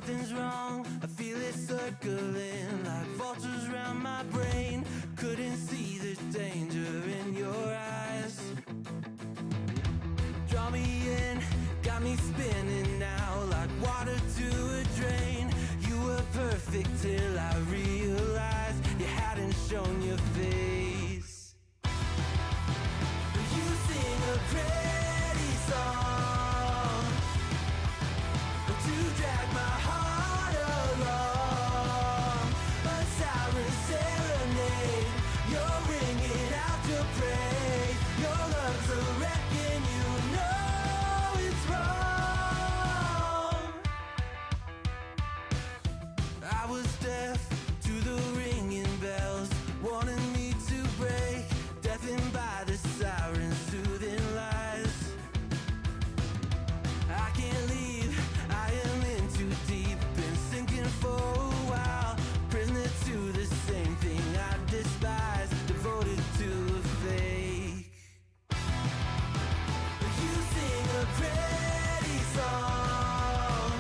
something's wrong. I feel it circling like vultures around my brain. Couldn't see the danger in your eyes. Draw me in, got me spinning now like water to a drain. You were perfect till I realized you hadn't shown your face. You sing a pretty song to drag my heart along. A siren serenade, you're ringing out your praise. Your lungs are wrecking, you know it's wrong. I was deaf to the ringing bells, wanting me to break, deafened by the sirens' soothing lies. I can't leave, I am in too deep, been sinking for a while, prisoner to the same thing I despise, devoted to a fake. You sing a pretty song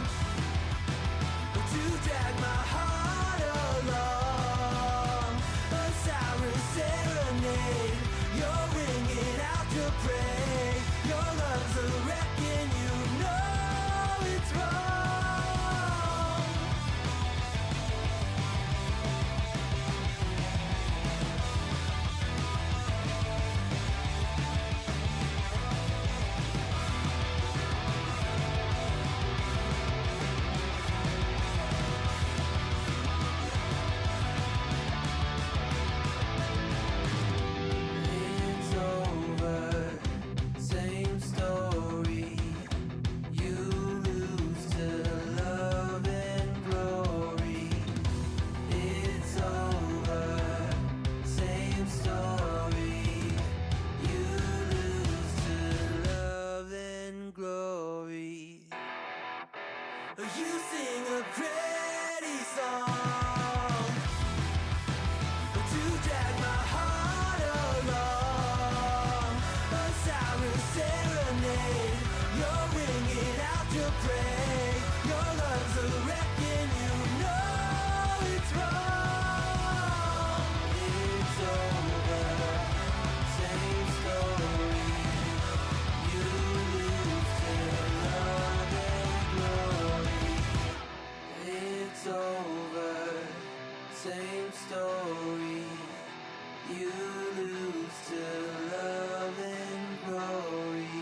to drag my heart along. A siren serenade, you're ringing out your praise. Your lungs are wrecking, you know it's wrong. It's over, same story. You lose to love and glory. It's over, same story. You lose to love and glory. You sing a pretty song to drag my heart along. A siren serenade, you're ringing out your praise. Your lungs are wrecking, you know it's wrong. It's over, same story. You lose to love and glory. It's over, same story. You lose to love and glory.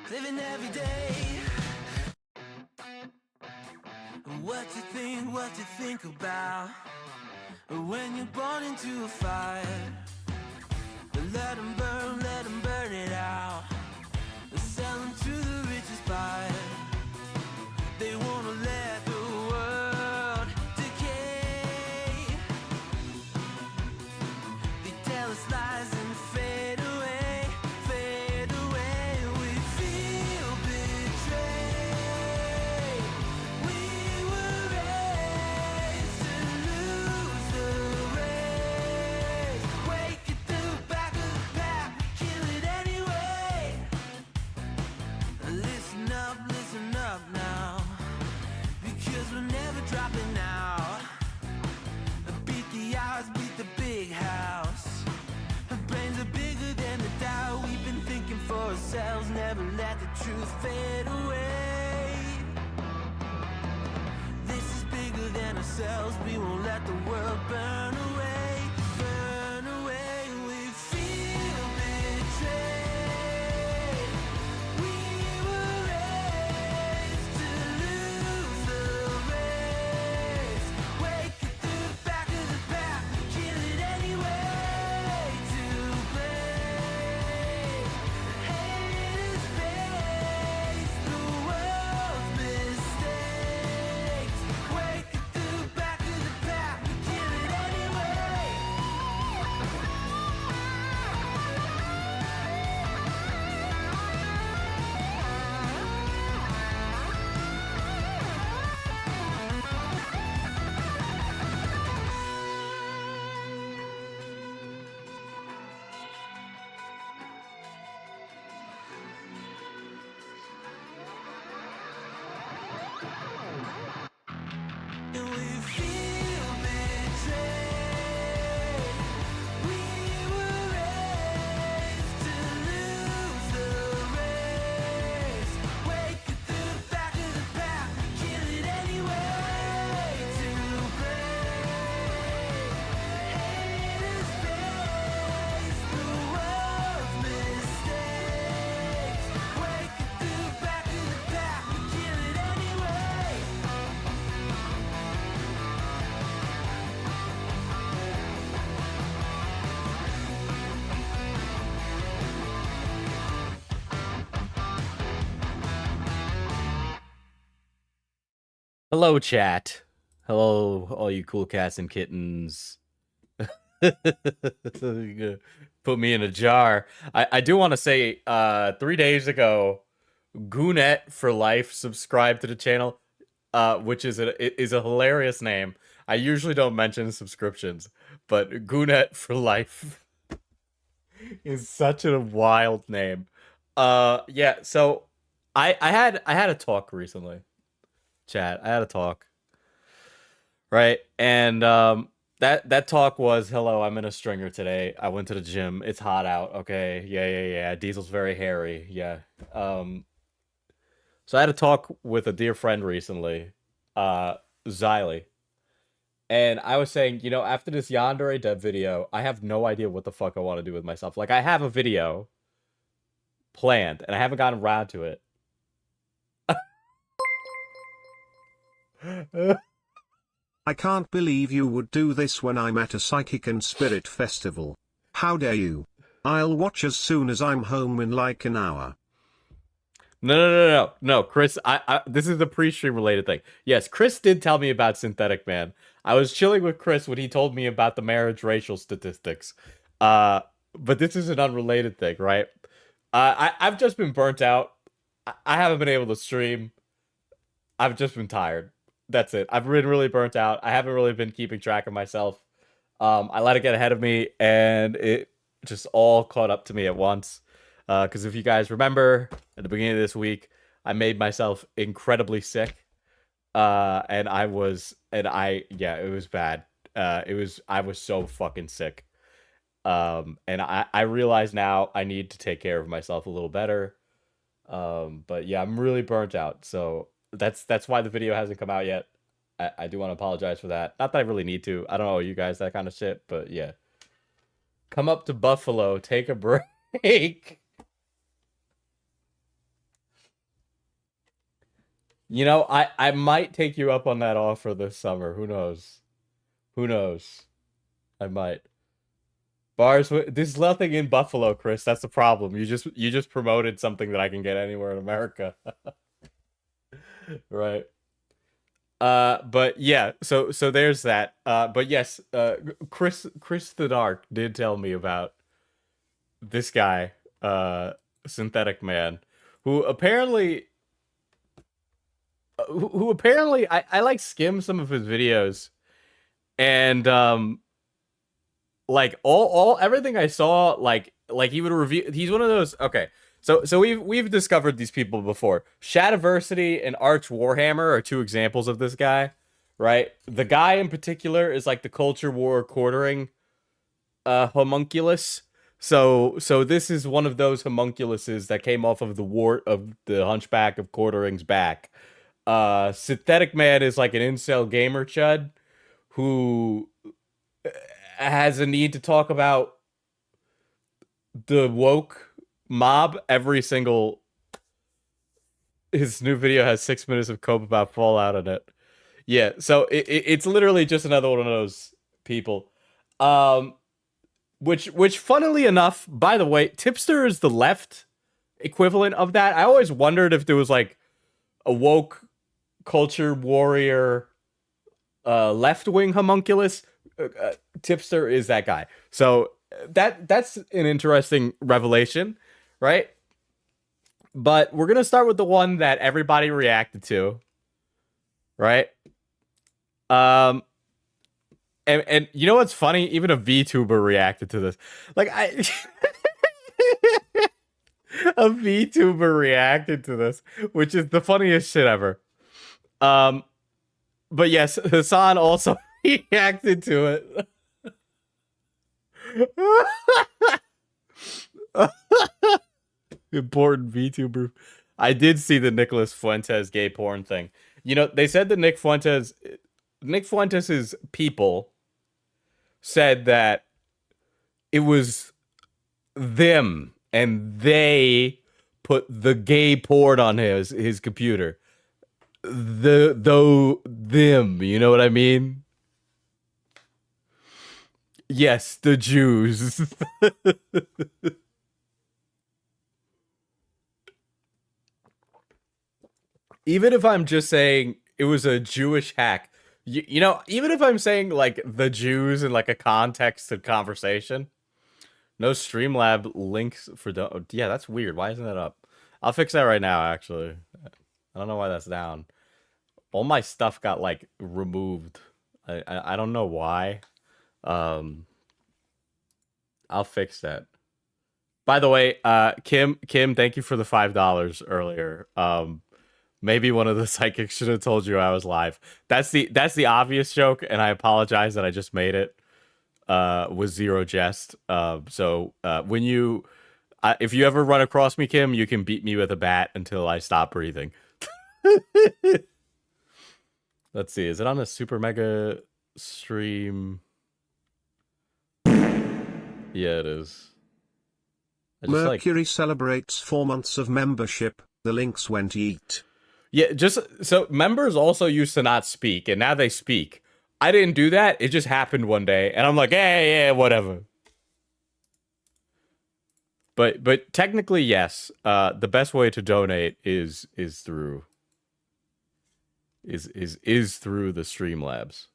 Living every day. What you think about when you're born into a fire. Let 'em burn it out. Sell 'em to the richest buyer. They wanna let the world decay. They tell us lies and fade away, fade away. We feel betrayed. We were raised to lose the race. Wake at the back of the pack, kill it anyway. Listen up now, because we're never dropping out. Beat the odds, beat the big house. Our brains are bigger than the doubt. We've been thinking for ourselves, never let the truth fade away. This is bigger than ourselves, we won't let the world burn away, burn away. We feel betrayed. We were raised to lose the race. Wake at the back of the pack, kill it anyway. To blame, haters face the world's mistakes. Wake at the back of the pack, kill it anyway. Hello, chat. Hello, all you cool cats and kittens. Put me in a jar. I do want to say, 3 days ago, Goonet for Life subscribed to the channel, which is a hilarious name. I usually don't mention subscriptions, but Goonet for Life is such a wild name. Yeah. So I had a talk recently, chat. I had a talk. Right? And that talk was, "Hello, I'm in a stringer today. I went to the gym. It's hot out. Okay. Yeah, yeah, yeah. Diesel's very hairy. Yeah." Um so I had a talk with a dear friend recently, Xylee. And I was saying, after this Yandere Dev video, I have no idea what the fuck I want to do with myself. Like, I have a video planned and I haven't gotten around to it. I can't believe you would do this when I'm at a psychic and spirit festival. How dare you? I'll watch as soon as I'm home in like an hour. No, Chris. This is a pre-stream related thing. Yes, Chris did tell me about Synthetic Man. I was chilling with Chris when he told me about the marriage racial statistics. Uh, but this is an unrelated thing, right? I've just been burnt out. I haven't been able to stream. I've just been tired. That's it. I've been really burnt out. I haven't really been keeping track of myself. I let it get ahead of me, and it just all caught up to me at once. Because if you guys remember, at the beginning of this week, I made myself incredibly sick. Yeah, it was bad. I was so fucking sick. And I realize now I need to take care of myself a little better. But yeah, I'm really burnt out. So that's why the video hasn't come out yet. I do want to apologize for that. Not that I really need to. I don't owe you guys that kind of shit, but yeah. Come up to Buffalo, take a break. I might take you up on that offer this summer. Who knows? Who knows? I might. Bars. There's nothing in Buffalo, Chris. That's the problem. You just promoted something that I can get anywhere in America, right? But yeah. So there's that. But yes. Chris the Dark did tell me about this guy, Synthetic Man, who apparently who apparently I like skimmed some of his videos, and like all everything I saw, like he would review. He's one of those. Okay, so we've discovered these people before. Shadiversity and Arch Warhammer are two examples of this guy, right? The guy in particular is like the culture war quartering homunculus. So this is one of those homunculuses that came off of the Hunchback of Quartering's back. Synthetic Man is like an incel gamer chud who has a need to talk about the woke mob every single. His new video has 6 minutes of cope about Fallout in it. Yeah, so it's literally just another one of those people. Um, which funnily enough, by the way, Tipster is the left equivalent of that. I always wondered if there was like a woke culture warrior left wing homunculus. Tipster is that guy. So that's an interesting revelation, right? But we're gonna start with the one that everybody reacted to, right? Um, and you know what's funny? Even a VTuber reacted to this. Like a VTuber reacted to this, which is the funniest shit ever. Um, but yes, Hassan also reacted to it. Important VTuber. I did see the Nicholas Fuentes gay porn thing. They said that Nick Fuentes's people said that it was them and they put the gay porn on his computer. Them, you know what I mean? Yes, the Jews. Even if I'm just saying it it was a Jewish hack. You know, even if I'm saying like the Jews in like a context of conversation, no Streamlab links for yeah, that's weird. Why isn't that up? I'll fix that right now. Actually, I don't know why that's down. All my stuff got like removed. I don't know why. I'll fix that. By the way, Kim, thank you for the $5 earlier. Maybe one of the psychics should have told you I was live. That's the obvious joke, and I apologize that I just made it with zero jest. So when you, if you ever run across me, Kim, you can beat me with a bat until I stop breathing. Let's see, is it on a super mega stream? Yeah, it is. Mercury celebrates 4 months of membership. The links went yeet. Yeah, just so members also used to not speak, and now they speak. I didn't do that. It just happened one day, and I'm like, yeah, whatever. But technically, yes. The best way to donate is through the Streamlabs.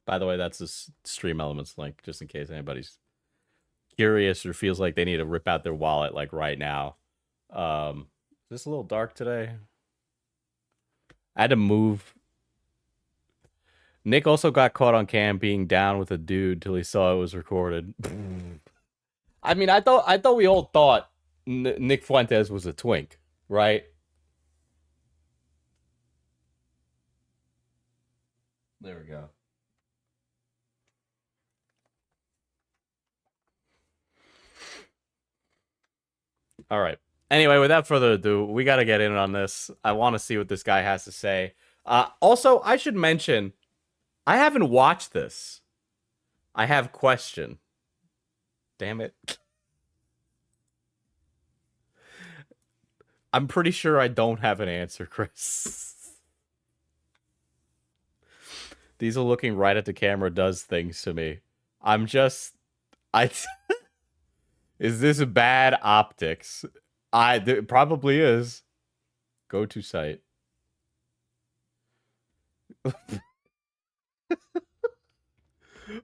By the way, that's the Stream Elements link, just in case anybody's curious or feels like they need to rip out their wallet like right now. Is this a little dark today? I had to move. Nick also got caught on cam being down with a dude till he saw it was recorded. I mean, I thought we all thought Nick Fuentes was a twink, right? There we go. All right. Anyway, without further ado, we got to get in on this. I want to see what this guy has to say. Also, I should mention, I haven't watched this. I have question. Damn it. I'm pretty sure I don't have an answer, Chris. Diesel looking right at the camera does things to me. Is this bad optics? It probably is. Go to site.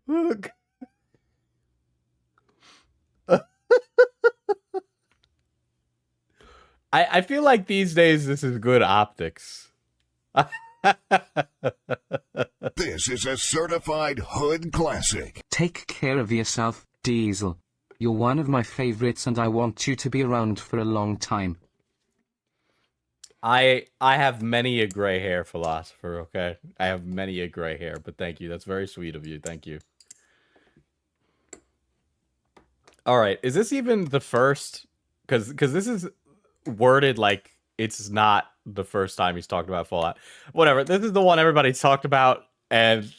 Look. I feel like these days this is good optics. This is a certified hood classic. Take care of yourself, Diesel. You're one of my favorites and I want you to be around for a long time. I have many a gray hair, philosopher, okay? I have many a gray hair, but thank you. That's very sweet of you. Thank you. All right, is this even the first? Because this is worded like it's not the first time he's talked about Fallout. Whatever, this is the one everybody's talked about, and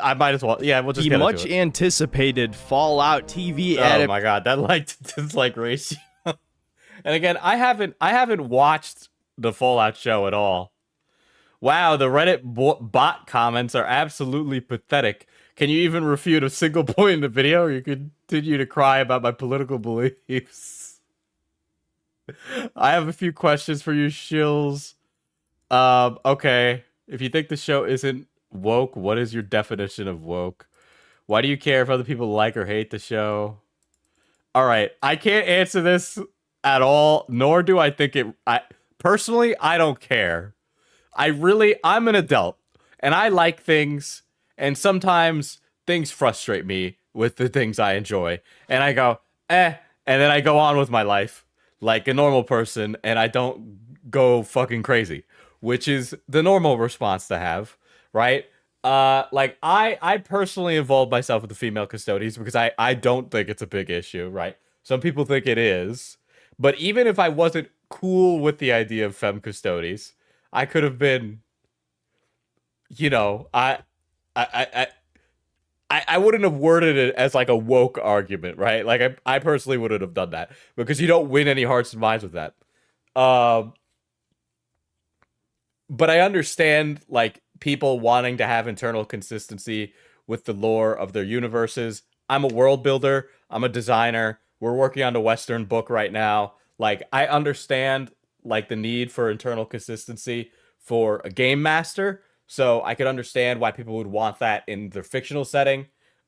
I might as well. Yeah, we'll just get into it. The much anticipated Fallout TV Oh my god, that dislike ratio. And again, I haven't watched the Fallout show at all. Wow, the Reddit bot comments are absolutely pathetic. Can you even refute a single point in the video, or you continue to cry about my political beliefs? I have a few questions for you, shills. Okay. If you think the show isn't woke, what is your definition of woke? Why do you care if other people like or hate the show? All right, I can't answer this at all, nor do I think it... Personally, I don't care. I'm an adult, and I like things, and sometimes things frustrate me with the things I enjoy, and I go, and then I go on with my life like a normal person, and I don't go fucking crazy, which is the normal response to have, right? Like, I personally involved myself with the female custodians because I don't think it's a big issue, right? Some people think it is, but even if I wasn't cool with the idea of femme custodies, I could have been, you know, I wouldn't have worded it as like a woke argument, right? Like I personally wouldn't have done that because you don't win any hearts and minds with that. but I understand like people wanting to have internal consistency with the lore of their universes. I'm a world builder. I'm a designer. We're working on the Western book right now. Like I understand like the need for internal consistency for a game master. So I could understand why people would want that in their fictional setting.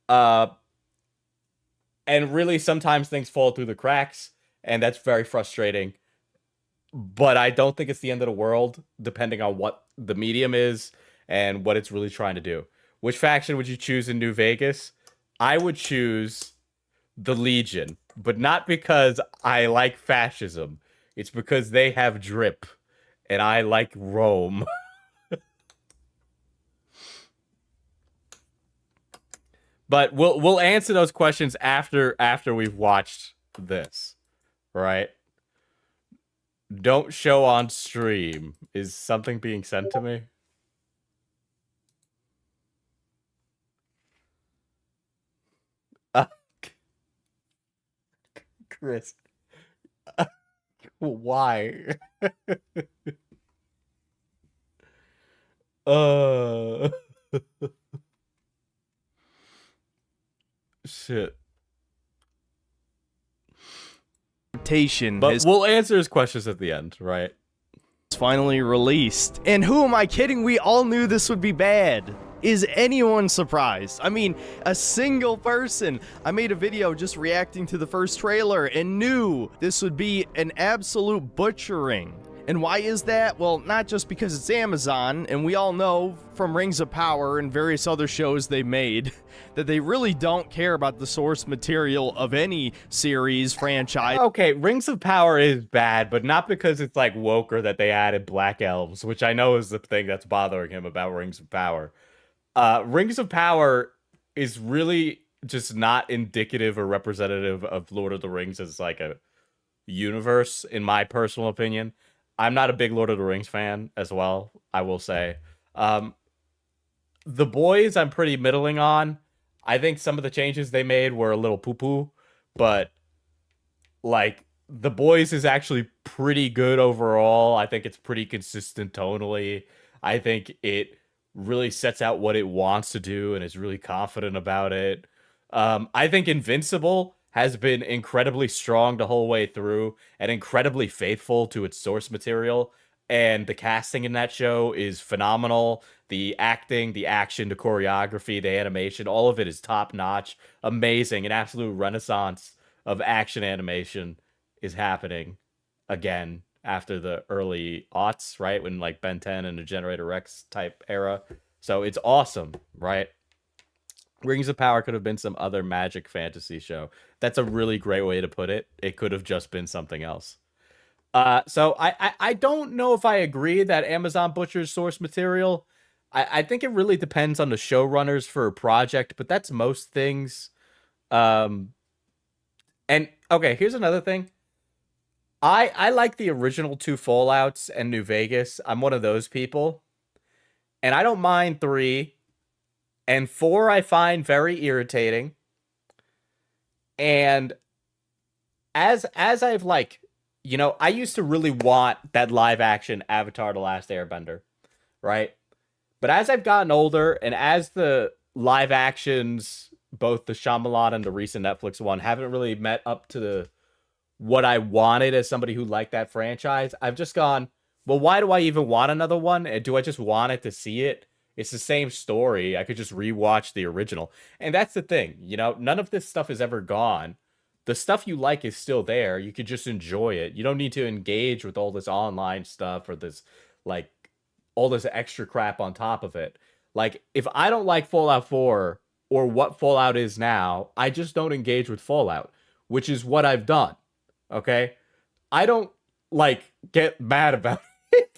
Uh, and really sometimes things fall through the cracks, and that's very frustrating. But I don't think it's the end of the world, depending on what the medium is and what it's really trying to do. Which faction would you choose in New Vegas? I would choose the Legion, but not because I like fascism. It's because they have drip, and I like Rome. But we'll answer those questions after we've watched this, right? Don't show on stream. Is something being sent to me? Chris. Why? uh Shit. Adaptation But is we'll answer his questions at the end, right? finally released. And who am I kidding? We all knew this would be bad. Is anyone surprised? I mean, a single person. I made a video just reacting to the first trailer and knew this would be an absolute butchering. And why is that? Well, not just because it's Amazon, and we all know from Rings of Power and various other shows they made that they really don't care about the source material of any series, franchise. Okay, Rings of Power is bad, but not because it's like woke or that they added black elves, which I know is the thing that's bothering him about Rings of Power. Rings of Power is really just not indicative or representative of Lord of the Rings as like a universe, in my personal opinion. I'm not a big Lord of the Rings fan as well, I will say. The Boys I'm pretty middling on. I think some of the changes they made were a little poo-poo, but like The Boys is actually pretty good overall. I think it's pretty consistent tonally. I think it really sets out what it wants to do and is really confident about it. I think Invincible has been incredibly strong the whole way through and incredibly faithful to its source material. And the casting in that show is phenomenal. The acting, the action, the choreography, the animation, all of it is top notch, amazing. An absolute renaissance of action animation is happening again after the early aughts, right? When like Ben 10 and the Generator Rex type era. So it's awesome, right? Rings of Power could have been some other magic fantasy show. That's a really great way to put it. It could have just been something else. So I don't know if I agree that Amazon butchers source material. I think it really depends on the showrunners for a project, but that's most things. And okay, here's another thing. I like the original 2 Fallouts and New Vegas. I'm one of those people. And I don't mind 3. And 4 I find very irritating. And as I've like, you know, I used to really want that live action Avatar The Last Airbender, right? But as I've gotten older and as the live actions, both the Shyamalan and the recent Netflix one, haven't really met up to what I wanted as somebody who liked that franchise, I've just gone, well, why do I even want another one? And do I just want it to see it? It's the same story. I could just rewatch the original. And that's the thing, you know, none of this stuff is ever gone. The stuff you like is still there. You could just enjoy it. You don't need to engage with all this online stuff or this, like, all this extra crap on top of it. Like, if I don't like Fallout 4 or what Fallout is now, I just don't engage with Fallout, which is what I've done. Okay? I don't, like, get mad about it.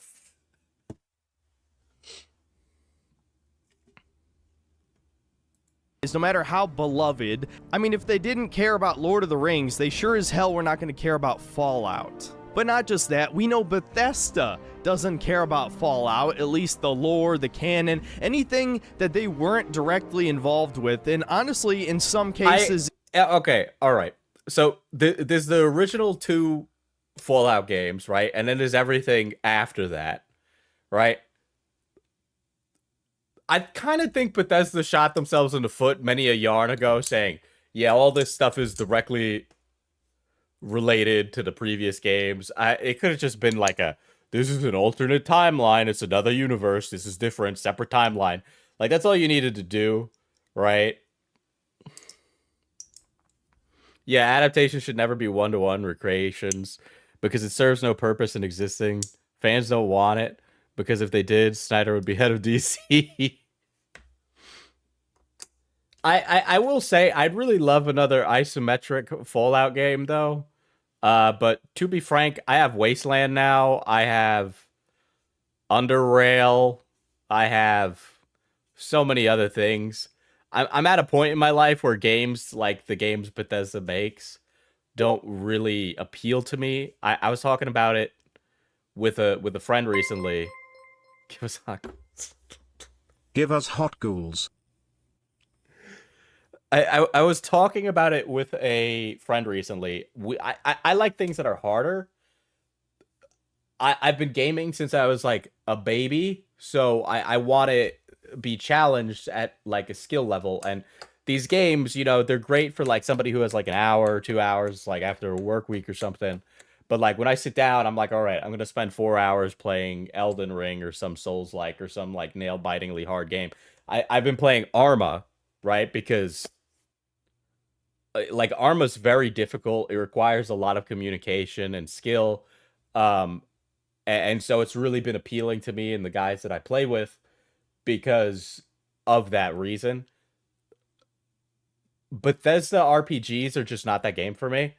Is no matter how beloved, I mean, if they didn't care about Lord of the Rings, they sure as hell were not going to care about Fallout. But not just that, we know Bethesda doesn't care about Fallout, at least the lore, the canon, anything that they weren't directly involved with, and honestly, in some cases... Okay, alright. So, there's the original 2 Fallout games, right? And then there's everything after that, right? I kind of think Bethesda shot themselves in the foot many a yarn ago saying, yeah, all this stuff is directly related to the previous games. It could have just been like this is an alternate timeline, it's another universe, this is different, separate timeline. Like, that's all you needed to do, right? Yeah, adaptations should never be one-to-one recreations because it serves no purpose in existing. Fans don't want it because if they did, Snyder would be head of DC. I will say I'd really love another isometric Fallout game though. But to be frank, I have Wasteland now. I have Underrail. I have so many other things. I'm at a point in my life where games like the games Bethesda makes don't really appeal to me. I was talking about it with a friend recently. Give us hot ghouls. Give us hot ghouls. I was talking about it with a friend recently. I like things that are harder. I've been gaming since I was like a baby, so I want to be challenged at like a skill level. And these games, you know, they're great for like somebody who has like an hour or 2 hours, like after a work week or something. But like when I sit down, I'm like, all right, I'm gonna spend 4 hours playing Elden Ring or some Souls-like or some like nail-bitingly hard game. I've been playing Arma, right? Because like Arma's very difficult. It requires a lot of communication and skill. And so it's really been appealing to me and the guys that I play with because of that reason. Bethesda RPGs are just not that game for me.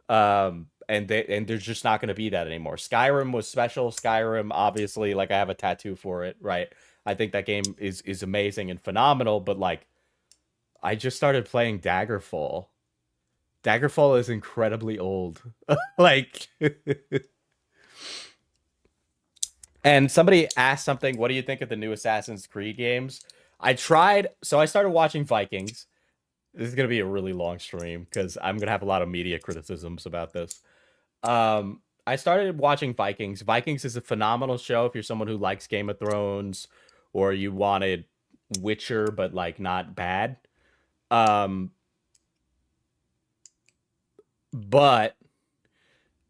And they're just not going to be that anymore. Skyrim was special. Skyrim, obviously, like I have a tattoo for it, right? I think that game is amazing and phenomenal, but like I just started playing Daggerfall. Daggerfall is incredibly old. Like and somebody asked something, what do you think of the new Assassin's Creed games? I started watching Vikings. This is going to be a really long stream because I'm going to have a lot of media criticisms about this. I started watching Vikings. Vikings is a phenomenal show if you're someone who likes Game of Thrones or you wanted Witcher, but like not bad. But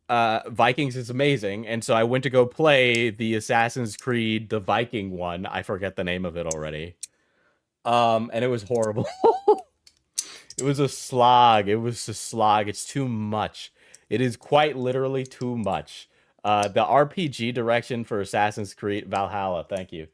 Vikings is amazing, and so I went to go play the Assassin's Creed, the Viking one. I forget the name of it already. And it was horrible. It was a slog. It's too much. It is quite literally too much. The RPG direction for Assassin's Creed Valhalla, thank you.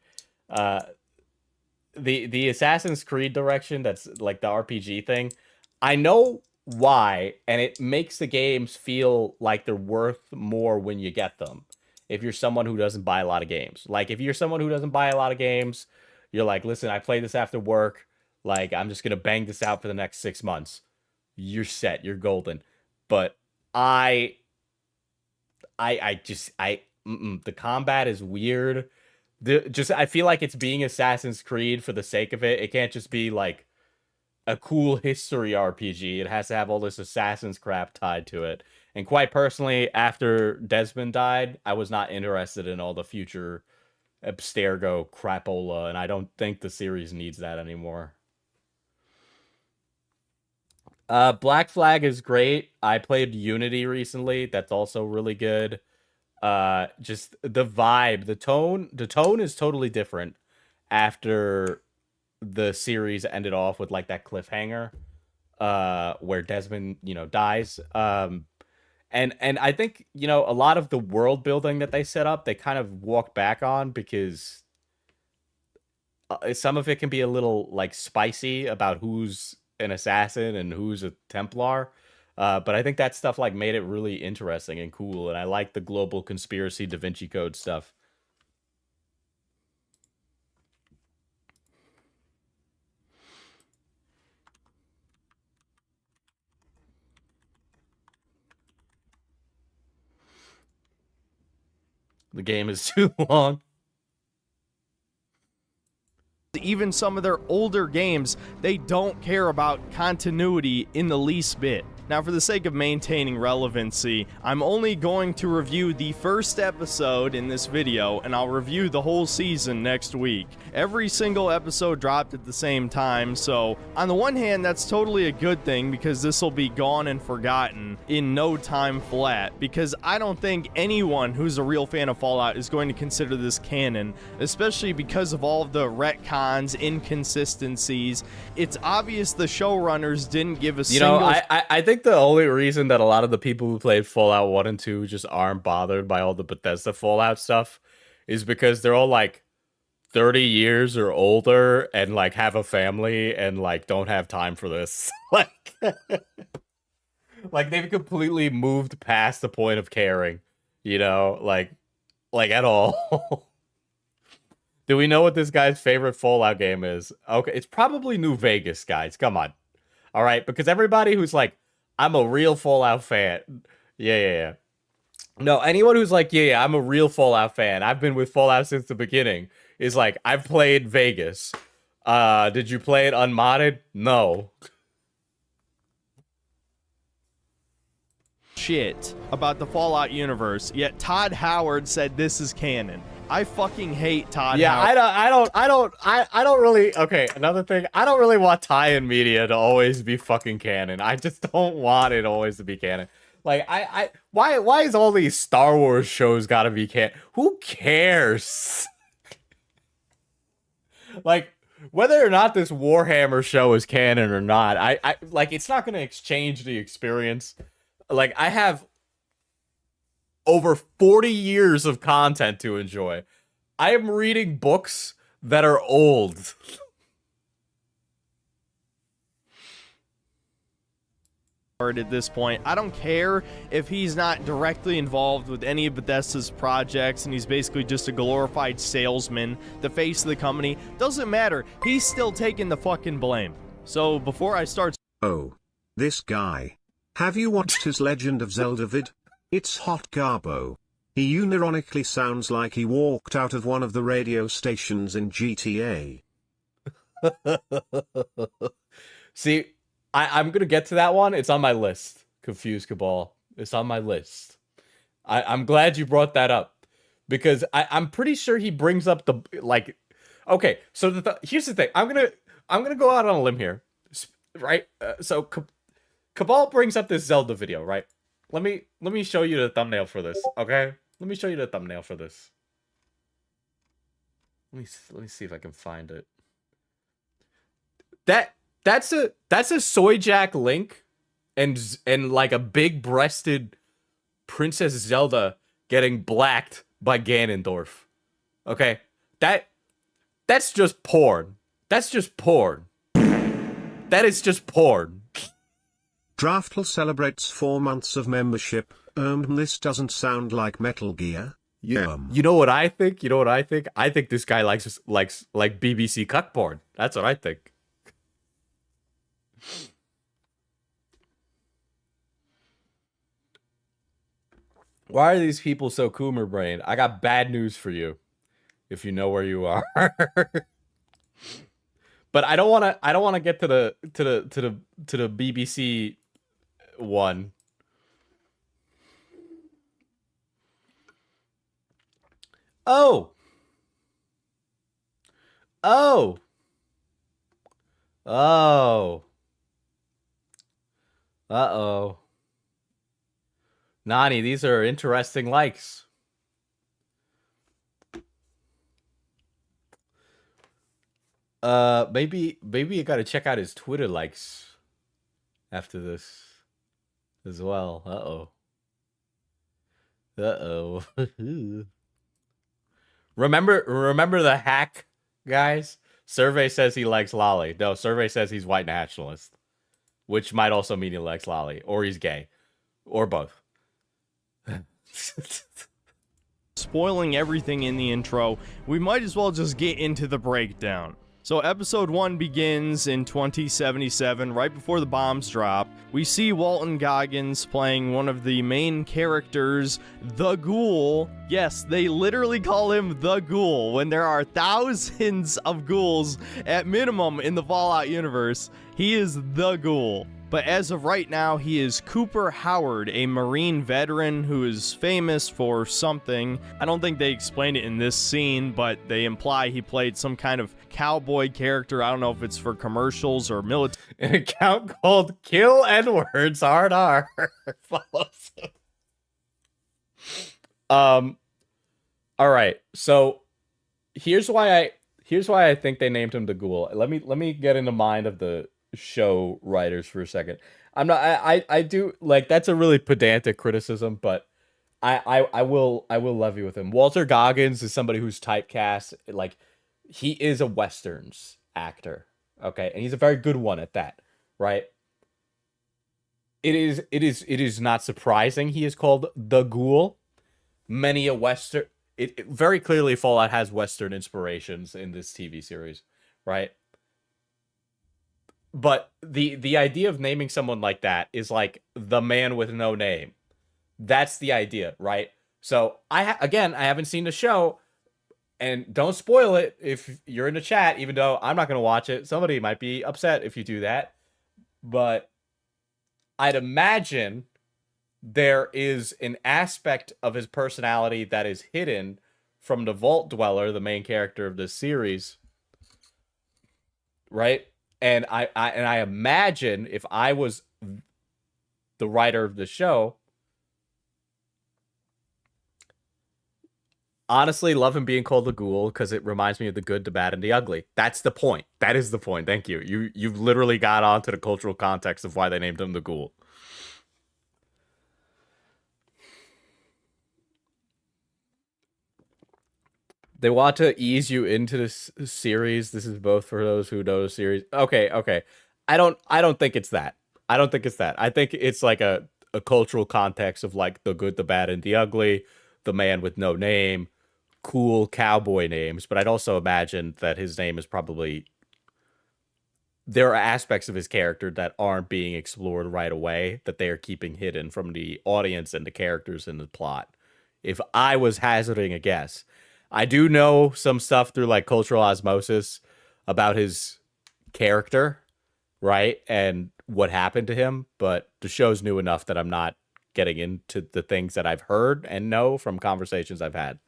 The Assassin's Creed direction, that's like the RPG thing. I know why, and it makes the games feel like they're worth more when you get them. If you're someone who doesn't buy a lot of games. Like, if you're someone who doesn't buy a lot of games, you're like, listen, I play this after work. Like, I'm just going to bang this out for the next 6 months. You're set. You're golden. But the combat is weird. I feel like it's being Assassin's Creed for the sake of it. It can't just be like a cool history RPG. It has to have all this Assassin's crap tied to it. And quite personally, after Desmond died, I was not interested in all the future Abstergo crapola, and I don't think the series needs that anymore. Black Flag is great. I played Unity recently. That's also really good. Just the vibe, the tone is totally different after the series ended off with like that cliffhanger where Desmond, dies. And I think, a lot of the world building that they set up, they kind of walked back on because some of it can be a little like spicy about who's an assassin and who's a Templar. But I think that stuff like made it really interesting and cool. And I like the global conspiracy Da Vinci Code stuff. The game is too long. Even some of their older games, they don't care about continuity in the least bit. Now, for the sake of maintaining relevancy, I'm only going to review the first episode in this video, and I'll review the whole season next week. Every single episode dropped at the same time, so on the one hand, that's totally a good thing because this will be gone and forgotten in no time flat, because I don't think anyone who's a real fan of Fallout is going to consider this canon, especially because of all of the retcons, inconsistencies. It's obvious the showrunners didn't give a single... I think the only reason that a lot of the people who played Fallout 1 and 2 just aren't bothered by all the Bethesda Fallout stuff is because they're all like 30 years or older and like have a family and like don't have time for this. Like they've completely moved past the point of caring, you know, like at all. Do we know what this guy's favorite Fallout game is? Okay, it's probably New Vegas, guys. Come on. All right, because everybody who's like, I'm a real Fallout fan. Yeah. No, anyone who's like, yeah, I'm a real Fallout fan. I've been with Fallout since the beginning. Is like, I've played Vegas. Did you play it unmodded? No. Shit about the Fallout universe, yet Todd Howard said this is canon. I fucking hate Todd Howard. I don't really. Okay, another thing. I don't really want tie-in media to always be fucking canon. I just don't want it always to be canon. Like, why is all these Star Wars shows gotta be canon? Who cares? Like, whether or not this Warhammer show is canon or not, I like, it's not gonna exchange the experience. Like, I have over 40 years of content to enjoy. I am reading books that are old. At this point, I don't care if he's not directly involved with any of Bethesda's projects and he's basically just a glorified salesman, the face of the company. Doesn't matter. He's still taking the fucking blame. So before I start... Oh. This guy. Have you watched his Legend of Zelda vid? It's hot garbo. He unironically sounds like he walked out of one of the radio stations in GTA. See, I'm gonna get to that one. It's on my list. Confused Cabal. It's on my list. I'm glad you brought that up. Because I'm pretty sure he brings up the, like... Okay, so here's the thing. I'm gonna go out on a limb here. Right? So Cabal brings up this Zelda video, right? Let me show you the thumbnail for this, okay? Let me show you the thumbnail for this. Let me see if I can find it. That's a Soy Jack Link and like a big-breasted Princess Zelda getting blacked by Ganondorf. Okay? That's just porn. That's just porn. That is just porn. Draftl celebrates 4 months of membership. This doesn't sound like Metal Gear. Yeah. You know what I think? I think this guy likes like BBC cuck porn. That's what I think. Why are these people so Coomer brain? I got bad news for you. If you know where you are. But I don't want to get to the BBC one. Oh. Uh-oh. Nani, these are interesting likes. Maybe you gotta check out his Twitter likes after this as well. Remember the hack, guys? Survey says he likes Lolly. No, Survey says he's white nationalist, which might also mean he likes Lolly, or he's gay, or both. Spoiling everything in the intro, we might as well just get into the breakdown. So episode 1 begins in 2077, right before the bombs drop. We see Walton Goggins playing one of the main characters, the Ghoul. Yes, they literally call him the Ghoul when there are thousands of ghouls at minimum in the Fallout universe. He is the Ghoul. but as of right now, he is Cooper Howard, a Marine veteran who is famous for something. I don't think they explain it in this scene, but they imply he played some kind of cowboy character. I don't know if it's for commercials or military. An account called Kill N-Words Hard R follows him. All right, so here's why I think they named him the Ghoul. Let me get in the mind of the show writers for a second. I do, like, that's a really pedantic criticism, but I will levy with him. Walter Goggins is somebody who's typecast, like, he is a Westerns actor, okay, and he's a very good one at that, right? It is not surprising he is called the Ghoul. Many a Western, it very clearly Fallout has Western inspirations in this TV series, right? But the idea of naming someone like that is like the man with no name. That's the idea, right? So I haven't seen the show, and don't spoil it if you're in the chat, even though I'm not going to watch it. Somebody might be upset if you do that. But I'd imagine there is an aspect of his personality that is hidden from the Vault Dweller, the main character of this series, right? And I imagine if I was the writer of the show, honestly, love him being called the Ghoul because it reminds me of the good, the bad, and the ugly. That's the point. That is the point. Thank you. You've literally got onto the cultural context of why they named him the Ghoul. They want to ease you into this series. This is both for those who know the series. Okay. I don't think it's that. I don't think it's that. I think it's like a cultural context of like the good, the bad, and the ugly, the man with no name, cool cowboy names. But I'd also imagine that his name is probably, there are aspects of his character that aren't being explored right away that they are keeping hidden from the audience and the characters in the plot. If I was hazarding a guess, I do know some stuff through like cultural osmosis about his character, right? And what happened to him, but the show's new enough that I'm not getting into the things that I've heard and know from conversations I've had.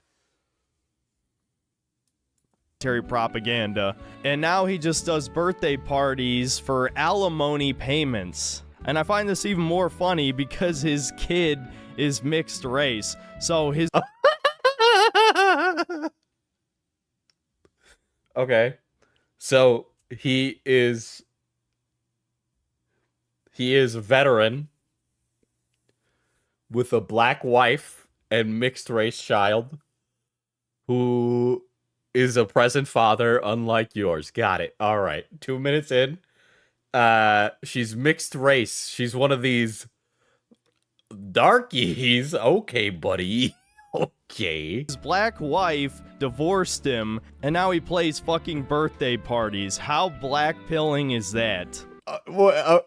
Propaganda. And now he just does birthday parties for alimony payments. And I find this even more funny because his kid is mixed race. So his... Okay. So he is a veteran with a black wife and mixed race child who is a present father unlike yours. Got it. All right. 2 minutes in. She's mixed race. She's one of these darkies. Okay, buddy. Okay. His black wife divorced him, and now he plays fucking birthday parties. How black-pilling is that? Oh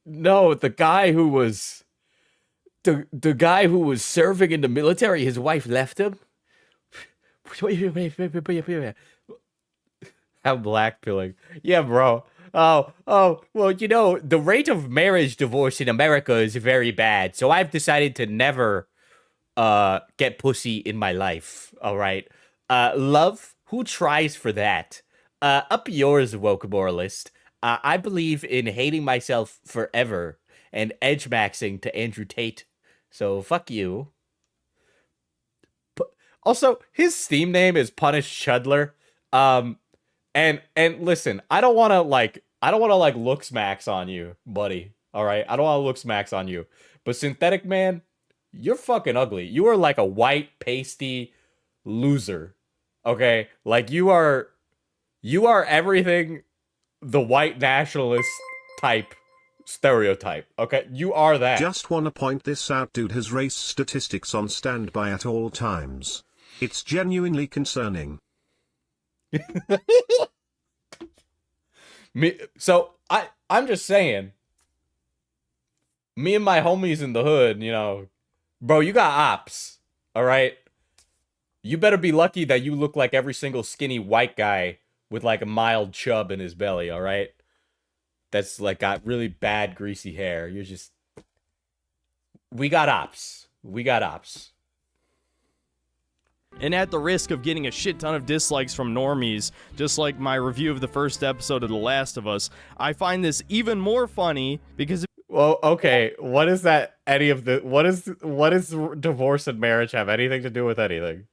no, the guy who was the guy who was serving in the military, his wife left him. How black-pilling. Yeah, bro. Oh, well, you know, the rate of marriage divorce in America is very bad, so I've decided to never get pussy in my life, all right? Love, who tries for that? Up yours, woke moralist. I believe in hating myself forever and edge-maxing to Andrew Tate, so fuck you. Also, his Steam name is Punish Chudler. And listen, I don't want to like look smacks on you, buddy. All right, I don't want to look smacks on you. But Synthetic Man, you're fucking ugly. You are like a white pasty loser. Okay, like you are everything the white nationalist type stereotype. Okay, you are that. Just wanna point this out, dude has race statistics on standby at all times. It's genuinely concerning. So I'm just saying, me and my homies in the hood, you know, bro, you got ops, all right? You better be lucky that you look like every single skinny white guy with like a mild chub in his belly, all right? that's like got really bad greasy hair. You're just, we got ops. We got ops. And at the risk of getting a shit ton of dislikes from normies, just like my review of the first episode of The Last of Us, I find this even more funny because... Well, okay, what is that, any of the... What is divorce and marriage have anything to do with anything?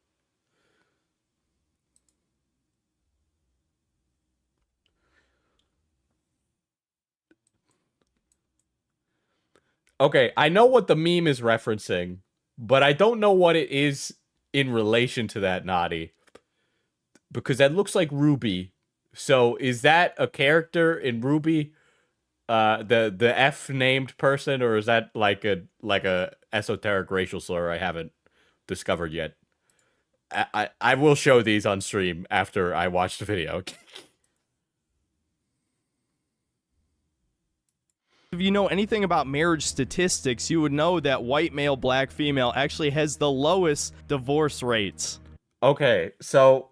Okay, I know what the meme is referencing, but I don't know what it is in relation to that, Naughty. Because that looks like Ruby. So is that a character in Ruby? The F named person, or is that like a esoteric racial slur I haven't discovered yet? I will show these on stream after I watch the video. If you know anything about marriage statistics, you would know that white male, black female actually has the lowest divorce rates. Okay, so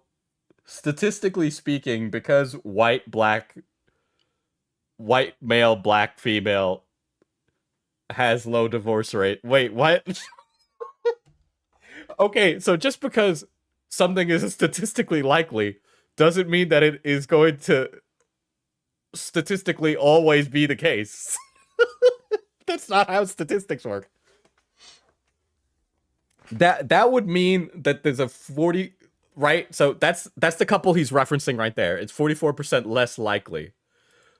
statistically speaking, because white male, black female has low divorce rate. Wait, what? Okay, so just because something is statistically likely doesn't mean that it is going to statistically always be the case. That's not how statistics work. That would mean that there's a 40, right? So that's the couple he's referencing right there. It's 44% less likely.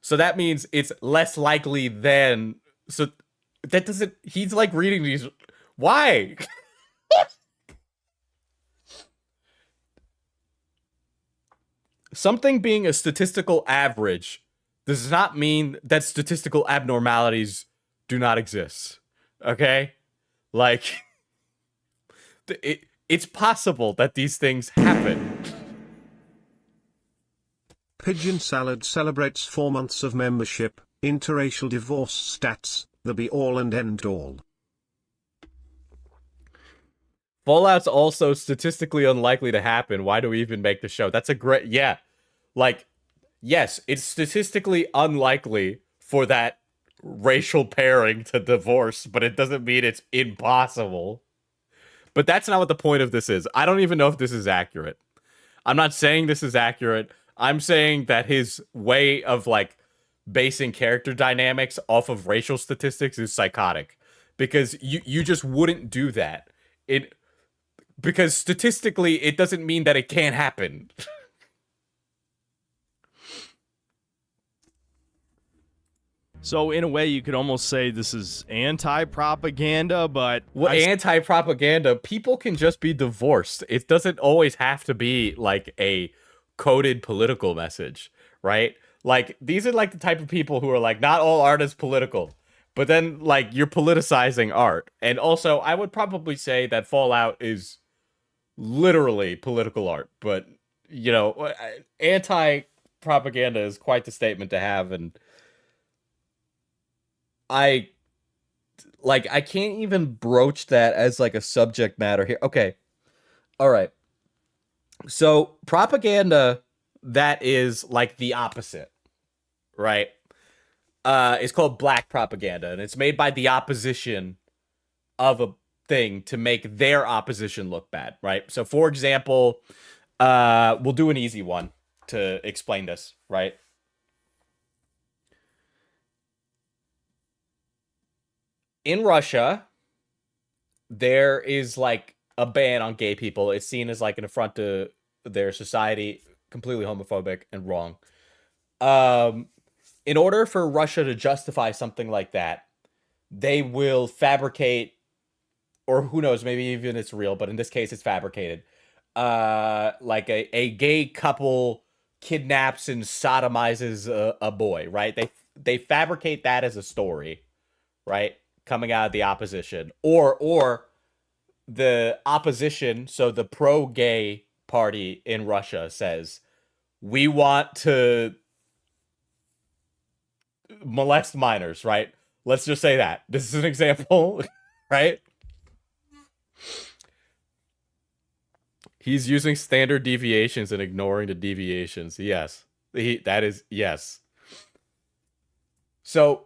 So that means it's less likely than, so that doesn't, he's like reading these, why? Something being a statistical average does not mean that statistical abnormalities do not exist. Okay? Like, it's possible that these things happen. Pigeon Salad celebrates 4 months of membership. Interracial divorce stats, the be all and end all. Fallout's also statistically unlikely to happen. Why do we even make the show? That's a great, yeah. Like, yes, it's statistically unlikely for that racial pairing to divorce, but it doesn't mean it's impossible. But that's not what the point of this is. I don't even know if this is accurate. I'm not saying this is accurate. I'm saying that his way of, like, basing character dynamics off of racial statistics is psychotic. Because you just wouldn't do that. Because statistically, it doesn't mean that it can't happen. So in a way, you could almost say this is anti-propaganda, but... Well, anti-propaganda, people can just be divorced. It doesn't always have to be, like, a coded political message, right? Like, these are, like, the type of people who are like, not all art is political. But then, like, you're politicizing art. And also, I would probably say that Fallout is literally political art. But, you know, anti-propaganda is quite the statement to have, and... I can't even broach that as, like, a subject matter here. Okay. All right. So, propaganda that is, like, the opposite, right? Is called black propaganda, and it's made by the opposition of a thing to make their opposition look bad, right? So, for example, we'll do an easy one to explain this, right? In Russia, there is, like, a ban on gay people. It's seen as, like, an affront to their society, completely homophobic and wrong. In order for Russia to justify something like that, they will fabricate, or who knows, maybe even it's real, but in this case it's fabricated. Like a gay couple kidnaps and sodomizes a boy, right? They fabricate that as a story, right? Coming out of the opposition, or the opposition, so the pro-gay party in Russia says, we want to molest minors, right? Let's just say that. This is an example, right? He's using standard deviations and ignoring the deviations. Yes. That is, yes. So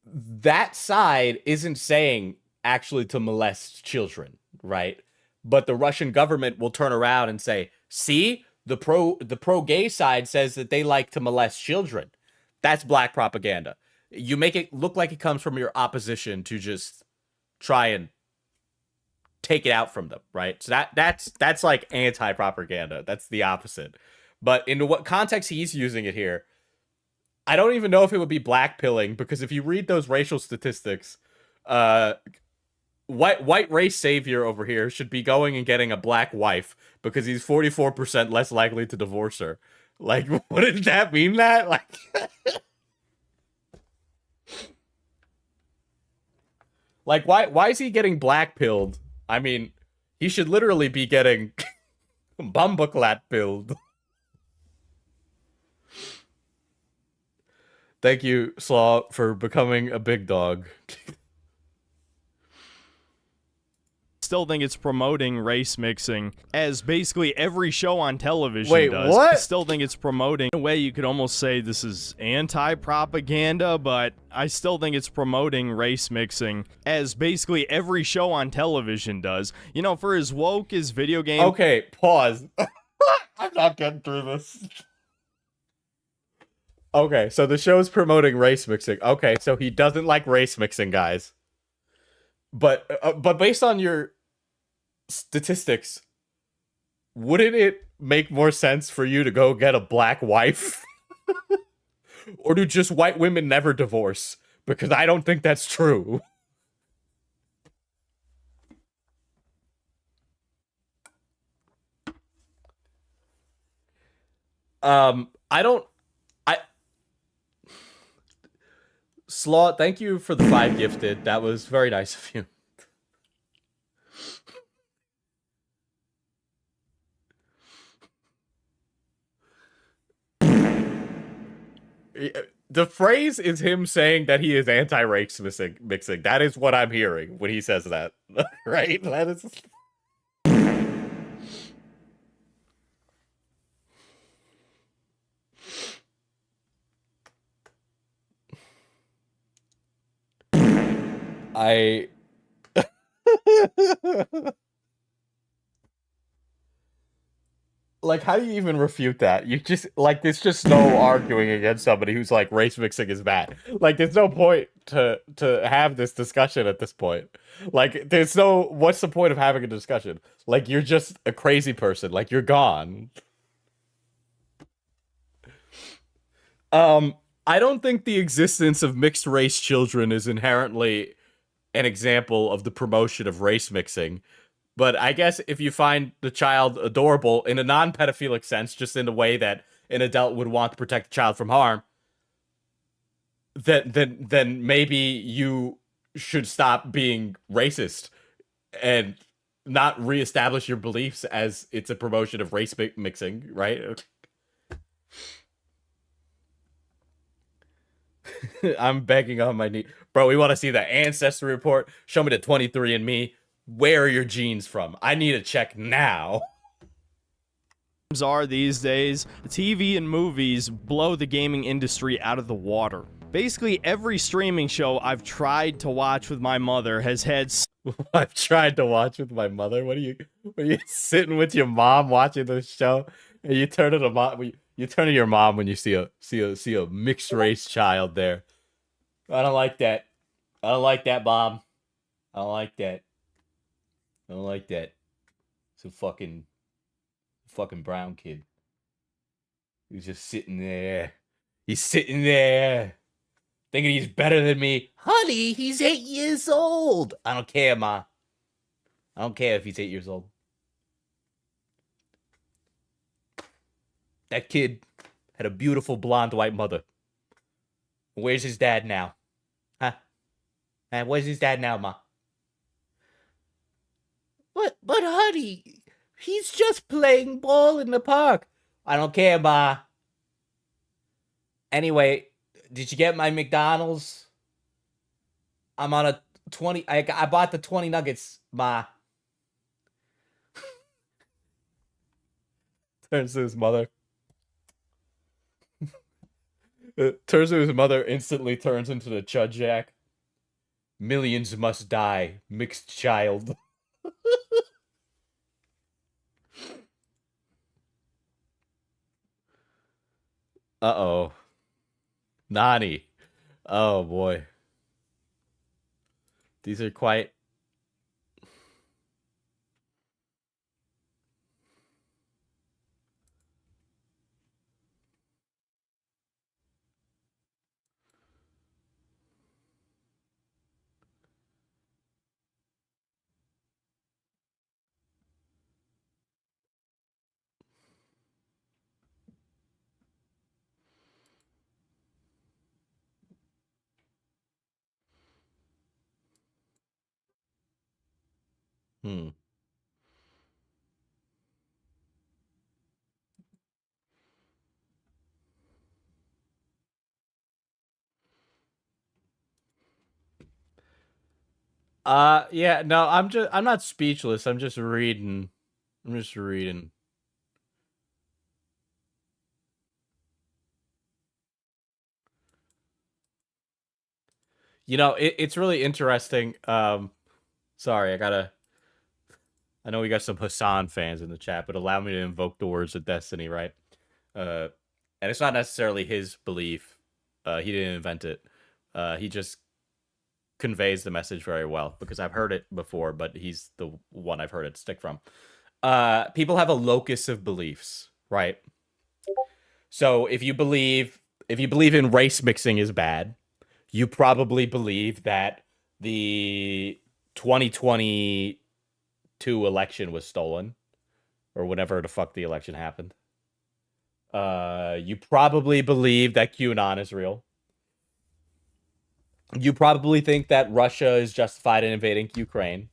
that side isn't saying actually to molest children, right? But the Russian government will turn around and say, "See, the pro gay side says that they like to molest children." That's black propaganda. You make it look like it comes from your opposition to just try and take it out from them, right? So that's like anti-propaganda. That's the opposite. But in what context he's using it here, I don't even know if it would be blackpilling, because if you read those racial statistics, white race savior over here should be going and getting a black wife because he's 44% less likely to divorce her. Like, wouldn't that mean that? Like, like why is he getting blackpilled? I mean, he should literally be getting bumbaclat pilled. Thank you, Slaw, for becoming a big dog. Still think it's promoting race mixing, as basically every show on television Wait, does. what? I still think it's promoting. In a way, you could almost say this is anti-propaganda, but I still think it's promoting race mixing, as basically every show on television does. You know, for as woke as video game... Okay, pause. I'm not getting through this. Okay, so the show's promoting race mixing. Okay, so he doesn't like race mixing, guys. But based on your statistics, wouldn't it make more sense for you to go get a black wife? Or do just white women never divorce? Because I don't think that's true. Slaw, thank you for the 5 gifted. That was very nice of you. The phrase is him saying that he is anti-race mixing. That is what I'm hearing when he says that. Right? That is... Like, how do you even refute that? You just, like, there's just no arguing against somebody who's like, race mixing is bad. Like, there's no point to have this discussion at this point. Like, there's no, what's the point of having a discussion? Like, you're just a crazy person. Like, you're gone. I don't think the existence of mixed race children is inherently an example of the promotion of race mixing. But I guess if you find the child adorable in a non-pedophilic sense, just in a way that an adult would want to protect the child from harm, then maybe you should stop being racist and not reestablish your beliefs as it's a promotion of race mixing, right? I'm begging on my knee. Bro, we want to see the ancestry report. Show me the 23andMe. Where are your genes from? I need a check now. Are these days, TV and movies blow the gaming industry out of the water. Basically, every streaming show I've tried to watch with my mother has had... I've tried to watch with my mother? What are you sitting with your mom watching this show? And you turn to the mom, you turn to your mom when you see a mixed race child there. I don't like that. I don't like that, Mom. I don't like that. I don't like that. It's a fucking brown kid. He's just sitting there. He's sitting there, thinking he's better than me. Honey, he's 8 years old. I don't care, Ma. I don't care if he's 8 years old. That kid had a beautiful blonde white mother. Where's his dad now? Huh? Where's his dad now, Ma? But honey, he's just playing ball in the park. I don't care, Ma. Anyway, did you get my McDonald's? I'm on a 20. I bought the 20 nuggets, Ma. Turns to his mother. Turns to his mother, instantly turns into the Chud Jack. Millions must die, mixed child. Uh-oh. Nani. Oh, boy. These are quite... Hmm. Yeah, no, I'm not speechless. I'm just reading. I'm just reading. You know, it's really interesting. Sorry, I know we got some Hassan fans in the chat, but allow me to invoke the words of destiny, right? And it's not necessarily his belief. He didn't invent it. He just conveys the message very well because I've heard it before, but he's the one I've heard it stick from. People have a locus of beliefs, right? So if you believe in race mixing is bad, you probably believe that the 2022 election was stolen, or whenever the fuck the election happened. You probably believe that QAnon is real. You probably think that Russia is justified in invading Ukraine.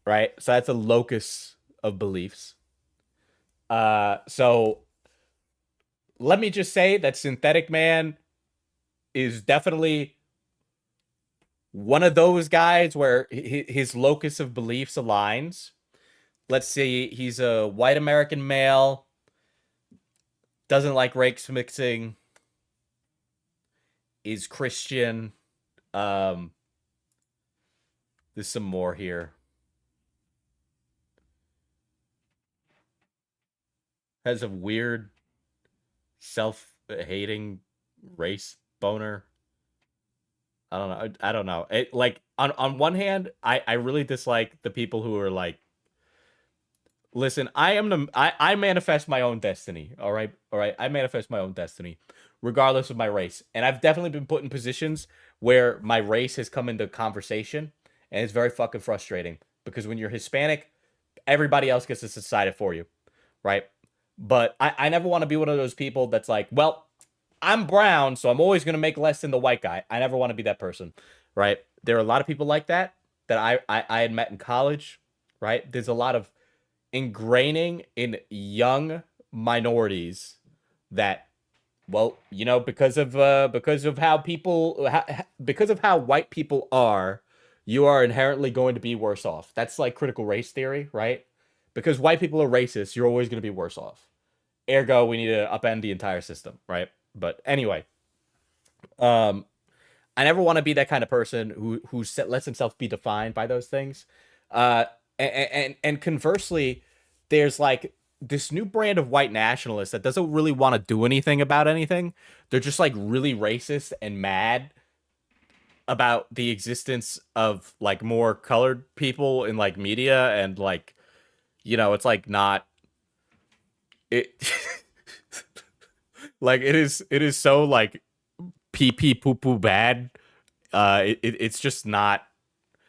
Right? So that's a locus of beliefs. So let me just say that Synthetic Man is definitely one of those guys where his locus of beliefs aligns. Let's see, he's a white American male, doesn't like race mixing, is Christian. There's some more here. Has a weird self-hating race boner. I don't know. It, like, on one hand, I really dislike the people who are like, listen, I manifest my own destiny. All right. I manifest my own destiny, regardless of my race. And I've definitely been put in positions where my race has come into conversation, and it's very fucking frustrating because when you're Hispanic, everybody else gets to decide it for you, right? But I never want to be one of those people that's like, well, I'm brown, so I'm always going to make less than the white guy. I never want to be that person, right? There are a lot of people like that I had met in college, right? There's a lot of ingraining in young minorities that, well, you know, because of how people, because of how white people are, you are inherently going to be worse off. That's like critical race theory, right? Because white people are racist, you're always going to be worse off. Ergo, we need to upend the entire system, right? But anyway, I never want to be that kind of person who lets himself be defined by those things. And conversely, there's like this new brand of white nationalists that doesn't really want to do anything about anything. They're just like really racist and mad about the existence of like more colored people in like media, and like, you know, it's like not it like it is so like pee pee poo poo bad. It's just not.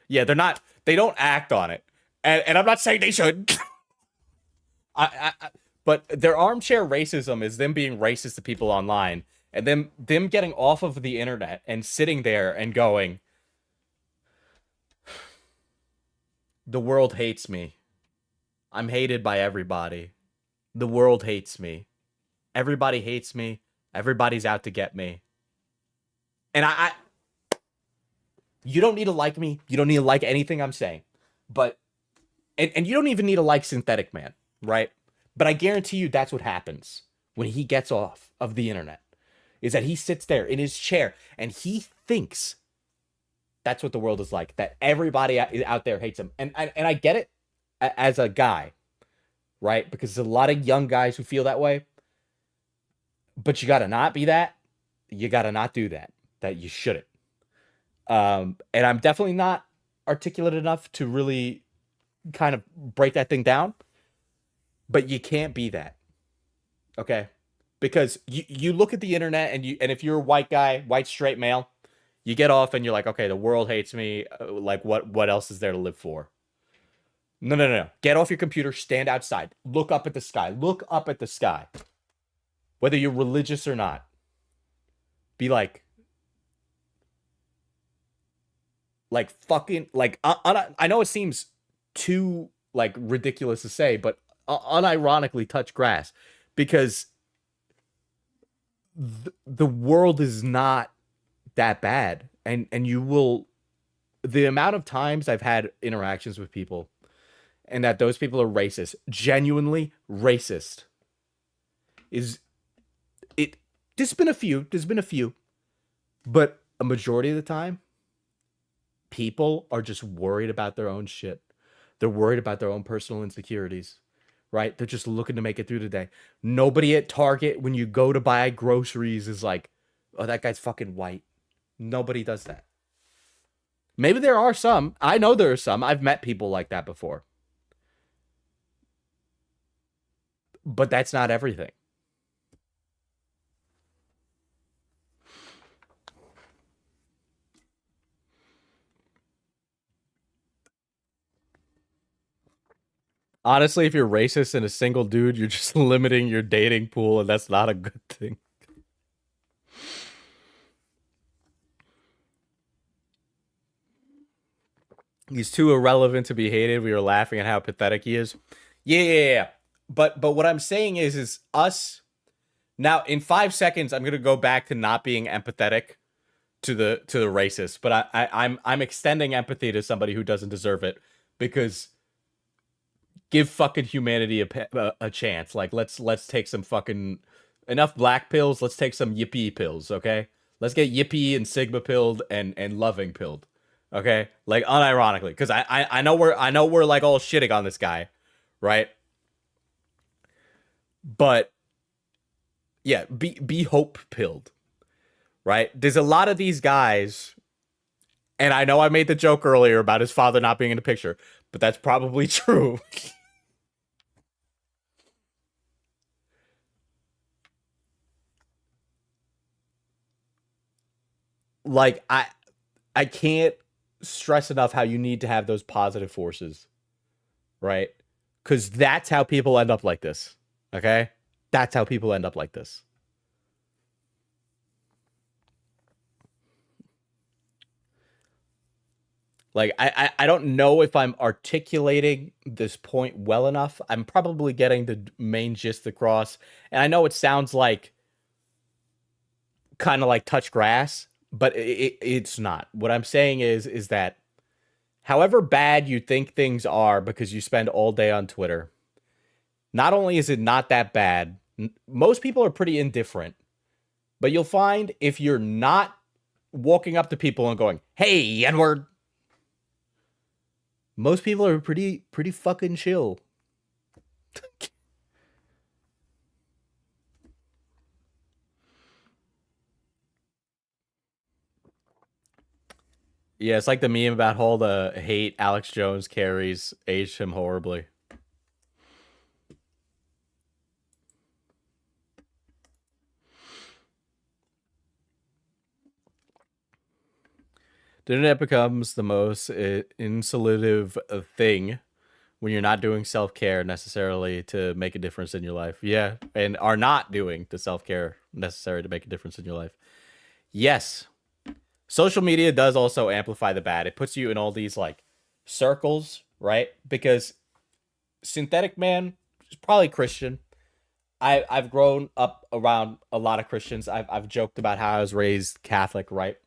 Yeah, they don't act on it, and I'm not saying they should. But their armchair racism is them being racist to people online, and them getting off of the internet and sitting there and going, the world hates me. I'm hated by everybody. The world hates me. Everybody hates me. Everybody's out to get me. And I you don't need to like me. You don't need to like anything I'm saying. But and you don't even need to like Synthetic Man, right? But I guarantee you that's what happens when he gets off of the internet. is that he sits there in his chair and he thinks that's what the world is like, that everybody out there hates him. And I get it as a guy, right? Because there's a lot of young guys who feel that way. But you got to not be that. You got to not do that. That you shouldn't. And I'm definitely not articulate enough to really kind of break that thing down. But you can't be that. Okay? Because you look at the internet and if you're a white guy, white straight male, you get off and you're like, okay, the world hates me. Like, what else is there to live for? No. Get off your computer, stand outside, look up at the sky. Look up at the sky. Whether you're religious or not. Be like fucking, like, I know it seems too, like, ridiculous to say, but unironically touch grass. Because the world is not that bad. And you will, the amount of times I've had interactions with people and that those people are racist, genuinely racist, there's been a few, but a majority of the time, people are just worried about their own shit. They're worried about their own personal insecurities, right? They're just looking to make it through the day. Nobody at Target, when you go to buy groceries, is like, oh, that guy's fucking white. Nobody does that. Maybe there are some. I know there are some. I've met people like that before. But that's not everything. Honestly, if you're racist and a single dude, you're just limiting your dating pool, and that's not a good thing. He's too irrelevant to be hated. We were laughing at how pathetic he is. Yeah. But what I'm saying is us. Now, in 5 seconds, I'm gonna go back to not being empathetic to the racist. But I'm extending empathy to somebody who doesn't deserve it, because give fucking humanity a chance. Like, let's take some fucking enough black pills. Let's take some yippee pills, okay? Let's get yippee and sigma pilled and loving pilled. Okay, like, unironically, because I know we're like all shitting on this guy, right? But yeah, be hope pilled, right? There's a lot of these guys, and I know I made the joke earlier about his father not being in the picture, but that's probably true. Like, I can't stress enough how you need to have those positive forces, right? Because that's how people end up like this, okay? That's how people end up like this. Like, I don't know if I'm articulating this point well enough. I'm probably getting the main gist across. And I know it sounds like kind of like touch grass, but it's not. What I'm saying is that however bad you think things are because you spend all day on Twitter, not only is it not that bad, most people are pretty indifferent. But you'll find if you're not walking up to people and going, "Hey, Edward," most people are pretty fucking chill. Yeah, it's like the meme about all the hate Alex Jones carries aged him horribly. The internet becomes the most insulative thing when you're not doing self-care necessarily to make a difference in your life. Yeah, and are not doing the self-care necessary to make a difference in your life. Yes. Social media does also amplify the bad. It puts you in all these, like, circles, right? Because Synthetic Man is probably Christian. I've grown up around a lot of Christians. I've joked about how I was raised Catholic, right?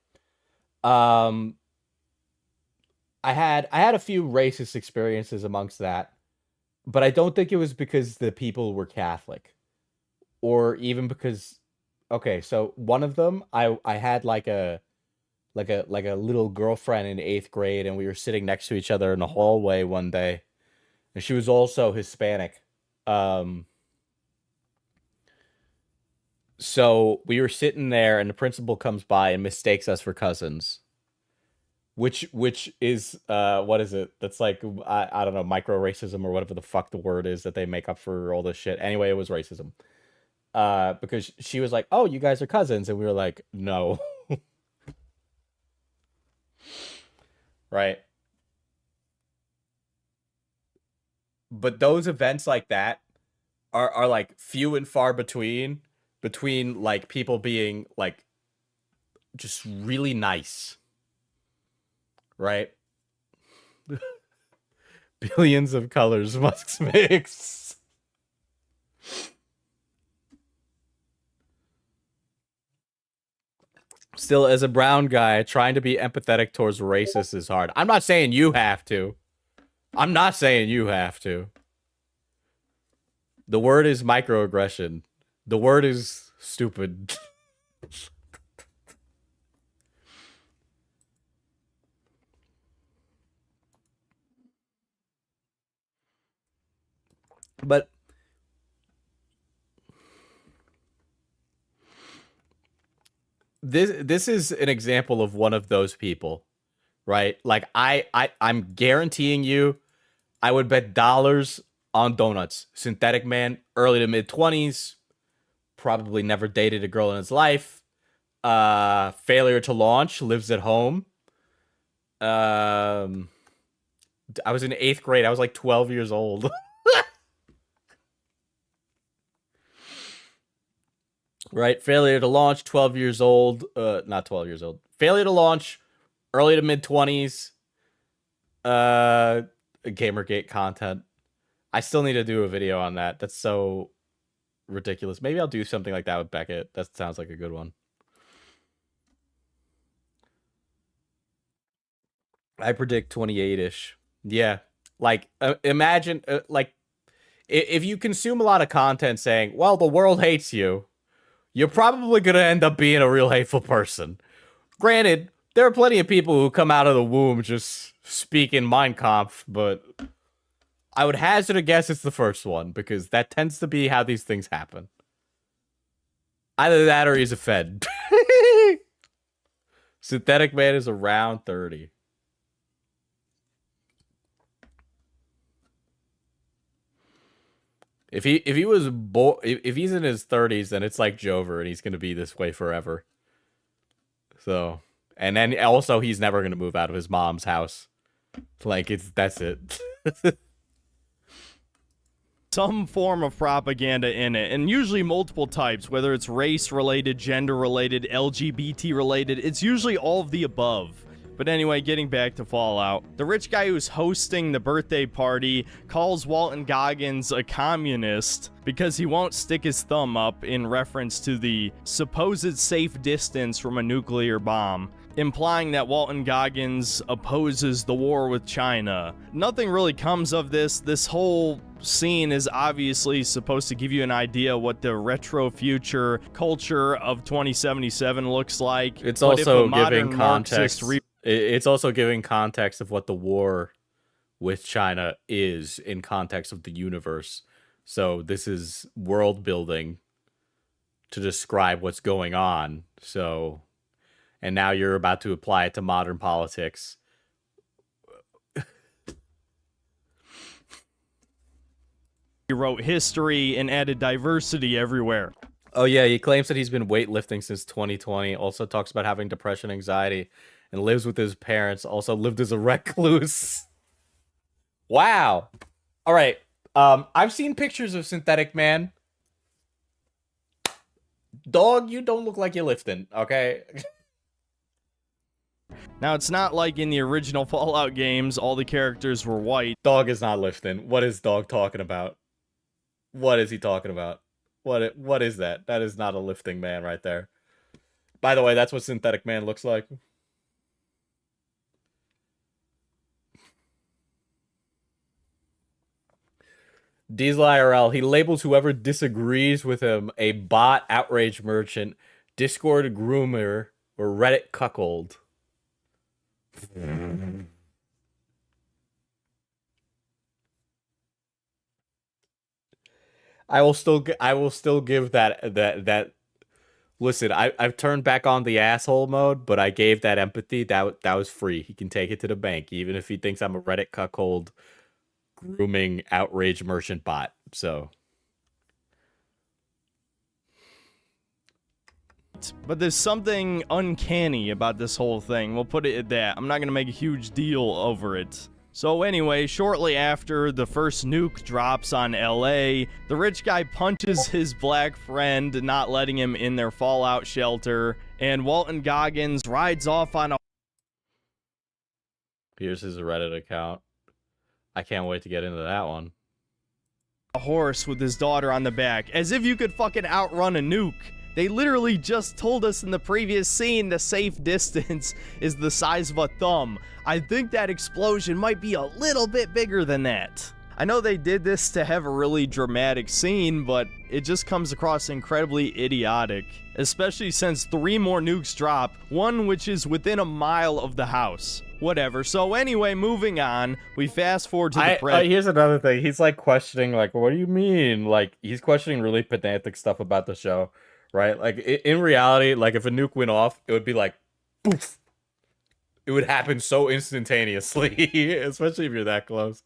I had a few racist experiences amongst that, but I don't think it was because the people were Catholic, or even because okay, so one of them, I had like a little girlfriend in 8th grade, and we were sitting next to each other in the hallway one day, and she was also Hispanic. Um, so we were sitting there, and the principal comes by and mistakes us for cousins. Which is what is it? That's like I don't know, micro racism or whatever the fuck the word is that they make up for all this shit. Anyway, it was racism. Because she was like, "Oh, you guys are cousins," and we were like, "No." Right. But those events like that are like few and far between like people being like just really nice, right? Billions of colors must mix. Still, as a brown guy, trying to be empathetic towards racists is hard. I'm not saying you have to. I'm not saying you have to. The word is microaggression. The word is stupid. But this is an example of one of those people, right? Like I'm guaranteeing you, I would bet dollars on donuts. Synthetic man, early to mid 20s, probably never dated a girl in his life. Failure to launch, lives at home. I was in 8th grade. I was like 12 years old. Right? Failure to launch, 12 years old. Not 12 years old. Failure to launch, early to mid 20s. Gamergate content. I still need to do a video on that. That's so ridiculous. Maybe I'll do something like that with Beckett. That sounds like a good one. I predict 28-ish. Yeah. Like, imagine, like, if you consume a lot of content saying, well, the world hates you, you're probably going to end up being a real hateful person. Granted, there are plenty of people who come out of the womb just speaking Mein Kampf, but I would hazard a guess it's the first one, because that tends to be how these things happen. Either that or he's a Fed. Synthetic man is around 30. If he was if he's in his 30s, then it's like Jover, and he's gonna be this way forever. So, and then also he's never gonna move out of his mom's house. Like that's it. Some form of propaganda in it, and usually multiple types, whether it's race-related, gender-related, LGBT-related, it's usually all of the above. But anyway, getting back to Fallout. The rich guy who's hosting the birthday party calls Walton Goggins a communist because he won't stick his thumb up in reference to the supposed safe distance from a nuclear bomb, implying that Walton Goggins opposes the war with China. Nothing really comes of this. This whole scene is obviously supposed to give you an idea what the retro future culture of 2077 looks like. It's also giving context. It's also giving context of what the war with China is in context of the universe. So this is world building to describe what's going on. So, and now you're about to apply it to modern politics. He wrote history and added diversity everywhere. Oh yeah, he claims that he's been weightlifting since 2020. Also talks about having depression, anxiety, and lives with his parents. Also lived as a recluse. Wow. All right. I've seen pictures of Synthetic Man. Dog, you don't look like you're lifting, okay? Now, it's not like in the original Fallout games, all the characters were white. Dog is not lifting. What is Dog talking about? What is he talking about? What is that? That is not a lifting man right there. By the way, that's what Synthetic Man looks like. Diesel IRL, he labels whoever disagrees with him a bot, outrage merchant, Discord groomer, or Reddit cuckold. I will still give that. Listen, I've turned back on the asshole mode, but I gave that empathy. That was free. He can take it to the bank, even if he thinks I'm a Reddit cuckold, grooming outrage merchant bot. So. But there's something uncanny about this whole thing. We'll put it at that. I'm not gonna make a huge deal over it. So anyway, shortly after the first nuke drops on LA, the rich guy punches his black friend, not letting him in their fallout shelter, and Walton Goggins rides off on a Here's his Reddit account. I can't wait to get into that one. horse with his daughter on the back, as if you could fucking outrun a nuke. They literally just told us in the previous scene the safe distance is the size of a thumb. I think that explosion might be a little bit bigger than that. I know they did this to have a really dramatic scene, but it just comes across incredibly idiotic. Especially since 3 more nukes drop, one which is within a mile of the house. Whatever. So anyway, moving on, we fast forward to the here's another thing. He's like questioning, like, what do you mean? Like, he's questioning really pedantic stuff about the show. Right? Like, in reality, like, if a nuke went off, it would be like, poof. It would happen so instantaneously, especially if you're that close.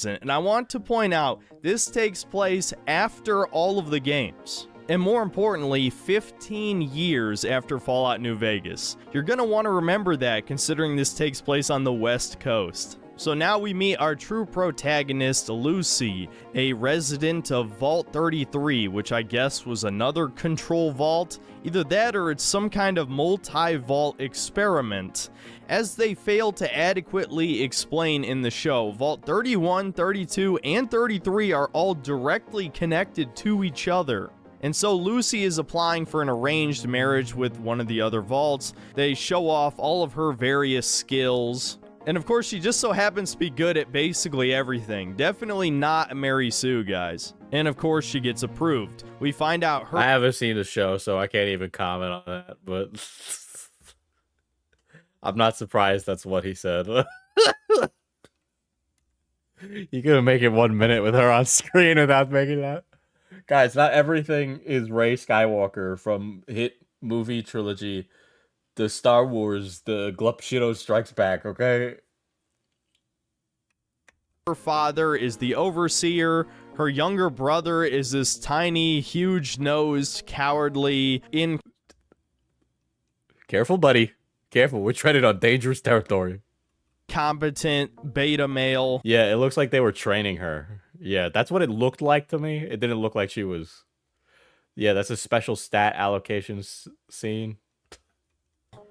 And I want to point out, this takes place after all of the games. And more importantly, 15 years after Fallout New Vegas. You're gonna want to remember that, considering this takes place on the West Coast. So now we meet our true protagonist, Lucy, a resident of Vault 33, which I guess was another control vault. Either that or it's some kind of multi-vault experiment. As they fail to adequately explain in the show, Vault 31, 32, and 33 are all directly connected to each other. And so Lucy is applying for an arranged marriage with one of the other vaults. They show off all of her various skills. And of course, she just so happens to be good at basically everything. Definitely not a Mary Sue, guys. And of course, she gets approved. We find out her— I haven't seen the show, so I can't even comment on that, but I'm not surprised that's what he said. You couldn't make it 1 minute with her on screen without making that. Guys, not everything is Rey Skywalker from hit movie trilogy, the Star Wars, the Glupshido Strikes Back, okay? Her father is the overseer. Her younger brother is this tiny, huge-nosed, cowardly, Careful, buddy. Careful, we're treading on dangerous territory. incompetent beta male. Yeah, it looks like they were training her. Yeah, that's what it looked like to me. It didn't look like she was... Yeah, that's a special stat allocations scene.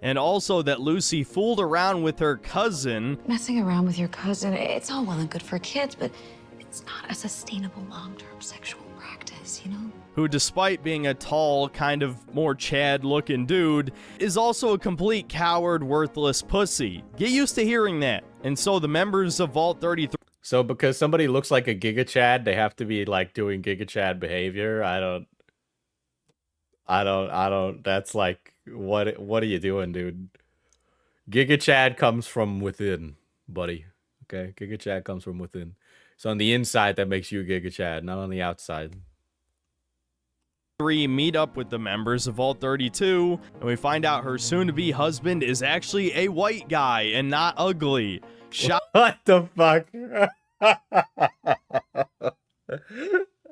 And also that Lucy fooled around with her cousin. Messing around with your cousin, it's all well and good for kids, but it's not a sustainable long-term sexual practice, you know? Who, despite being a tall, kind of more Chad-looking dude, is also a complete coward, worthless pussy. Get used to hearing that. And so the members of Vault 33... So because somebody looks like a Giga Chad, they have to be, like, doing Giga Chad behavior? I don't... That's like... What are you doing, dude? Giga Chad comes from within, buddy. Okay? Giga Chad comes from within. It's on the inside that makes you a Giga Chad, not on the outside. Meet up with the members of Vault 32, and we find out her soon-to-be husband is actually a white guy and not ugly. What the fuck?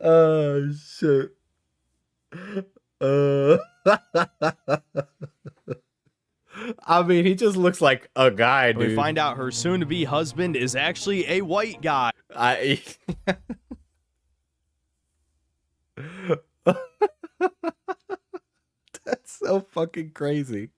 Oh, shit. I mean, he just looks like a guy, dude. We find out her soon-to-be husband is actually a white guy. That's so fucking crazy.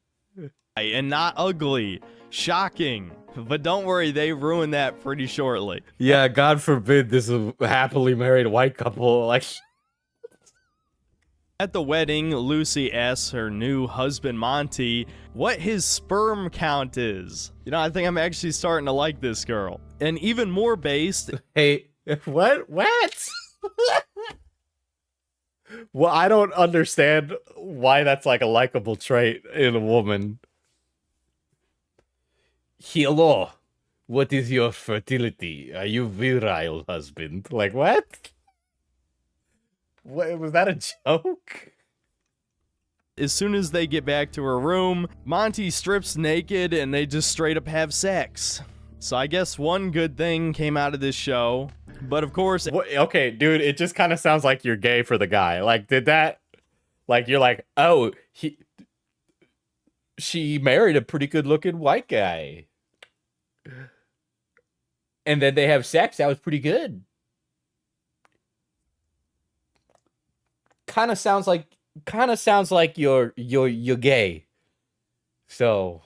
And not ugly. Shocking. But don't worry, they ruined that pretty shortly. Yeah, God forbid this is a happily married white couple. Like, At the wedding, Lucy asks her new husband Monty what his sperm count is. You know, I think I'm actually starting to like this girl. And even more based... Hey, what? Well, I don't understand why that's like a likable trait in a woman. Hello, what is your fertility? Are you virile, husband? Like, what? What, was that a joke? As soon as they get back to her room, Monty strips naked and they just straight up have sex. So I guess one good thing came out of this show. But of course... Okay, dude, it just kind of sounds like you're gay for the guy. Like, did that... Like, you're like, oh, she married a pretty good-looking white guy. And then they have sex. That was pretty good. Kind of sounds like you're gay. So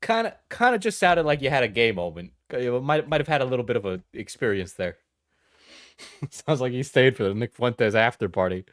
kind of just sounded like you had a gay moment. You might have had a little bit of a experience there. Sounds like you stayed for the Nick Fuentes after party.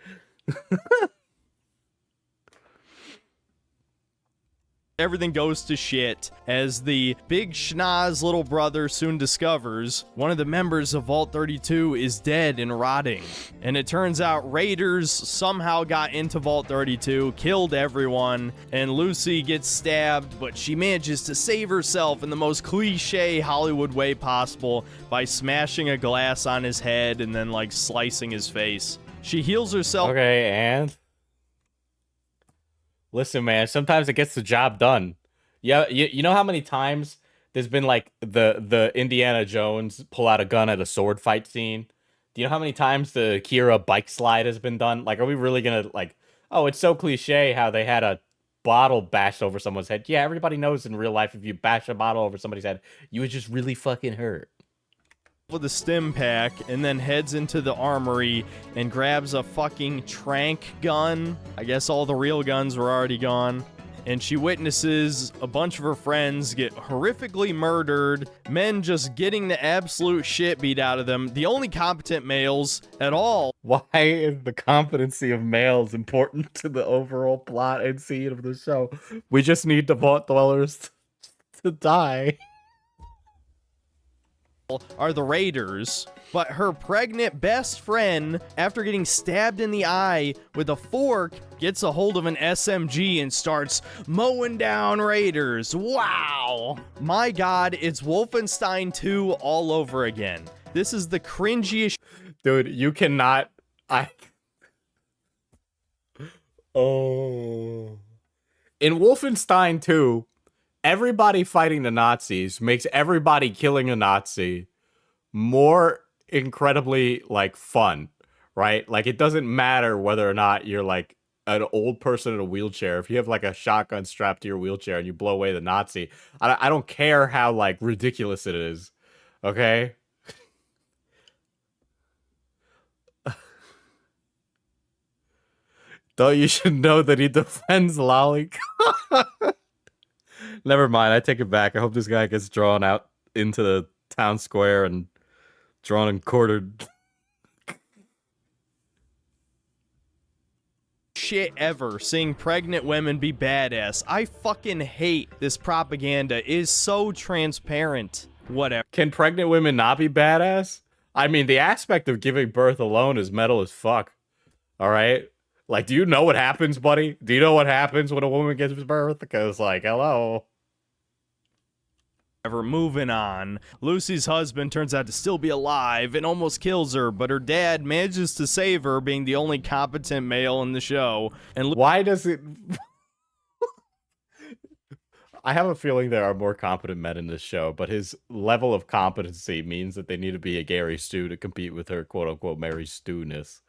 Everything goes to shit as the big schnoz little brother soon discovers one of the members of Vault 32 is dead and rotting. And it turns out raiders somehow got into Vault 32, killed everyone, and Lucy gets stabbed, but she manages to save herself in the most cliche Hollywood way possible by smashing a glass on his head and then like slicing his face. She heals herself. Okay, and... Listen, man, sometimes it gets the job done. Yeah, you know how many times there's been like the Indiana Jones pull out a gun at a sword fight scene? Do you know how many times the Kira bike slide has been done? Like, are we really gonna like, oh, it's so cliche how they had a bottle bashed over someone's head. Yeah, everybody knows in real life if you bash a bottle over somebody's head, you would just really fucking hurt. With a stim pack and then heads into the armory and grabs a fucking trank gun. I guess all the real guns were already gone. And she witnesses a bunch of her friends get horrifically murdered, men just getting the absolute shit beat out of them, the only competent males at all. Why is the competency of males important to the overall plot and scene of the show? We just need the vault dwellers to die. Are the raiders, but her pregnant best friend, after getting stabbed in the eye with a fork, gets a hold of an SMG and starts mowing down raiders. Wow! My god, it's Wolfenstein 2 all over again. This is the cringiest... Dude, you cannot... Oh... In Wolfenstein 2... everybody fighting the Nazis makes everybody killing a Nazi more incredibly, like, fun, right? Like, it doesn't matter whether or not you're, like, an old person in a wheelchair. If you have, like, a shotgun strapped to your wheelchair and you blow away the Nazi, I don't care how, like, ridiculous it is, okay? Though you should know that he defends Lolly. Never mind, I take it back. I hope this guy gets drawn out into the town square and drawn and quartered. Shit ever, seeing pregnant women be badass. I fucking hate this propaganda. It is so transparent. Whatever. Can pregnant women not be badass? I mean, the aspect of giving birth alone is metal as fuck. Alright? Like, do you know what happens, buddy? Do you know what happens when a woman gives birth? Because, like, hello. Moving on. Lucy's husband turns out to still be alive and almost kills her, but her dad manages to save her, being the only competent male in the show. And why does it... I have a feeling there are more competent men in this show, but his level of competency means that they need to be a Gary Stu to compete with her quote-unquote Mary Stu-ness.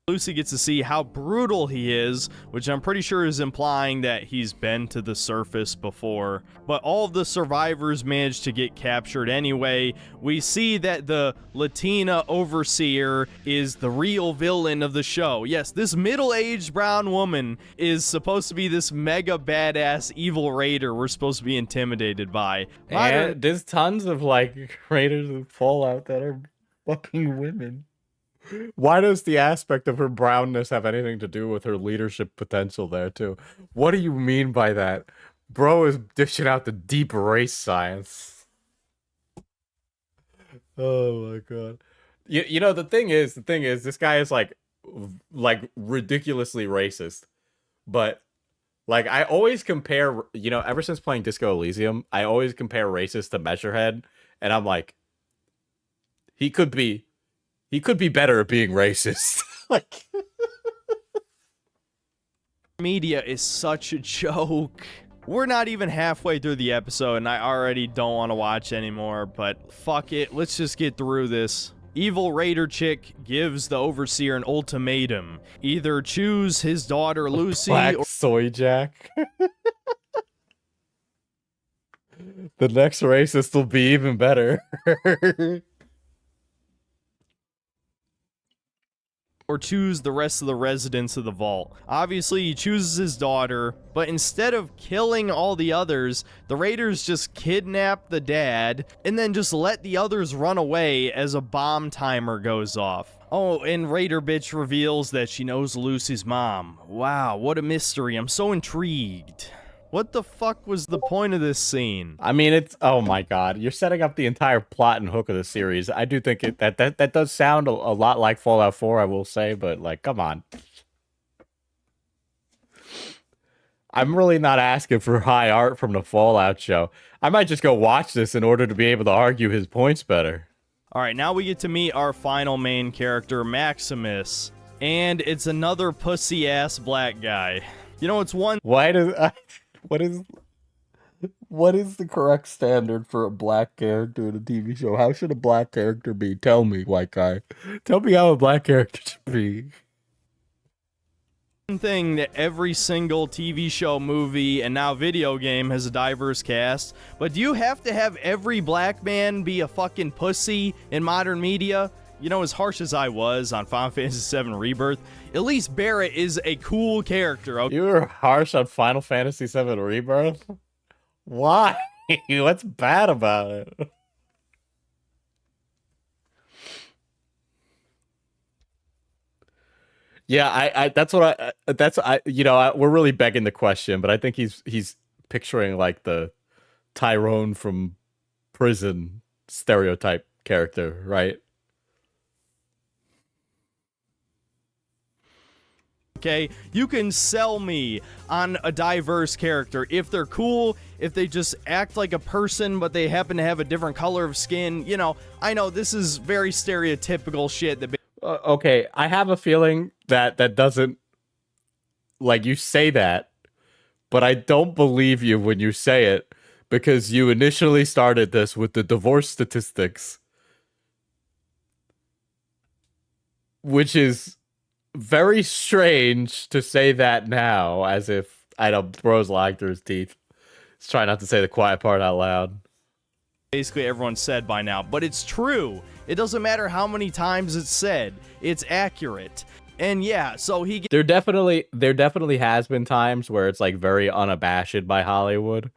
Lucy gets to see how brutal he is, which I'm pretty sure is implying that he's been to the surface before. But all of the survivors manage to get captured anyway. We see that the Latina overseer is the real villain of the show. Yes, this middle-aged brown woman is supposed to be this mega badass evil raider we're supposed to be intimidated by. And there's tons of, like, raiders of Fallout that are fucking women. Why does the aspect of her brownness have anything to do with her leadership potential there, too? What do you mean by that? Bro is dishing out the deep race science. Oh my god. You know, the thing is, this guy is like ridiculously racist. But like, I always compare, you know, ever since playing Disco Elysium, I always compare racist to Measurehead, and I'm like, he could be better at being racist. Like, Media is such a joke. We're not even halfway through the episode, and I already don't want to watch anymore, but fuck it, let's just get through this. Evil Raider chick gives the Overseer an ultimatum. Either choose his daughter Lucy Black or Soy Jack. The next racist will be even better. choose the rest of the residents of the vault. Obviously, he chooses his daughter, but instead of killing all the others, the Raiders just kidnap the dad and then just let the others run away as a bomb timer goes off. Oh, and Raider bitch reveals that she knows Lucy's mom. Wow, what a mystery. I'm so intrigued. What the fuck was the point of this scene? I mean, it's, oh my god, you're setting up the entire plot and hook of the series. I do think that does sound a lot like Fallout 4, I will say, but like, come on. I'm really not asking for high art from the Fallout show. I might just go watch this in order to be able to argue his points better. Alright, now we get to meet our final main character, Maximus. And it's another pussy-ass black guy. You know, it's one... Why does... What is the correct standard for a black character in a TV show? How should a black character be? Tell me, white guy. Tell me how a black character should be. Thing that every single TV show, movie, and now video game has a diverse cast, but do you have to have every black man be a fucking pussy in modern media? You know, as harsh as I was on Final Fantasy VII Rebirth, at least Barrett is a cool character. Okay? You were harsh on Final Fantasy VII Rebirth? Why? What's bad about it? Yeah, we're really begging the question, but I think he's picturing like the Tyrone from Prison stereotype character, right? Okay, you can sell me on a diverse character if they're cool, if they just act like a person but they happen to have a different color of skin. You know, I know this is very stereotypical shit that okay, I have a feeling that doesn't, like, you say that, but I don't believe you when you say it, because you initially started this with the divorce statistics, which is very strange to say that now, as if, I know, bro's lying through his teeth. He's trying not to say the quiet part out loud. basically everyone said by now, but it's true. It doesn't matter how many times it's said. It's accurate. And yeah, so he there definitely has been times where it's like very unabashed by Hollywood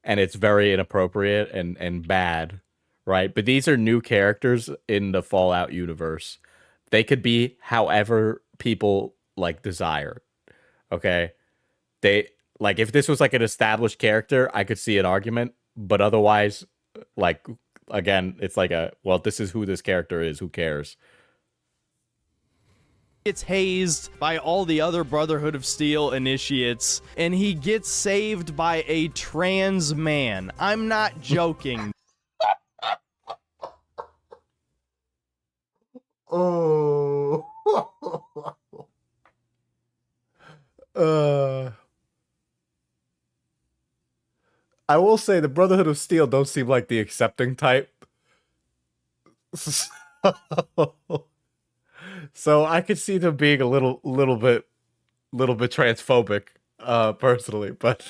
and it's very inappropriate and bad, right? But these are new characters in the Fallout universe. They could be however people like desire. Okay? They like if this was like an established character, I could see an argument, but otherwise, like, again, it's like a, well, this is who this character is, who cares? Gets hazed by all the other Brotherhood of Steel initiates, and he gets saved by a trans man. I'm not joking. Oh. I will say the Brotherhood of Steel don't seem like the accepting type. So I could see them being a little bit transphobic, personally, but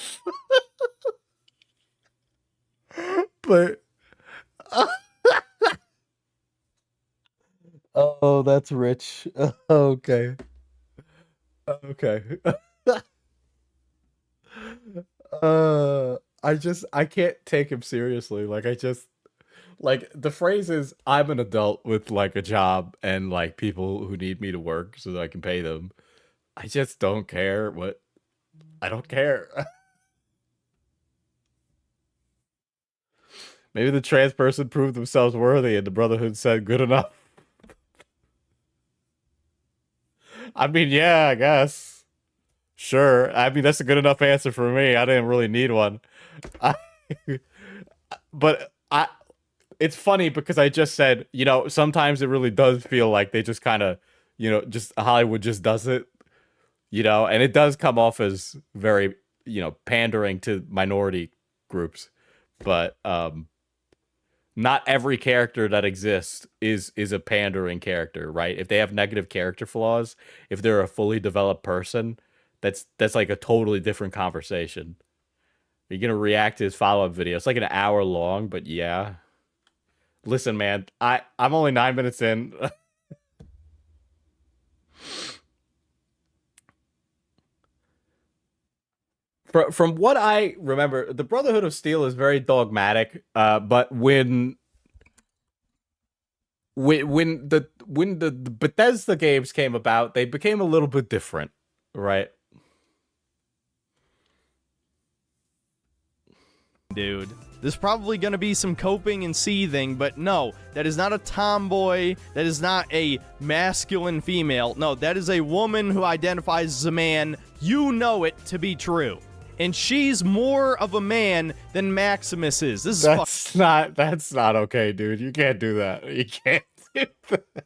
but oh, that's rich. Okay. Okay. I can't take him seriously. Like, Like, the phrase is, I'm an adult with, like, a job and, like, people who need me to work so that I can pay them. I just don't care what... I don't care. Maybe the trans person proved themselves worthy and the Brotherhood said, good enough. I mean, yeah, I guess. Sure. I mean, that's a good enough answer for me. I didn't really need one. But it's funny because I just said, you know, sometimes it really does feel like they just kind of, you know, just Hollywood just does it, you know, and it does come off as very, you know, pandering to minority groups. But not every character that exists is a pandering character, right? If they have negative character flaws, if they're a fully developed person, that's like a totally different conversation. You're gonna react to his follow-up video. It's like an hour long, but yeah. Listen, man, I'm only 9 minutes in. From what I remember, the Brotherhood of Steel is very dogmatic. But when the Bethesda games came about, they became a little bit different, right? Dude, there's probably gonna be some coping and seething, but no, that is not a tomboy. That is not a masculine female. No, that is a woman who identifies as a man. You know it to be true. And she's more of a man than Maximus is. This is that's not okay, dude. You can't do that. You can't do that.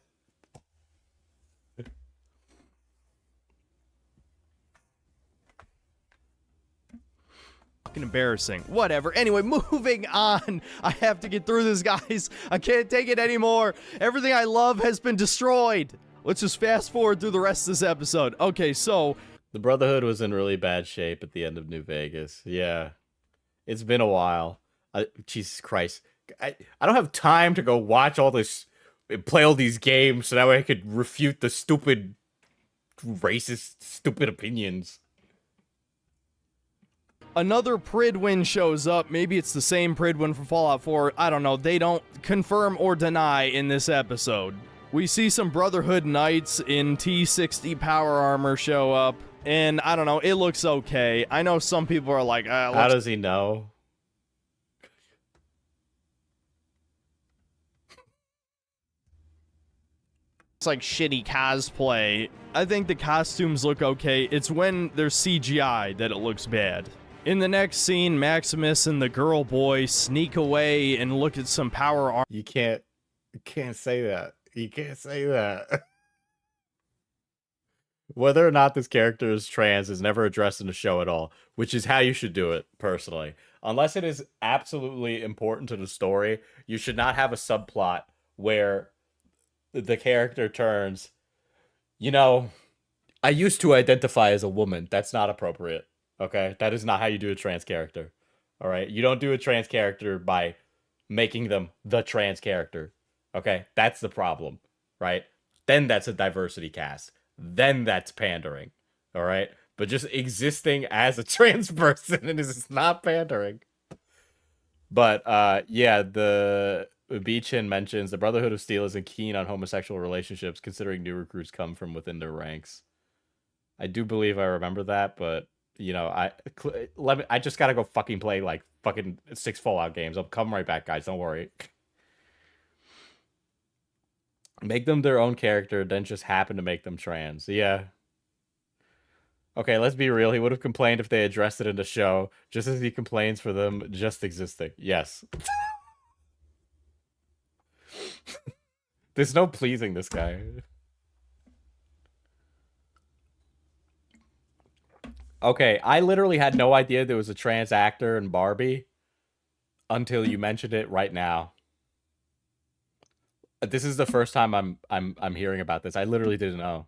fucking embarrassing. Whatever. Anyway, moving on. I have to get through this, guys. I can't take it anymore. Everything I love has been destroyed. Let's just fast forward through the rest of this episode. Okay, so the Brotherhood was in really bad shape at the end of New Vegas. Yeah. It's been a while. Jesus Christ. I don't have time to go watch all this, play all these games so that way I could refute the stupid, racist, stupid opinions. another Pridwin shows up. Maybe it's the same Pridwin from Fallout 4. I don't know. They don't confirm or deny in this episode. We see some Brotherhood Knights in T60 power armor show up. And I don't know, it looks okay. I know some people are like, how does he know? It's like shitty cosplay. I think the costumes look okay. It's when there's CGI that it looks bad. In the next scene, Maximus and the girl boy sneak away and look at some power armor. You can't say that. You can't say that. Whether or not this character is trans is never addressed in the show at all, which is how you should do it, personally. Unless it is absolutely important to the story, you should not have a subplot where the character turns, you know, I used to identify as a woman. That's not appropriate, okay? That is not how you do a trans character, all right? You don't do a trans character by making them the trans character, okay? That's the problem, right? Then that's a diversity cast. Then that's pandering, all right? But just existing as a trans person is not pandering. But yeah, the Beechin mentions the Brotherhood of Steel isn't keen on homosexual relationships, considering new recruits come from within their ranks. I do believe I remember that, but you know, I just gotta go fucking play like fucking 6 Fallout games. I'll come right back, guys. Don't worry. Make them their own character, then just happen to make them trans. Yeah. Okay, let's be real. He would have complained if they addressed it in the show, just as he complains for them just existing. Yes. There's no pleasing this guy. Okay, I literally had no idea there was a trans actor in Barbie until you mentioned it right now. This is the first time I'm hearing about this. I literally didn't know.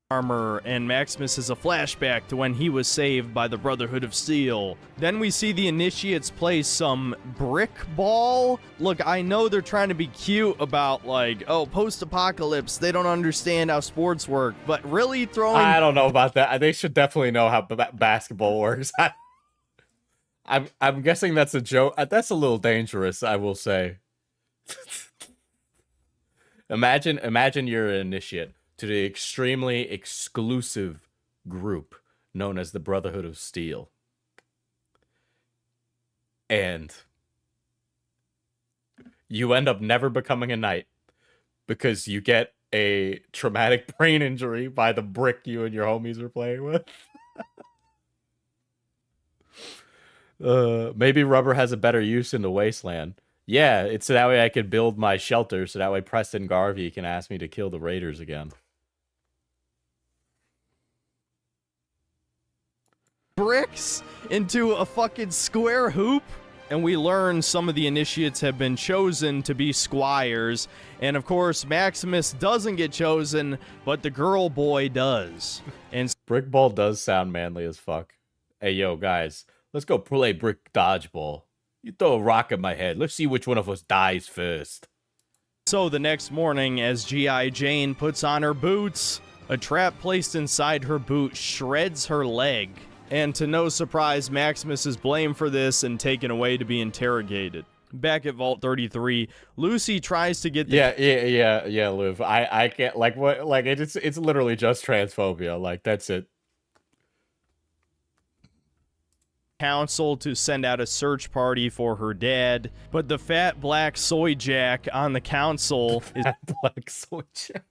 Armor, and Maximus is a flashback to when he was saved by the Brotherhood of Steel. Then we see the initiates play some brick ball. Look, I know they're trying to be cute about like, oh, post-apocalypse, they don't understand how sports work, but really throwing... I don't know about that. They should definitely know how basketball works. I'm guessing that's a joke. That's a little dangerous, I will say. Imagine you're an initiate to the extremely exclusive group known as the Brotherhood of Steel. And you end up never becoming a knight because you get a traumatic brain injury by the brick you and your homies are playing with. Maybe rubber has a better use in the wasteland. Yeah, it's so that way I could build my shelter, so that way Preston Garvey can ask me to kill the Raiders again. Bricks into a fucking square hoop. And we learn some of the initiates have been chosen to be squires. And of course, Maximus doesn't get chosen, but the girl boy does. And Brickball does sound manly as fuck. Hey, yo, guys, let's go play brick dodgeball. You throw a rock at my head. Let's see which one of us dies first. so the next morning, as G.I. Jane puts on her boots, a trap placed inside her boot shreds her leg. And to no surprise, Maximus is blamed for this and taken away to be interrogated. Back at Vault 33, Lucy tries to get the Yeah, Liv. I can't, like, what, like, it's literally just transphobia. Like, that's it. council to send out a search party for her dad, but the fat black soy jack on the council is Black soy jack.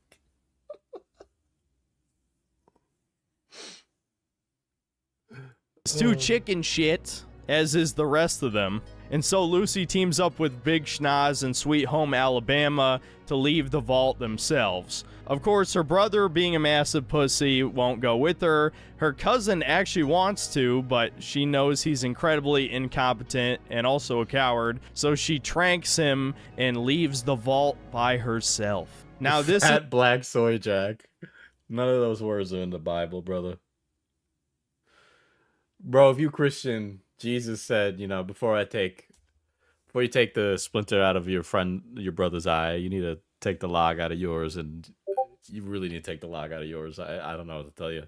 too chicken shit, as is the rest of them. And so Lucy teams up with Big Schnoz and Sweet Home Alabama to leave the vault themselves. Of course, her brother, being a massive pussy, won't go with her. Her cousin actually wants to, but she knows he's incredibly incompetent and also a coward, so she tranks him and leaves the vault by herself. Now this Fat black soy jack. None of those words are in the Bible, brother. Bro, if you Christian, Jesus said, you know, before you take the splinter out of your brother's eye, you need to take the log out of yours, and you really need to take the log out of yours. I don't know what to tell you.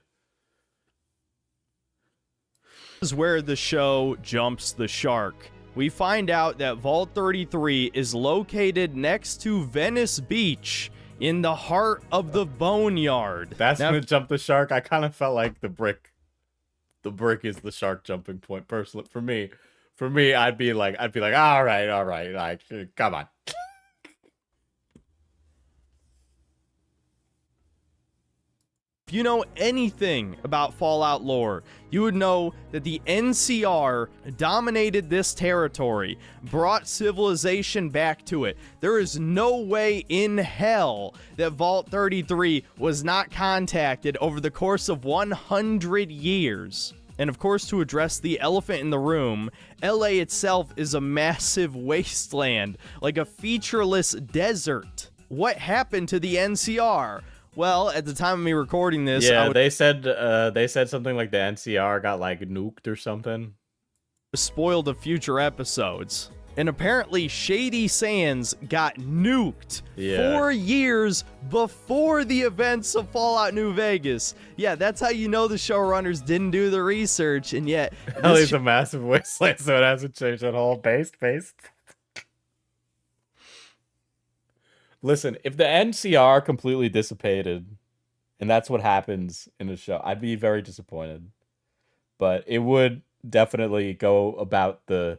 is where the show jumps the shark. We find out that Vault 33 is located next to Venice Beach in the heart of the Boneyard. That's Now, gonna jump the shark. I kind of felt like the brick is the shark jumping point. Personally, for me, I'd be like, all right, like, come on. if you know anything about Fallout lore, you would know that the NCR dominated this territory, brought civilization back to it. There is no way in hell that Vault 33 was not contacted over the course of 100 years. And of course, to address the elephant in the room, LA itself is a massive wasteland, like a featureless desert. What happened to the NCR? Well, at the time of me recording this, Yeah, they said something like the NCR got like nuked or something. spoiled of future episodes. And apparently Shady Sands got nuked 4 years before the events of Fallout New Vegas. Yeah, that's how you know the showrunners didn't do the research, and yet LA's a massive wasteland, so it hasn't changed at all. Based. Listen, if the NCR completely dissipated, and that's what happens in the show, I'd be very disappointed. But it would definitely go about the...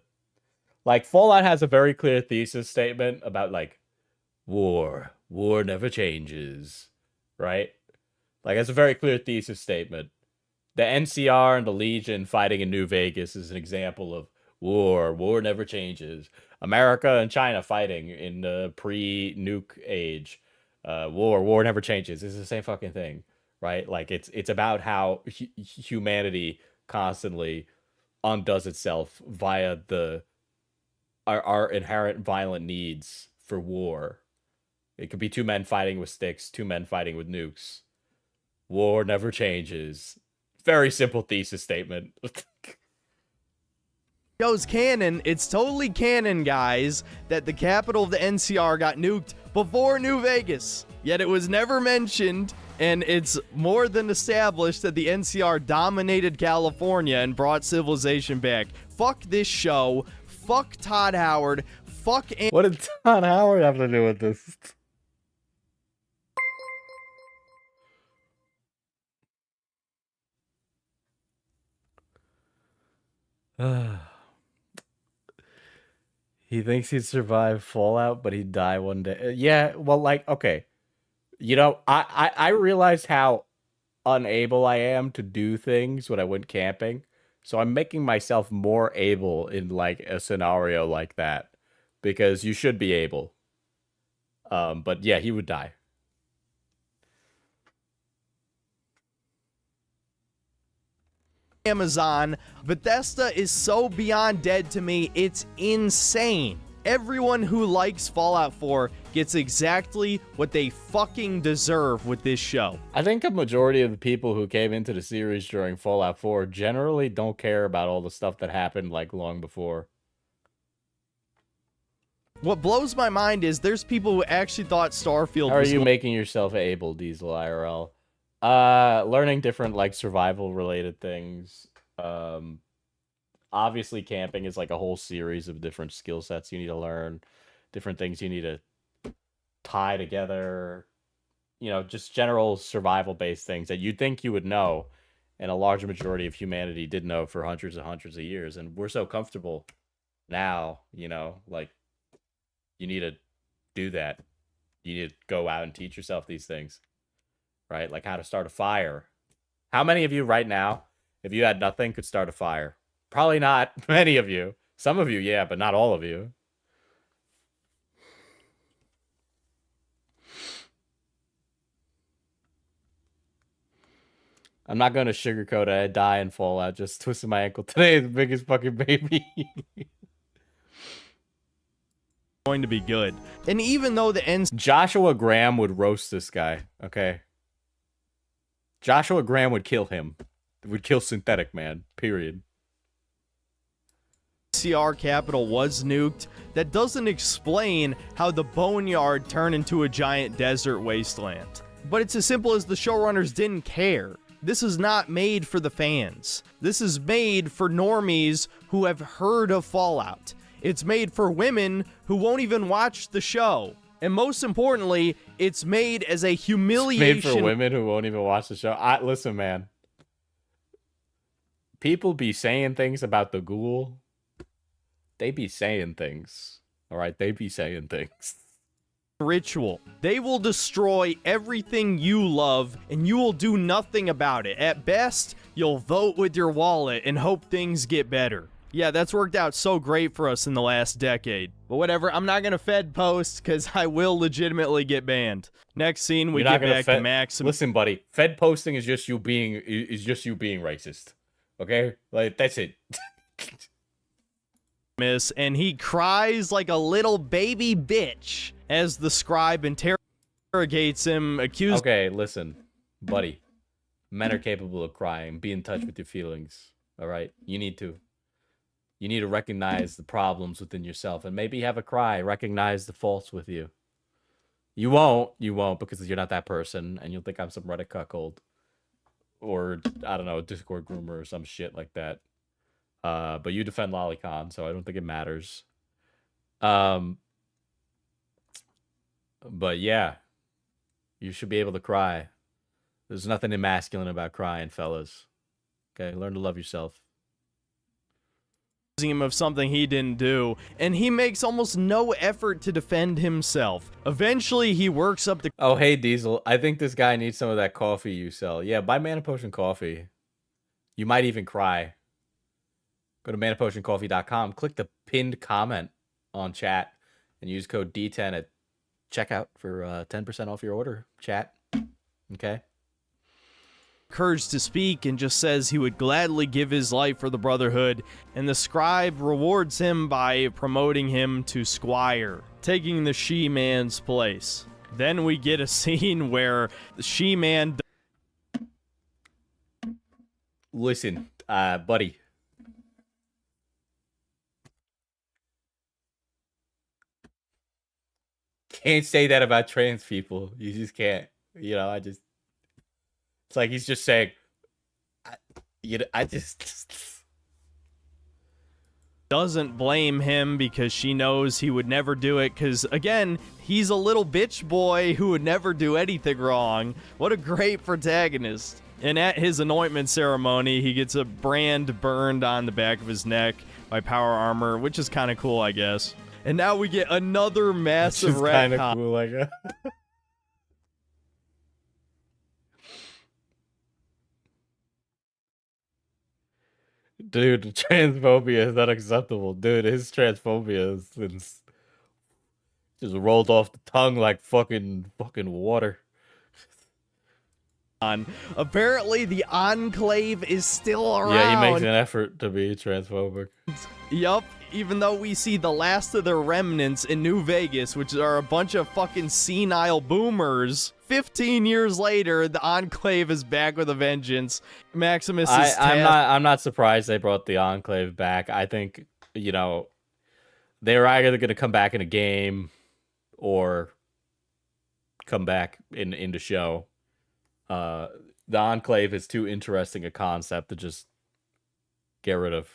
Like, Fallout has a very clear thesis statement about, like, war never changes, right? Like, it's a very clear thesis statement. The NCR and the Legion fighting in New Vegas is an example of war never changes. America and China fighting in the pre-nuke age. War never changes. It's the same fucking thing, right? Like, it's about how humanity constantly undoes itself via our inherent violent needs for war. It could be two men fighting with sticks, two men fighting with nukes. War never changes. Very simple thesis statement. show's canon. It's totally canon, guys, that the capital of the NCR got nuked before New Vegas. Yet it was never mentioned, and it's more than established that the NCR dominated California and brought civilization back fuck this show, fuck Todd Howard, fuck... What did Todd Howard have to do with this? He thinks he'd survive Fallout, but he'd die one day. Yeah, well, like, okay. You know, I realized how unable I am to do things when I went camping. So I'm making myself more able in, like, a scenario like that. Because you should be able. But yeah, he would die. Amazon, Bethesda is so beyond dead to me, it's insane. Everyone who likes Fallout 4 gets exactly what they fucking deserve with this show. I think a majority of the people who came into the series during Fallout 4 generally don't care about all the stuff that happened, like, long before. What blows my mind is there's people who actually thought Starfield How are was... you making yourself able, Diesel IRL? Learning different, like, survival-related things. Obviously, camping is, like, a whole series of different skill sets you need to learn. Different things you need to tie together. You know, just general survival-based things that you'd think you would know. And a large majority of humanity did know for hundreds and hundreds of years. And we're so comfortable now, you know, like... You need to do that. You need to go out and teach yourself these things, right? Like how to start a fire. How many of you right now, if you had nothing, could start a fire? Probably not many of you. Some of you, yeah, but not all of you. I'm not going to sugarcoat it. I die in Fallout. Just twisted my ankle today. The biggest fucking baby. going to be good. And even though the ends... Joshua Graham would roast this guy, okay? Joshua Graham would kill him. Would kill Synthetic Man, period. CR capital was nuked, that doesn't explain how the Boneyard turned into a giant desert wasteland. But it's as simple as the showrunners didn't care. This is not made for the fans. This is made for normies who have heard of Fallout. It's made for women who won't even watch the show. And most importantly, it's made as a humiliation. It's made for women who won't even watch the show. Listen, man. People be saying things about the ghoul. They be saying things. All right? They be saying things. Ritual. They will destroy everything you love, and you will do nothing about it. At best, you'll vote with your wallet and hope things get better. Yeah, that's worked out so great for us in the last decade. But whatever, I'm not gonna Fed post, because I will legitimately get banned. Next scene, we get back to Max. Listen, buddy, Fed posting is just you being racist. Okay? Like, that's it. And he cries like a little baby bitch as the scribe interrogates him, accused... Okay, listen, buddy. Men are capable of crying. Be in touch with your feelings. All right? You need to. You need to recognize the problems within yourself and maybe have a cry. Recognize the faults with you. You won't because you're not that person and you'll think I'm some Reddit cuckold. Or, I don't know, Discord groomer or some shit like that. But you defend Lolicon, so I don't think it matters. But yeah. You should be able to cry. There's nothing emasculine about crying, fellas. Okay, learn to love yourself. Him of something he didn't do, and he makes almost no effort to defend himself. Eventually, he works up the... Oh, hey, Diesel. I think this guy needs some of that coffee you sell. Yeah, buy Mana Potion coffee. You might even cry. Go to manapotioncoffee.com, click the pinned comment on chat, and use code D10 at checkout for 10% off your order, chat. Okay? Courage to speak and just says he would gladly give his life for the Brotherhood, and the scribe rewards him by promoting him to squire, taking the she-man's place. Then we get a scene where the she-man... Listen, buddy. Can't say that about trans people. You just can't. You know, it's like he's just saying, doesn't blame him because she knows he would never do it because, again, he's a little bitch boy who would never do anything wrong. What a great protagonist. And at his anointment ceremony, he gets a brand burned on the back of his neck by power armor, which is kind of cool, I guess. And now we get another massive retcon. Kind of cool, I guess. Dude, transphobia is unacceptable. Dude, his transphobia is just rolled off the tongue like fucking water. Apparently, the Enclave is still around. Yeah, he makes an effort to be transphobic. Yup, even though we see the last of their remnants in New Vegas, which are a bunch of fucking senile boomers. 15 years later, the Enclave is back with a vengeance. Maximus is I'm not surprised they brought the Enclave back. I think, you know, they were either going to come back in a game or come back in the show. The Enclave is too interesting a concept to just get rid of.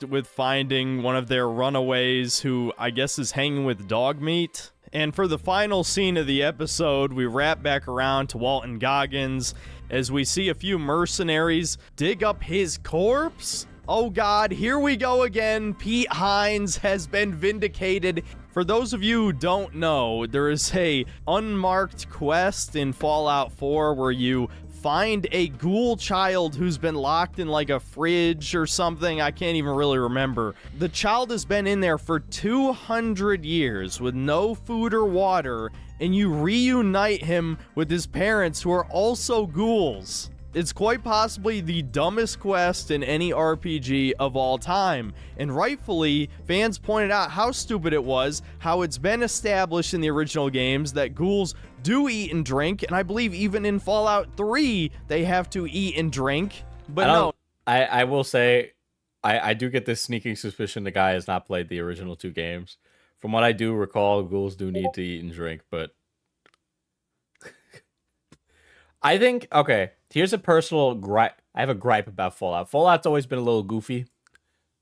With finding one of their runaways who I guess is hanging with dog meat. And for the final scene of the episode, we wrap back around to Walton Goggins as we see a few mercenaries dig up his corpse. Oh god, here we go again. Pete Hines has been vindicated. For those of you who don't know, there is a unmarked quest in Fallout 4 where you find a ghoul child who's been locked in like a fridge or something. I can't even really remember. The child has been in there for 200 years with no food or water, and you reunite him with his parents who are also ghouls. It's quite possibly the dumbest quest in any RPG of all time, and rightfully, fans pointed out how stupid it was, how it's been established in the original games that ghouls do eat and drink, and I believe even in Fallout 3, they have to eat and drink, but no. I will say, I do get this sneaking suspicion the guy has not played the original 2 games. From what I do recall, ghouls do need to eat and drink, but I think, okay, here's a personal gripe. I have a gripe about Fallout. Fallout's always been a little goofy,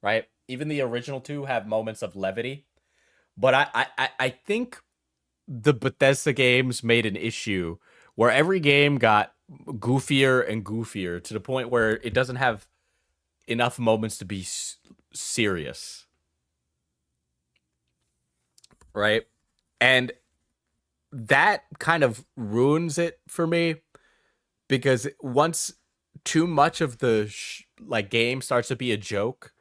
right? Even the original 2 have moments of levity. But I think the Bethesda games made an issue where every game got goofier and goofier to the point where it doesn't have enough moments to be serious. Right? And that kind of ruins it for me. Because once too much of the game starts to be a joke,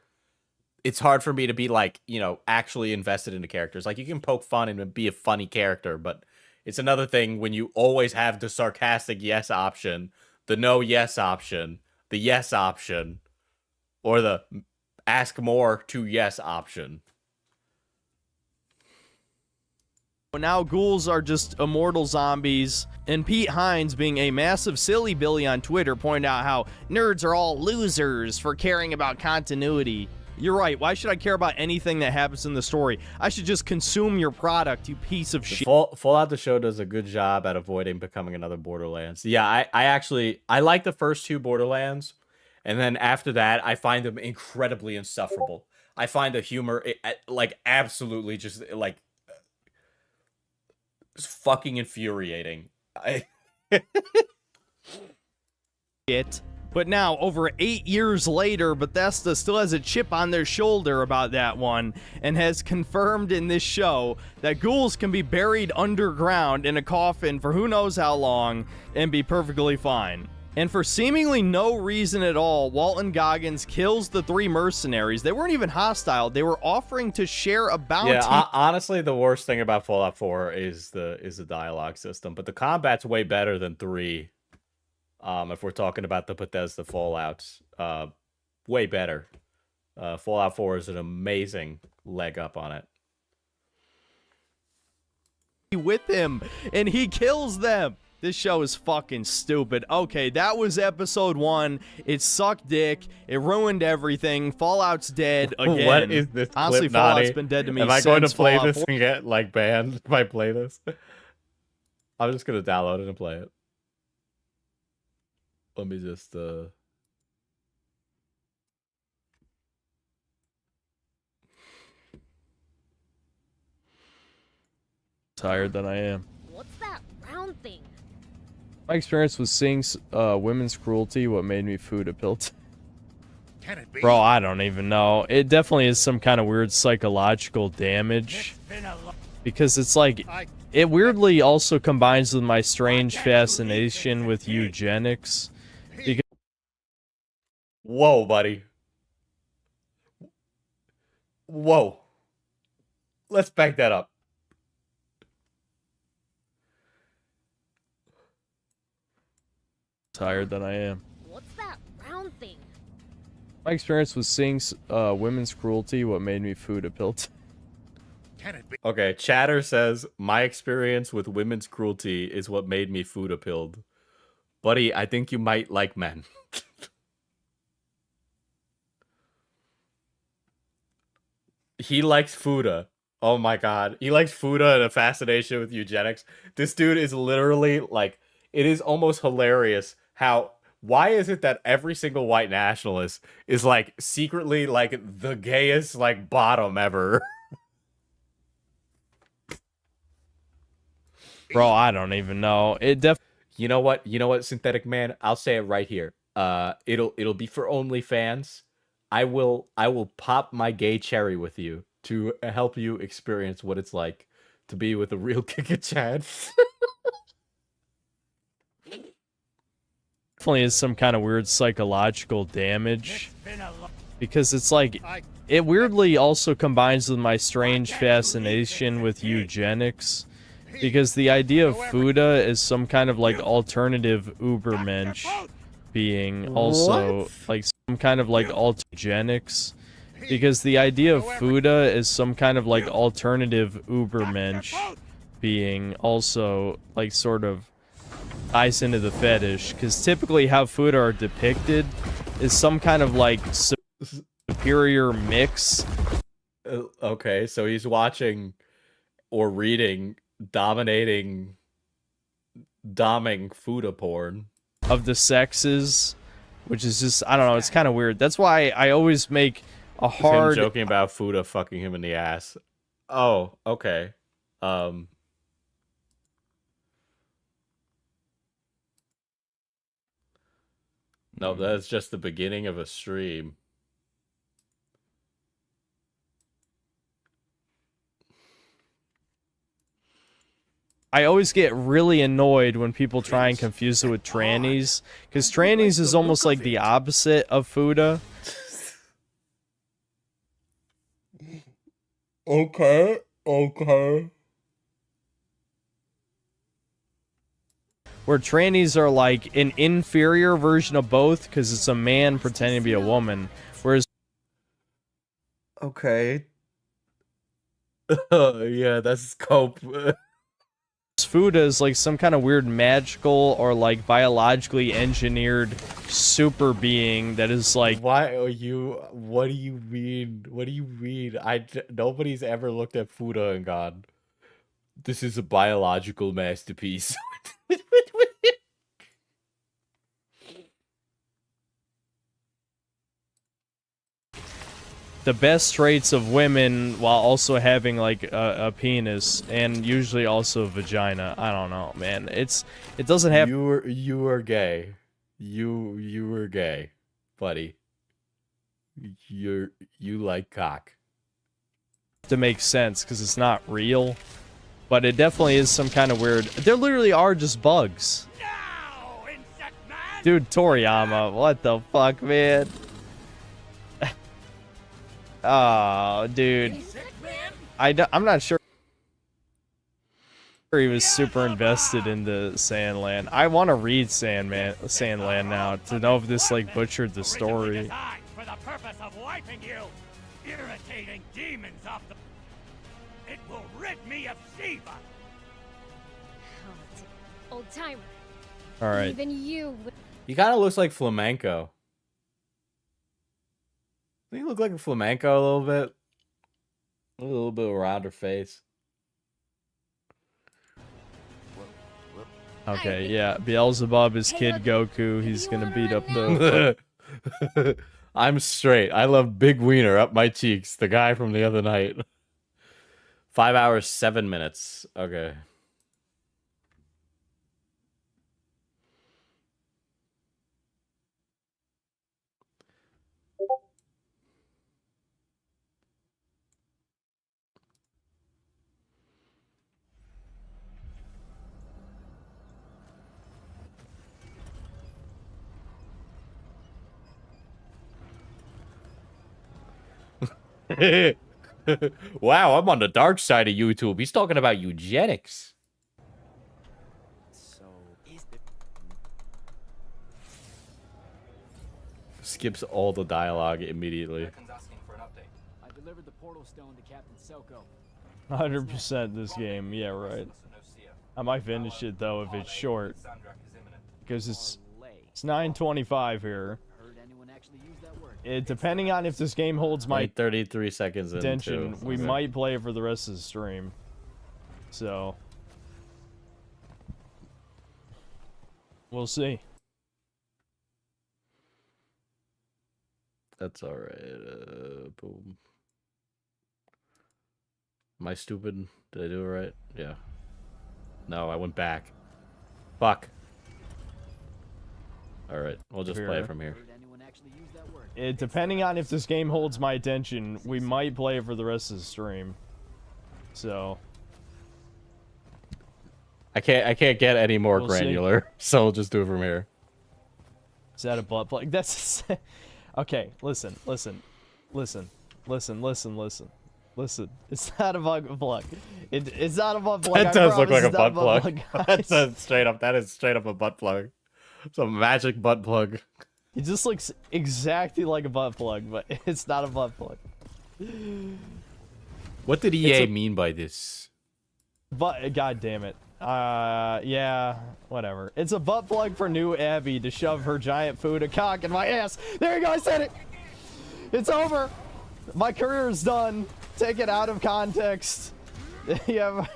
it's hard for me to be like, you know, actually invested in the characters. Like, you can poke fun and be a funny character, but it's another thing when you always have the sarcastic yes option, the no yes option, the yes option, or the ask more to yes option. Now ghouls are just immortal zombies, and Pete Hines, being a massive silly Billy on Twitter, pointed out how nerds are all losers for caring about continuity. You're right, why should I care about anything that happens in the story? I should just consume your product, you piece of shit. Fallout the show does a good job at avoiding becoming another Borderlands. Yeah, I like the first 2 Borderlands, and then after that, I find them incredibly insufferable. I find the humor, like, absolutely just, like, it's fucking infuriating. But now, over 8 years later, Bethesda still has a chip on their shoulder about that one, and has confirmed in this show that ghouls can be buried underground in a coffin for who knows how long, and be perfectly fine. And for seemingly no reason at all, Walton Goggins kills the 3 mercenaries. They weren't even hostile. They were offering to share a bounty. Yeah, honestly, the worst thing about Fallout 4 is the dialogue system, but the combat's way better than 3. If we're talking about the Bethesda Fallouts, way better. Fallout 4 is an amazing leg up on it. With him, and he kills them. This show is fucking stupid. Okay, that was episode 1. It sucked dick. It ruined everything. Fallout's dead again. What is this? Honestly, clip, Fallout's Nani? been dead to me Am I going to since play Fallout this 4. and get like banned if I play this? I'm just gonna download it and play it. Let me just tired than I am. What's that round thing? My experience with seeing women's cruelty, what made me food appealed. Can it be? Bro, I don't even know. It definitely is some kind of weird psychological damage. Because it's like, it weirdly also combines with my strange fascination with eugenics. Because Whoa, buddy. Whoa. Let's back that up. tired than I am. What's that round thing? My experience with seeing women's cruelty, what made me food appealed. Can it be? Okay, Chatter says, my experience with women's cruelty is what made me food appealed. Buddy, I think you might like men. He likes Fuda. Oh my god. He likes Fuda and a fascination with eugenics. This dude is literally, like, it is almost hilarious how... Why is it that every single white nationalist is, like, secretly, like, the gayest, like, bottom ever? Bro, I don't even know. It definitely... You know what? You know what, Synthetic Man? I'll say it right here. It'll be for OnlyFans. I will pop my gay cherry with you to help you experience what it's like to be with a real Kika Chad. Definitely is some kind of weird psychological damage. Because it's like, it weirdly also combines with my strange fascination with eugenics. Because the idea of Fuda is some kind of like alternative Ubermensch being also like some kind of like eugenics. Because the idea of Fuda is some kind of like alternative Ubermensch being also like sort of ties into the fetish. Because typically how Fuda are depicted is some kind of like superior mix. Okay, so he's watching or reading doming Fuda porn of the sexes, which is just, I don't know, it's kind of weird. That's why I always make a hard... Him joking about Fuda fucking him in the ass. Oh, okay. No, that's just the beginning of a stream. I always get really annoyed when people try and confuse it with trannies, because trannies is almost like the opposite of Fuda. Okay. Where trannies are like an inferior version of both, because it's a man pretending to be a woman. Whereas... Okay. Yeah, that's scope. Fuda is like some kind of weird magical or like biologically engineered super being that is like... Why are you... What do you mean? What do you mean? Nobody's ever looked at Fuda and gone, this is a biological masterpiece. The best traits of women while also having like a penis and usually also a vagina. I don't know, man. It doesn't have... You were gay. You were gay, buddy. You like cock. To make sense because it's not real, but it definitely is some kind of weird... There literally are just bugs. Dude, Toriyama, what the fuck, man? Oh, dude. I'm not sure he was super invested into Sandland. I want to read Sandland now to know if this like butchered the story. For the purpose of wiping you, irritating demons off the... It will rid me of Shiva. Old timer. All right. Even you. He kind of looks like flamenco. Doesn't he look like a flamenco a little bit? A little bit around her face. Okay, yeah. Beelzebub is Kid Goku. He's gonna beat up the... I'm straight. I love Big Wiener up my cheeks. The guy from the other night. 5 hours, 7 minutes. Okay. Wow, I'm on the dark side of YouTube. He's talking about eugenics. Skips all the dialogue immediately. I delivered the portal stone to Captain Selko. 100% this game. Yeah, right. I might finish it though if it's short, because it's 9:25 here. Depending on if this game holds my 33 seconds attention, we might play it for the rest of the stream. So we'll see. That's all right. Boom. Am I stupid? Did I do it right? Yeah. No, I went back. Fuck. All right, we'll just play it from here. Depending on if this game holds my attention, we might play it for the rest of the stream. So I can't get any more We'll granular, so we'll just do it from here. Is that a butt plug? That's okay. Listen. It's not a butt plug. It's not a butt plug. That does look like a it's not butt plug. guys. That's straight up. That is straight up a butt plug. It's a magic butt plug. It just looks exactly like a butt plug, but it's not a butt plug. What did EA mean by this? But god damn it. Yeah, whatever. It's a butt plug for new Abby to shove her giant food and cock in my ass. There you go, I said it. It's over. My career is done. Take it out of context. Yeah.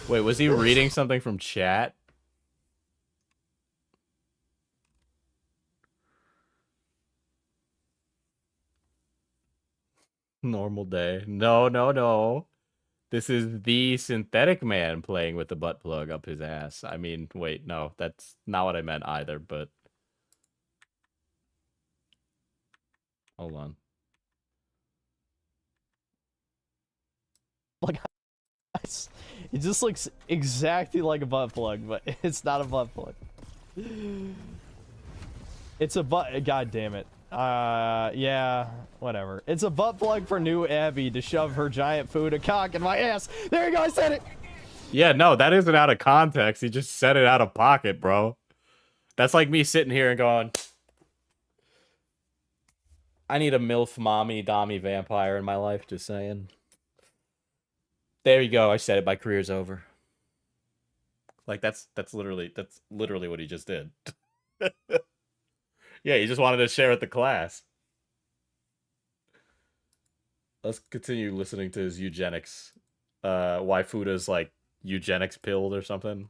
Wait, was he reading something from chat? Normal day. No. This is the synthetic man playing with the butt plug up his ass. I mean, wait, no, that's not what I meant either, but... Hold on. Like, it just looks exactly like a butt plug, but it's not a butt plug. It's a butt. God damn it. Yeah, whatever. It's a butt plug for new Abby to shove her giant food and cock in my ass. There you go, I said it. Yeah, no, that isn't out of context. He just said it out of pocket, bro. That's like me sitting here and going, I need a MILF mommy dommy vampire in my life, just saying. There you go, I said it, my career's over. Like that's literally what he just did. Yeah, he just wanted to share with the class. Let's continue listening to his eugenics. Why Fuda's like eugenics pilled or something.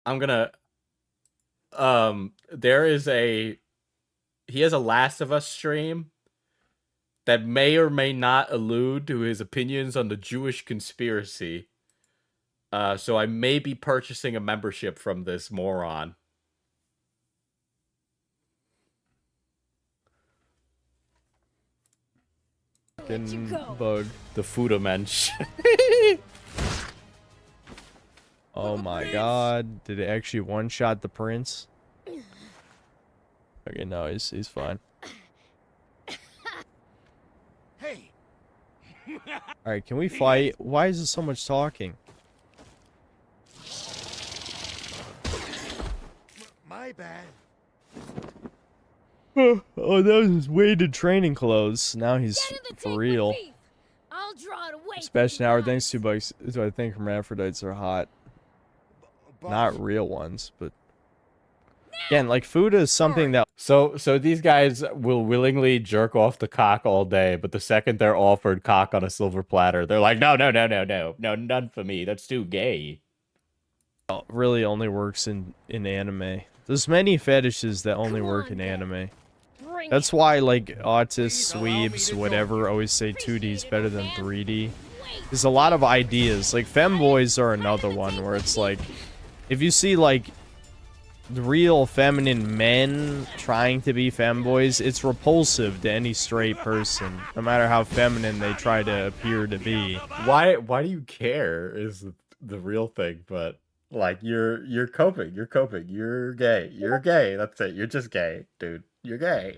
I'm gonna there is he has a Last of Us stream that may or may not allude to his opinions on the Jewish conspiracy. So I may be purchasing a membership from this moron. Bug. The Fuda mensch. Oh my god. Did it actually one-shot the prince? Okay, no, he's fine. Hey. Alright, can we fight? Why is there so much talking? My bad. Oh, that was his weighted training clothes. Now he's for real. I'll draw it away. Sebastian Howard, thanks $2. So I think hermaphrodites are hot. Not real ones, but again, like Fuda is something that. So these guys will willingly jerk off the cock all day, but the second they're offered cock on a silver platter, they're like, no, none for me. That's too gay. really only works in anime. There's many fetishes that only work in anime. That's why, like, autists, weebs, whatever, always say 2D is better than 3D. There's a lot of ideas. Like, femboys are another one where it's like, if you see, like, real feminine men trying to be femboys, it's repulsive to any straight person, no matter how feminine they try to appear to be. Why do you care is the real thing, but like you're coping, you're gay, that's it, you're just gay, dude, you're gay.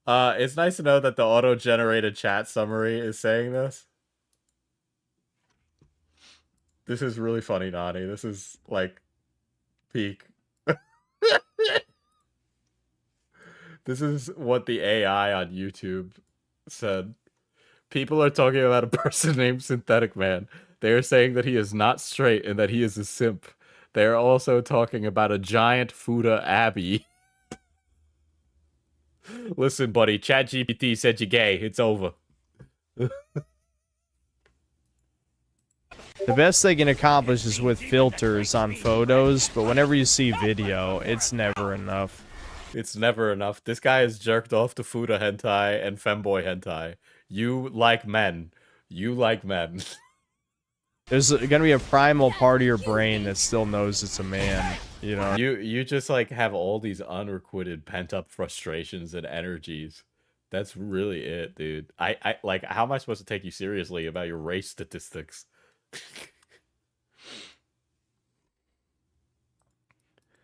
It's nice to know that the auto-generated chat summary is saying this. This is really funny, Nani. This is like peak. This is what the AI on YouTube said. People are talking about a person named Synthetic Man. They are saying that he is not straight and that he is a simp. They are also talking about a giant Fuda Abbey. Listen, buddy, ChatGPT said you're gay. It's over. The best they can accomplish is with filters on photos, but whenever you see video, it's never enough. It's never enough. This guy is jerked off to Fuda hentai and femboy hentai. You like men. You like men. There's gonna be a primal part of your brain that still knows it's a man, you know? You just like have all these unrequited pent-up frustrations and energies. That's really it, dude. I like, how am I supposed to take you seriously about your race statistics?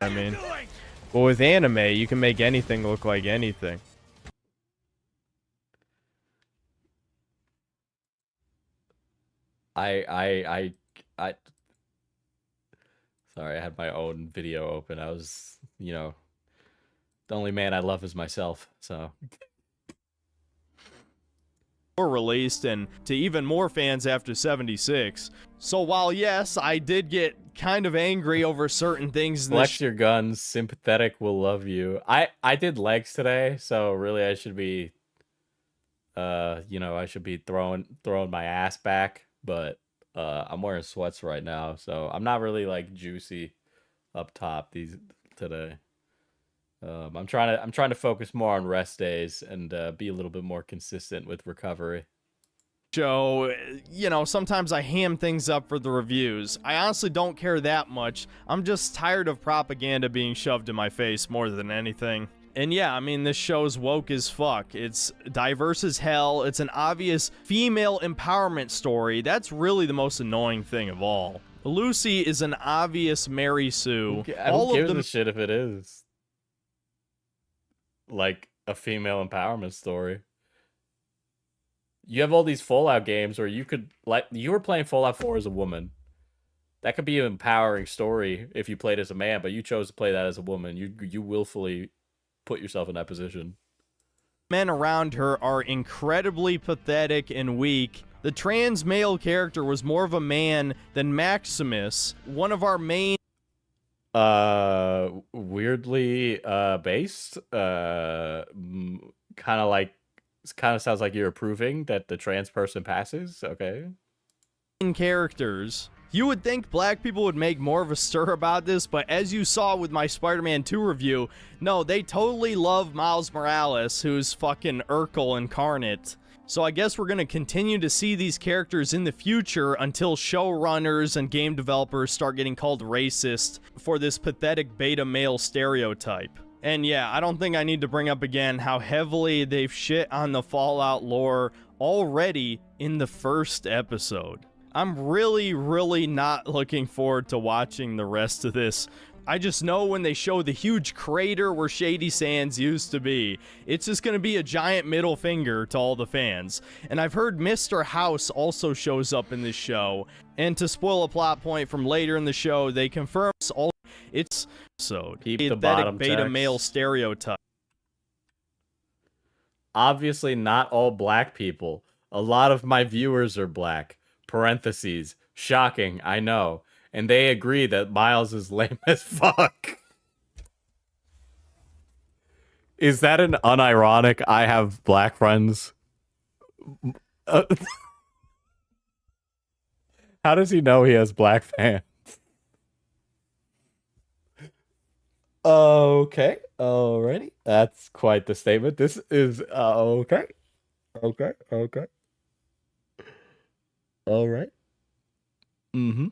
I mean, but with anime, you can make anything look like anything. I sorry, I had my own video open. I was, you know, the only man I love is myself, so. Were released, and to even more fans after 76. So while yes, I did get kind of angry over certain things in Flex your guns, Sympathetic will love you. I did legs today, so really I should be you know, I should be throwing my ass back, but I'm wearing sweats right now, so I'm not really like juicy up top today. I'm trying to focus more on rest days and be a little bit more consistent with recovery. Show, you know, sometimes I ham things up for the reviews. I honestly don't care that much. I'm just tired of propaganda being shoved in my face more than anything. And yeah, I mean, this show's woke as fuck. It's diverse as hell. It's an obvious female empowerment story. That's really the most annoying thing of all. Lucy is an obvious Mary Sue. I don't give a shit if it is like a female empowerment story. You have all these Fallout games where you could, like, you were playing Fallout 4 as a woman. That could be an empowering story if you played as a man, but you chose to play that as a woman. You willfully put yourself in that position. Men around her are incredibly pathetic and weak. The trans male character was more of a man than Maximus, one of our main weirdly based, kind of sounds like you're approving that the trans person passes. Okay. Characters. You would think black people would make more of a stir about this, but as you saw with my Spider-Man 2 review, no, they totally love Miles Morales, who's fucking Urkel incarnate. So I guess we're gonna continue to see these characters in the future until showrunners and game developers start getting called racist for this pathetic beta male stereotype. And yeah, I don't think I need to bring up again how heavily they've shit on the Fallout lore already in the first episode. I'm really not looking forward to watching the rest of this. I just know when they show the huge crater where Shady Sands used to be, it's just going to be a giant middle finger to all the fans. And I've heard Mr. House also shows up in this show. And to spoil a plot point from later in the show, they confirm it's so pathetic beta male stereotype. Obviously not all black people. A lot of my viewers are black. Parentheses. Shocking, I know. And they agree that Miles is lame as fuck. Is that an unironic I have black friends? Uh, how does he know he has black fans? Okay. Alrighty. That's quite the statement. This is okay. Okay. Okay. All right. Mm-hmm.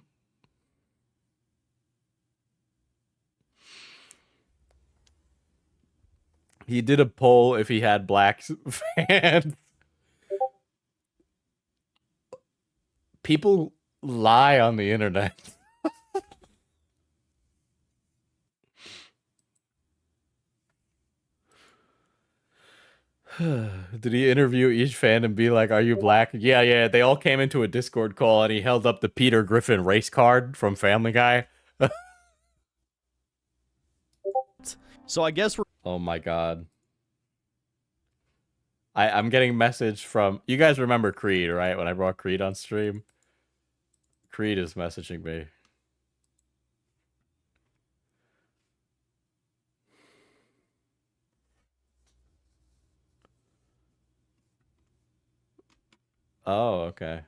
He did a poll if he had black fans. People lie on the internet. Did he interview each fan and be like, "Are you black?" Yeah, yeah. They all came into a Discord call and he held up the Peter Griffin race card from Family Guy. So I guess we're... Oh my god. I'm getting a message from... You guys remember Creed, right? When I brought Creed on stream? Creed is messaging me. Oh, okay.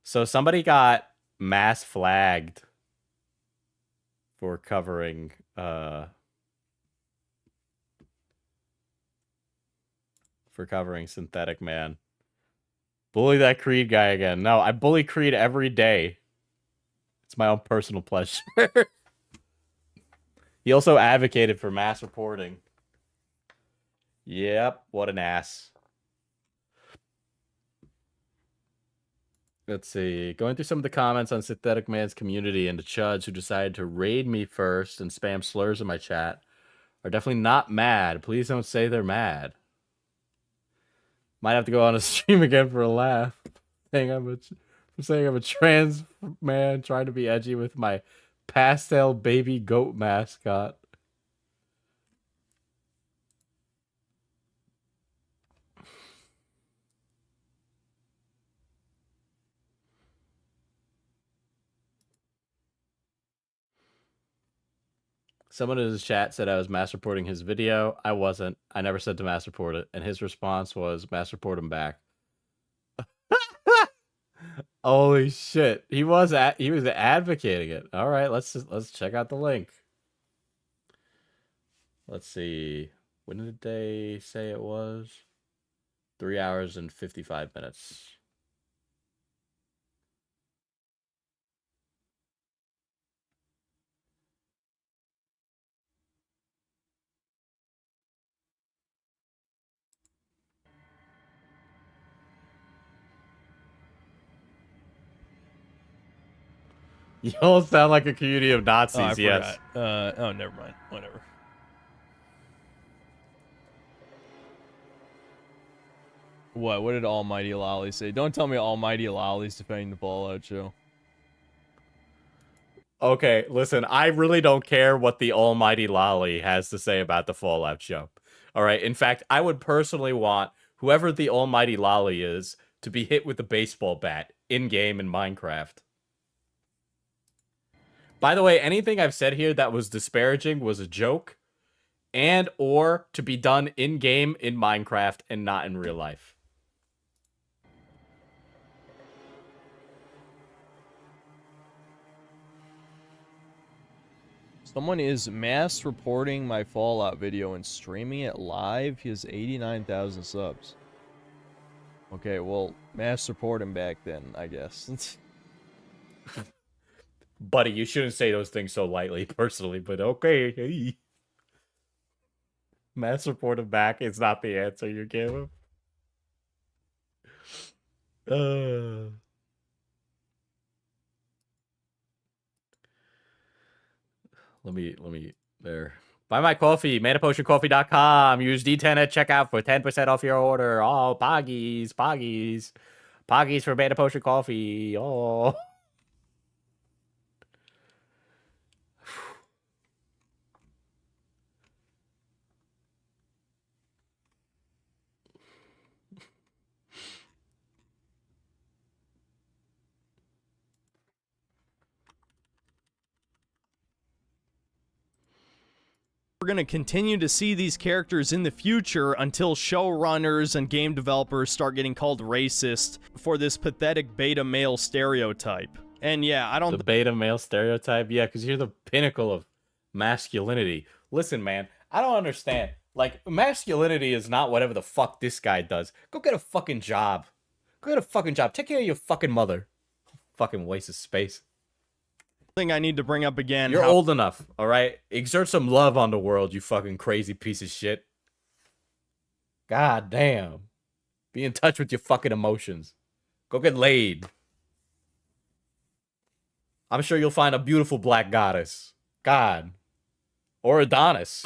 So somebody got mass flagged for covering Synthetic Man. Bully that Creed guy again. No, I bully Creed every day. It's my own personal pleasure. He also advocated for mass reporting. Yep, what an ass. Let's see. Going through some of the comments on Synthetic Man's community and the chuds who decided to raid me first and spam slurs in my chat are definitely not mad. Please don't say they're mad. Might have to go on a stream again for a laugh. saying I'm a trans man trying to be edgy with my pastel baby goat mascot. Someone in his chat said I was mass reporting his video. I wasn't. I never said to mass report it. And his response was mass report him back. Holy shit. He was advocating it. All right, let's check out the link. Let's see. When did they say it was? 3 hours and 55 minutes. You all sound like a community of Nazis, I yes. forgot. Oh, never mind. Whatever. What did Almighty Lolly say? Don't tell me Almighty Lolly's defending the Fallout show. Okay, listen, I really don't care what the almighty Lolly has to say about the Fallout show. All right, in fact, I would personally want whoever the almighty Lolly is to be hit with a baseball bat in-game in Minecraft. By the way, anything I've said here that was disparaging was a joke and or to be done in-game in Minecraft and not in real life. Someone is mass reporting my Fallout video and streaming it live. He has 89,000 subs. Okay, well, mass report him back then, I guess. Buddy, you shouldn't say those things so lightly, personally, but okay. Hey. Mass report him back is not the answer you gave him. Let me there. Buy my coffee, manapotioncoffee.com. Use D10 at checkout for 10% off your order. Oh, poggies for Mana Potion Coffee. Oh. we're going to continue to see these characters in the future until showrunners and game developers start getting called racist for this pathetic beta male stereotype. And yeah, I don't... The beta male stereotype? Yeah, because you're the pinnacle of masculinity. Listen, man, I don't understand. Like, masculinity is not whatever the fuck this guy does. Go get a fucking job. Go get a fucking job. Take care of your fucking mother. Fucking waste of space. Thing I need to bring up again. You're old enough, all right? Exert some love on the world, you fucking crazy piece of shit. God damn. Be in touch with your fucking emotions. Go get laid. I'm sure you'll find a beautiful black goddess. God. Or Adonis.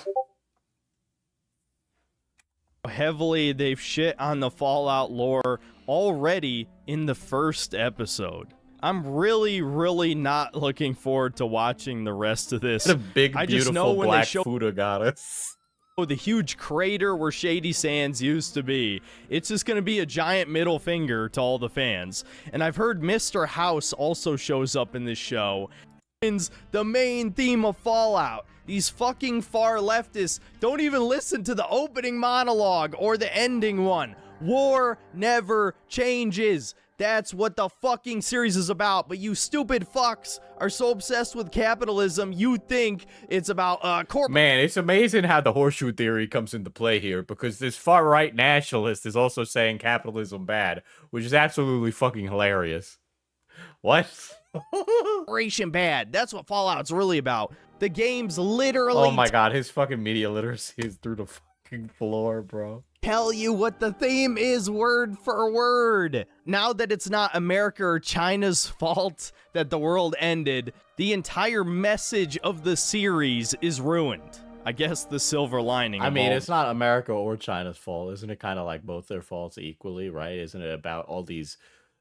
Heavily they've shit on the Fallout lore already in the first episode. I'm really not looking forward to watching the rest of this. It's a big, I beautiful just know when black they show Fuda goddess. the huge crater where Shady Sands used to be, it's just going to be a giant middle finger to all the fans. And I've heard Mr. House also shows up in this show. The main theme of Fallout. These fucking far leftists don't even listen to the opening monologue or the ending one. War never changes. That's what the fucking series is about, but you stupid fucks are so obsessed with capitalism, you think it's about corporate... Man, it's amazing how the horseshoe theory comes into play here, because this far-right nationalist is also saying capitalism bad, which is absolutely fucking hilarious. What? Corporation bad. That's what Fallout's really about. The game's literally... Oh my god, his fucking media literacy is through the fucking floor, bro. Tell you what the theme is word for word. Now that it's not America or China's fault that the world ended, the entire message of the series is ruined. I guess the silver lining. I mean, it's not America or China's fault. Isn't it kind of like both their faults equally, right? Isn't it about all these,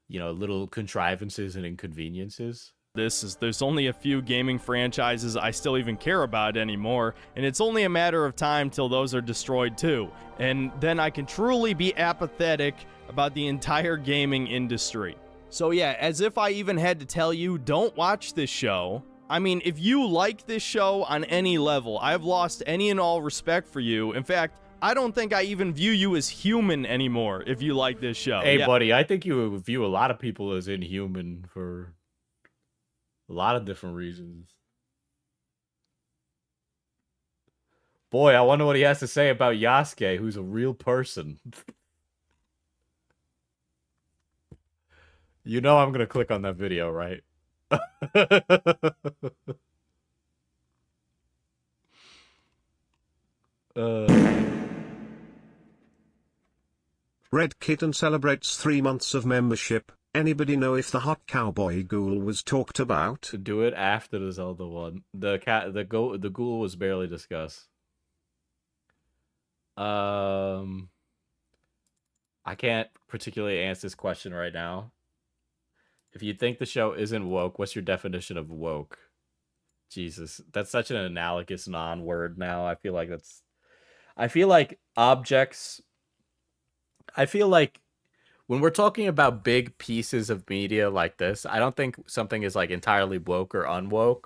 you know, little contrivances and inconveniences? There's only a few gaming franchises I still even care about anymore, and it's only a matter of time till those are destroyed too. And then I can truly be apathetic about the entire gaming industry. So yeah, as if I even had to tell you, don't watch this show. I mean, if you like this show on any level, I've lost any and all respect for you. In fact, I don't think I even view you as human anymore if you like this show. Hey, buddy, I think you view a lot of people as inhuman for a lot of different reasons. Boy, I wonder what he has to say about Yasuke, who's a real person. You know I'm gonna click on that video, right? Red Kitten celebrates 3 months of membership. Anybody know if the hot cowboy ghoul was talked about? To do it after the Zelda one. The ghoul was barely discussed. I can't particularly answer this question right now. If you think the show isn't woke, what's your definition of woke? Jesus, that's such an analogous non-word now. I feel like objects. I feel like when we're talking about big pieces of media like this, I don't think something is like entirely woke or unwoke.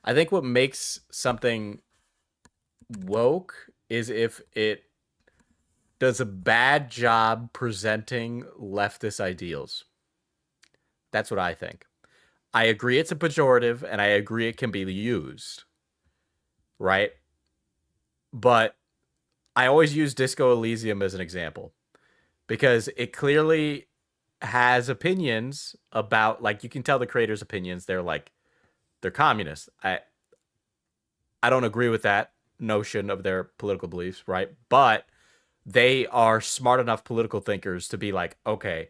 I think what makes something woke is if it does a bad job presenting leftist ideals. That's what I think. I agree it's a pejorative, and I agree it can be used, right? But I always use Disco Elysium as an example, because it clearly has opinions about, like, you can tell the creators' opinions. They're communists. I don't agree with that notion of their political beliefs, right? But they are smart enough political thinkers to be like, okay,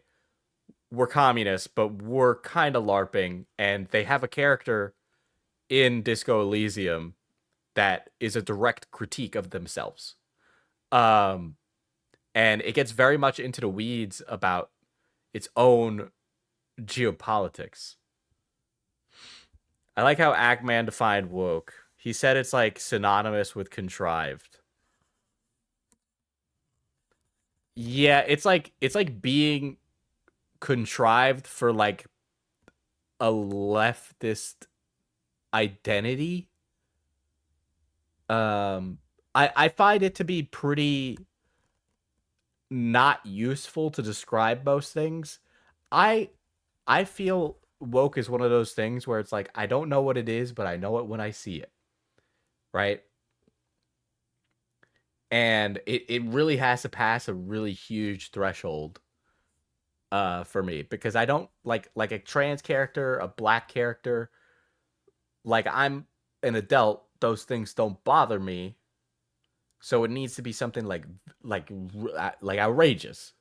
we're communists, but we're kind of LARPing, and they have a character in Disco Elysium that is a direct critique of themselves. And it gets very much into the weeds about its own geopolitics. I like how Ackman defined woke. He said it's like synonymous with contrived. Yeah, it's like being contrived for like a leftist identity. I find it to be pretty not useful to describe most things. I feel woke is one of those things where it's like I don't know what it is, but I know it when I see it. Right? And it really has to pass a really huge threshold for me, because I don't like a trans character, a black character, like I'm an adult, those things don't bother me. So it needs to be something like outrageous.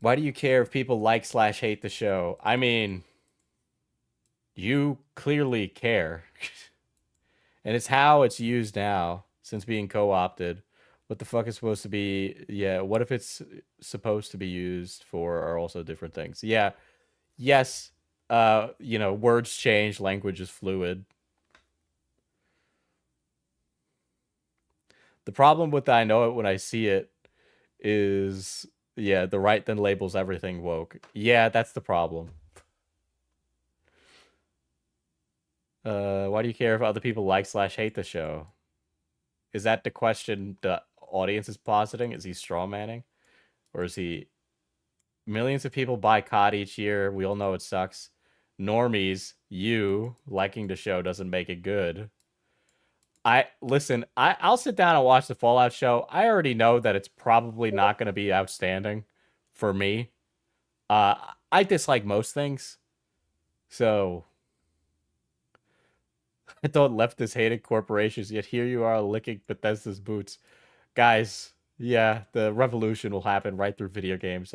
Why do you care if people like/hate the show? I mean, you clearly care. And it's how it's used now, since being co-opted. What the fuck is supposed to be... Yeah, what if it's supposed to be used for are also different things? Yeah. Yes, you know, words change, language is fluid. The problem with I know it when I see it is, yeah, the right then labels everything woke. Yeah, that's the problem. Why do you care if other people like/hate the show? Is that the question the audience is positing? Is he strawmanning? Or is he... Millions of people buy COD each year. We all know it sucks. Normies, you liking the show doesn't make it good. Listen, I'll sit down and watch the Fallout show. I already know that it's probably not going to be outstanding for me. I dislike most things. So... I thought leftists hated corporations, yet here you are licking Bethesda's boots. Guys, yeah, the revolution will happen right through video games,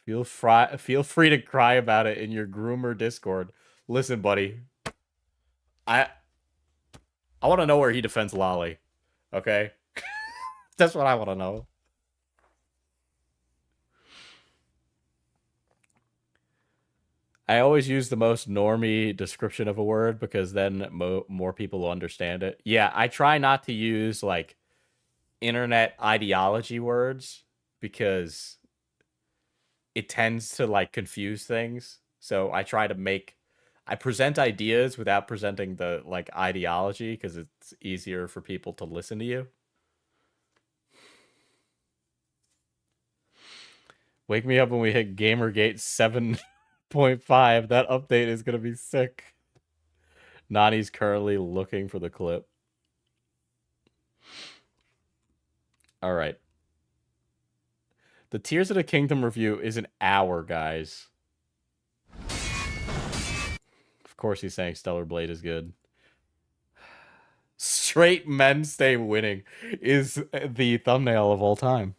Feel free to cry about it in your groomer Discord. Listen, buddy. I want to know where he defends Lolly. Okay? That's what I want to know. I always use the most normie description of a word because then more people will understand it. Yeah, I try not to use, like, internet ideology words because it tends to, like, confuse things. So I try to I present ideas without presenting the, like, ideology because it's easier for people to listen to you. Wake me up when we hit Gamergate 7.5. That update is going to be sick. Nani's currently looking for the clip. All right. The Tears of the Kingdom review is an hour, guys. Of course he's saying Stellar Blade is good. Straight men stay winning is the thumbnail of all time.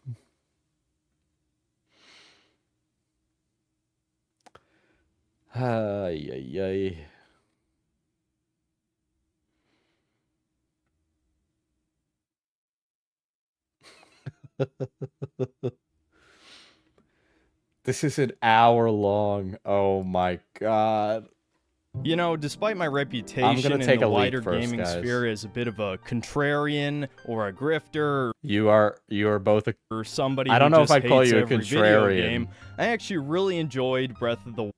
Ay, ay, ay. This is an hour long. Oh my god. You know, despite my reputation in the wider gaming sphere as a bit of a contrarian or a grifter, you are both a... or somebody I don't who know just if I'd call hates you a every video contrarian. game, I actually really enjoyed Breath of the...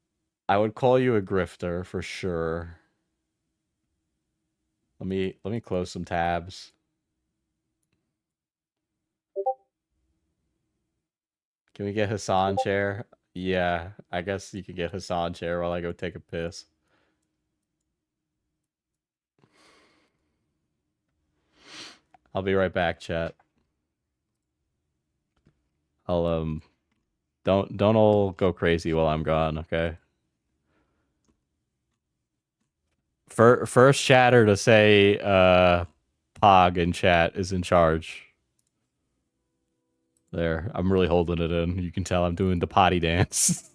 I would call you a grifter for sure. Let me close some tabs. Can we get Hassan chair? Yeah, I guess you could get Hassan chair while I go take a piss. I'll be right back, chat. I'll don't all go crazy while I'm gone, okay? First chatter to say Pog in chat is in charge. There, I'm really holding it in. You can tell I'm doing the potty dance.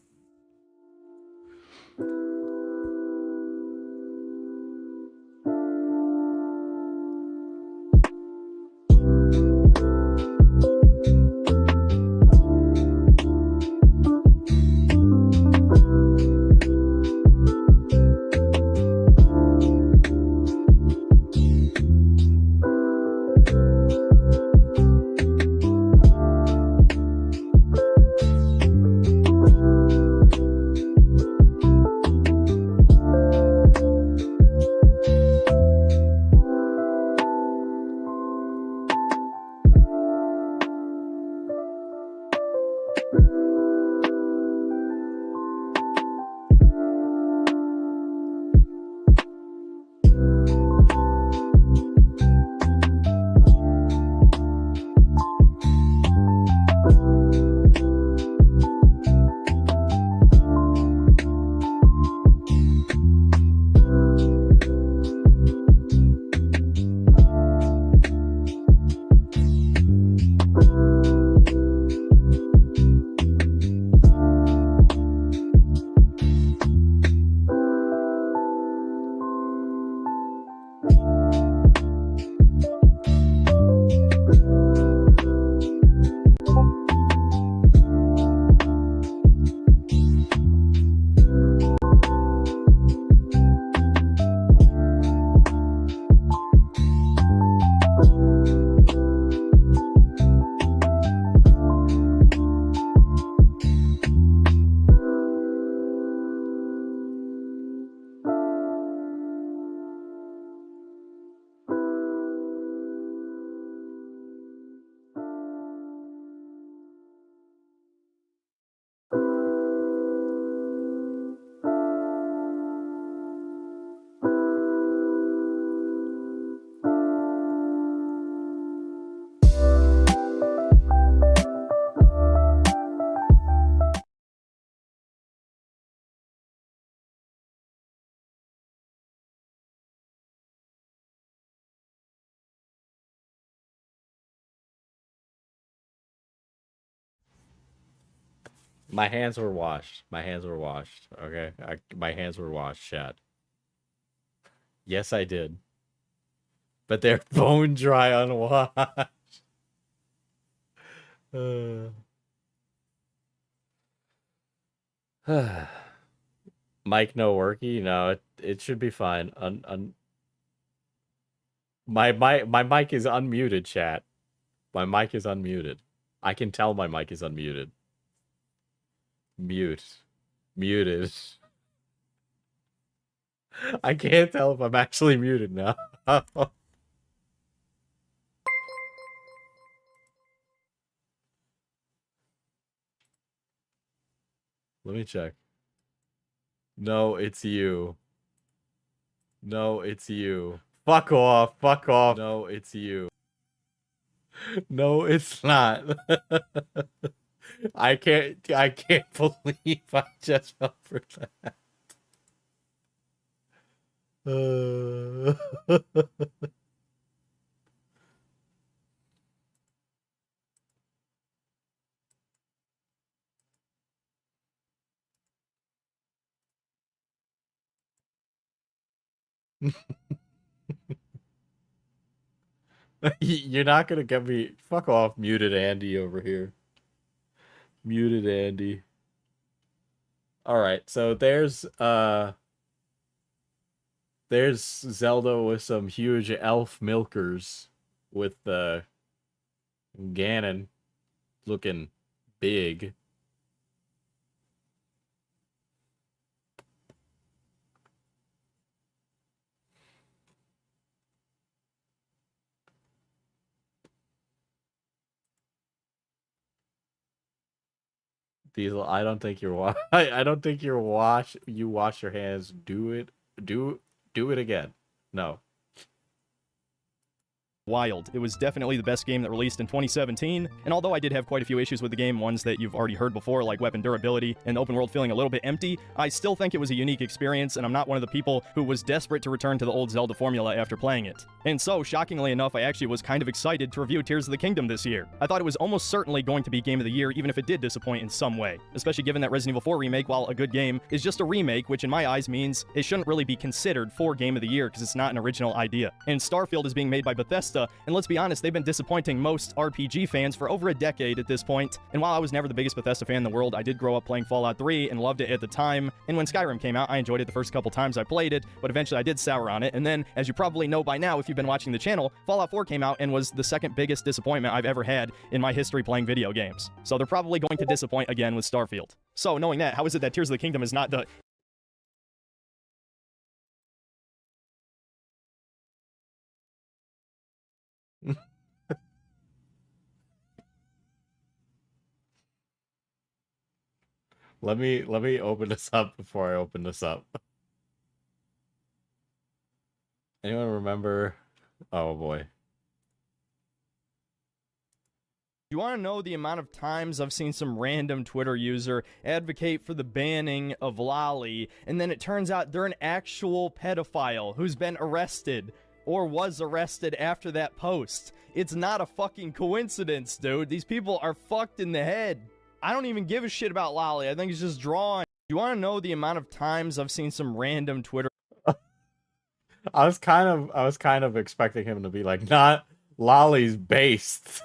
My hands were washed. My hands were washed. Okay, my hands were washed, chat. Yes, I did. But they're bone dry unwashed. Mic no worky? No, it should be fine. My mic is unmuted, chat. My mic is unmuted. I can tell my mic is unmuted. Mute. Muted. I can't tell if I'm actually muted now. Let me check. No, it's you. No, it's you. Fuck off. Fuck off. No, it's you. No, it's not. I can't believe I just fell for that. You're not gonna get me. Fuck off, muted Andy over here. Muted Andy. Alright, so there's Zelda with some huge elf milkers with Ganon looking big. Diesel, I don't think you're I don't think you wash your hands. Do it again. No. Wild. It was definitely the best game that released in 2017, and although I did have quite a few issues with the game, ones that you've already heard before, like weapon durability and the open world feeling a little bit empty, I still think it was a unique experience, and I'm not one of the people who was desperate to return to the old Zelda formula after playing it. And so, shockingly enough, I actually was kind of excited to review Tears of the Kingdom this year. I thought it was almost certainly going to be Game of the Year, even if it did disappoint in some way, especially given that Resident Evil 4 Remake, while a good game, is just a remake, which in my eyes means it shouldn't really be considered for Game of the Year because it's not an original idea. And Starfield is being made by Bethesda, and let's be honest, they've been disappointing most RPG fans for over a decade at this point. And while I was never the biggest Bethesda fan in the world, I did grow up playing Fallout 3 and loved it at the time. And when Skyrim came out, I enjoyed it the first couple times I played it, but eventually I did sour on it. And then, as you probably know by now if you've been watching the channel, Fallout 4 came out and was the second biggest disappointment I've ever had in my history playing video games. So they're probably going to disappoint again with Starfield. So knowing that, how is it that Tears of the Kingdom is not the... Let me open this up before I open this up. Anyone remember? Oh boy. You want to know the amount of times I've seen some random Twitter user advocate for the banning of Lolly, and then it turns out they're an actual pedophile who's been arrested or was arrested after that post. It's not a fucking coincidence, dude. These people are fucked in the head. I don't even give a shit about Lolly. I think it's just drawing. You want to know the amount of times I've seen some random Twitter... I was kind of expecting him to be like, not Lolly's based.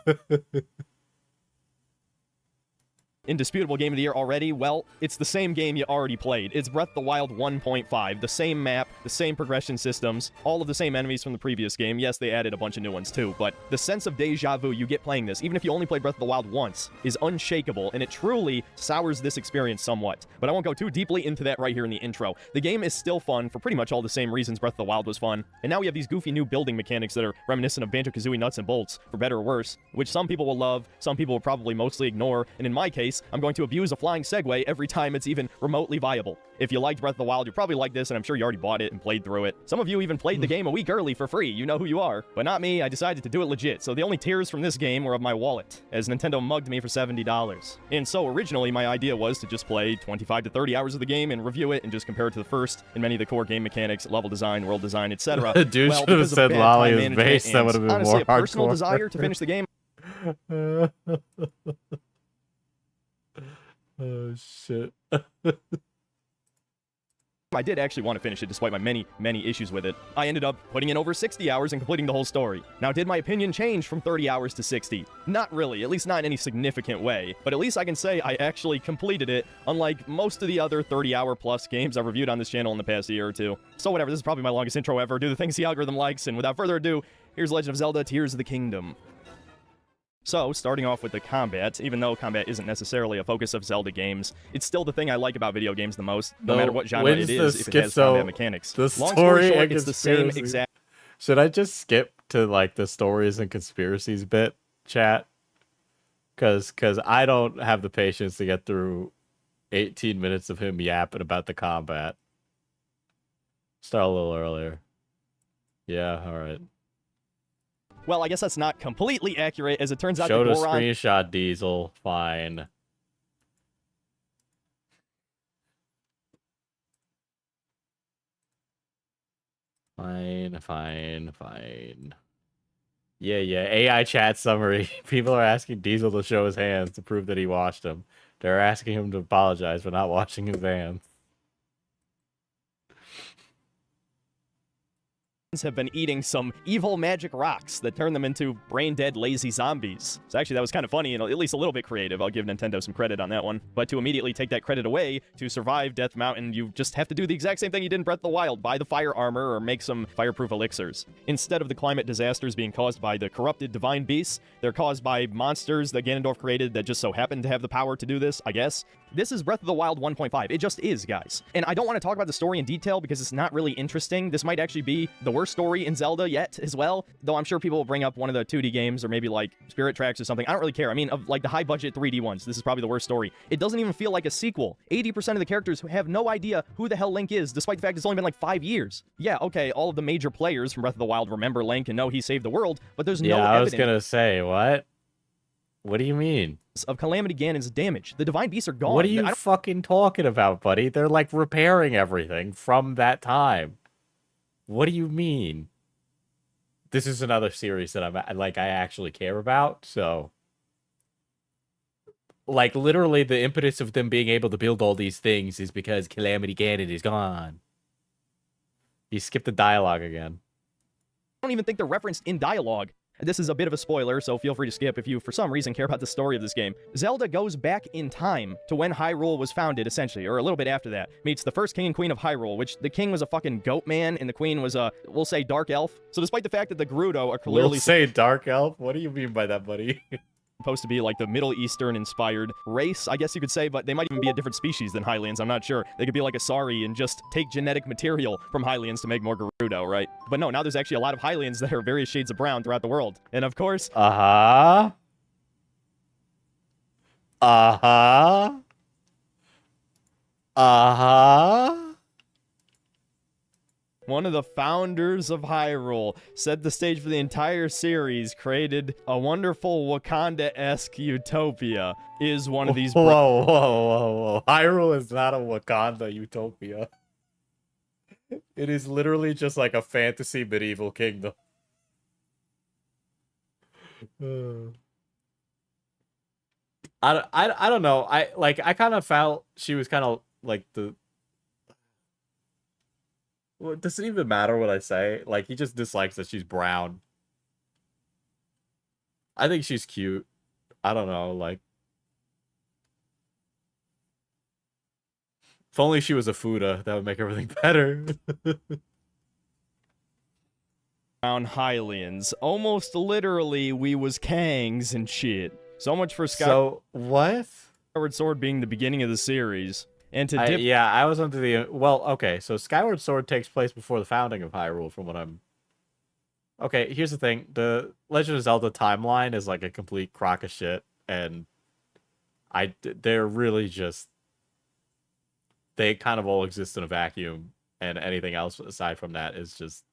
Indisputable game of the year already? Well, it's the same game you already played. It's Breath of the Wild 1.5. The same map, the same progression systems, all of the same enemies from the previous game. Yes, they added a bunch of new ones too, but the sense of deja vu you get playing this, even if you only played Breath of the Wild once, is unshakable, and it truly sours this experience somewhat. But I won't go too deeply into that right here in the intro. The game is still fun for pretty much all the same reasons Breath of the Wild was fun, and now we have these goofy new building mechanics that are reminiscent of Banjo-Kazooie nuts and bolts, for better or worse, which some people will love, some people will probably mostly ignore, and in my case, I'm going to abuse a flying Segway every time it's even remotely viable. If you liked Breath of the Wild, you probably like this, and I'm sure you already bought it and played through it. Some of you even played the game a week early for free. You know who you are. But not me. I decided to do it legit, so the only tears from this game were of my wallet, as Nintendo mugged me for $70. And so originally, my idea was to just play 25 to 30 hours of the game and review it and just compare it to the first and many of the core game mechanics, level design, world design, etc. Dude should have said Lolly is based. That would have been honestly, more a personal hardcore. desire to finish the game. Oh shit. I did actually want to finish it despite my many issues with it. I ended up putting in over 60 hours and completing the whole story. Now, did my opinion change from 30 hours to 60? Not really, at least not in any significant way. But at least I can say I actually completed it, unlike most of the other 30-hour plus games I've reviewed on this channel in the past year or two. So whatever, this is probably my longest intro ever. Do the things the algorithm likes, and without further ado, here's Legend of Zelda Tears of the Kingdom. So, starting off with the combat, even though combat isn't necessarily a focus of Zelda games, it's still the thing I like about video games the most, no matter what genre it is, if it has combat mechanics. The Long story story short, and it's the same conspiracy. exact... Should I just skip to like the stories and conspiracies bit, chat? Cause I don't have the patience to get through 18 minutes of him yapping about the combat. Start a little earlier. Yeah, alright. Well, I guess that's not completely accurate, as it turns out Showed that a Goron... screenshot, Diesel. Fine. Fine. Yeah. AI chat summary. People are asking Diesel to show his hands to prove that he washed them. They're asking him to apologize for not washing his hands. have been eating some evil magic rocks that turn them into brain-dead, lazy zombies. So actually, that was kind of funny and at least a little bit creative. I'll give Nintendo some credit on that one. But to immediately take that credit away, to survive Death Mountain, you just have to do the exact same thing you did in Breath of the Wild. Buy the fire armor or make some fireproof elixirs. Instead of the climate disasters being caused by the corrupted divine beasts, they're caused by monsters that Ganondorf created that just so happen to have the power to do this, I guess. This is Breath of the Wild 1.5. It just is, guys. And I don't want to talk about the story in detail because it's not really interesting. This might actually be the worst story in Zelda yet as well, though I'm sure people will bring up one of the 2D games or maybe like Spirit Tracks or something. I don't really care. I mean, of like the high-budget 3D ones, this is probably the worst story. It doesn't even feel like a sequel. 80% of the characters have no idea who the hell Link is, despite the fact it's only been like 5 years. Yeah, okay, all of the major players from Breath of the Wild remember Link and know he saved the world, but there's no evidence. I was gonna say, what? What do you mean? Of Calamity Ganon's damage. The Divine Beasts are gone. What are you fucking talking about, buddy? They're like repairing everything from that time. What do you mean? This is another series that I actually care about, so like literally the impetus of them being able to build all these things is because Calamity Ganon is gone. You skipped the dialogue again. I don't even think they're referenced in dialogue. This is a bit of a spoiler, so feel free to skip if you, for some reason, care about the story of this game. Zelda goes back in time to when Hyrule was founded, essentially, or a little bit after that. Meets the first king and queen of Hyrule, which the king was a fucking goat man, and the queen was a, we'll say, dark elf. So despite the fact that the Gerudo are clearly... We'll say dark elf? What do you mean by that, buddy? Supposed to be like the Middle Eastern inspired race, I guess you could say, but they might even be a different species than Hylians, I'm not sure. They could be like Asari and just take genetic material from Hylians to make more Gerudo, right? But no, now there's actually a lot of Hylians that are various shades of brown throughout the world. And of course... Uh-huh. One of the founders of Hyrule set the stage for the entire series, created a wonderful Wakanda-esque utopia, is one of these... Whoa. Hyrule is not a Wakanda utopia. It is literally just like a fantasy medieval kingdom. I don't know. I kind of felt she was kind of like the... Well, does it even matter what I say? Like, he just dislikes that she's brown. I think she's cute. I don't know, like... If only she was a Fuda, that would make everything better. Brown Hylians. Almost literally, we was Kangs and shit. So much for So, what? Skyward Sword being the beginning of the series. And to dip... Yeah, I was under the... Well, okay, so Skyward Sword takes place before the founding of Hyrule, from what I'm... Okay, here's the thing. The Legend of Zelda timeline is like a complete crock of shit, and they're really just... They kind of all exist in a vacuum, and anything else aside from that is just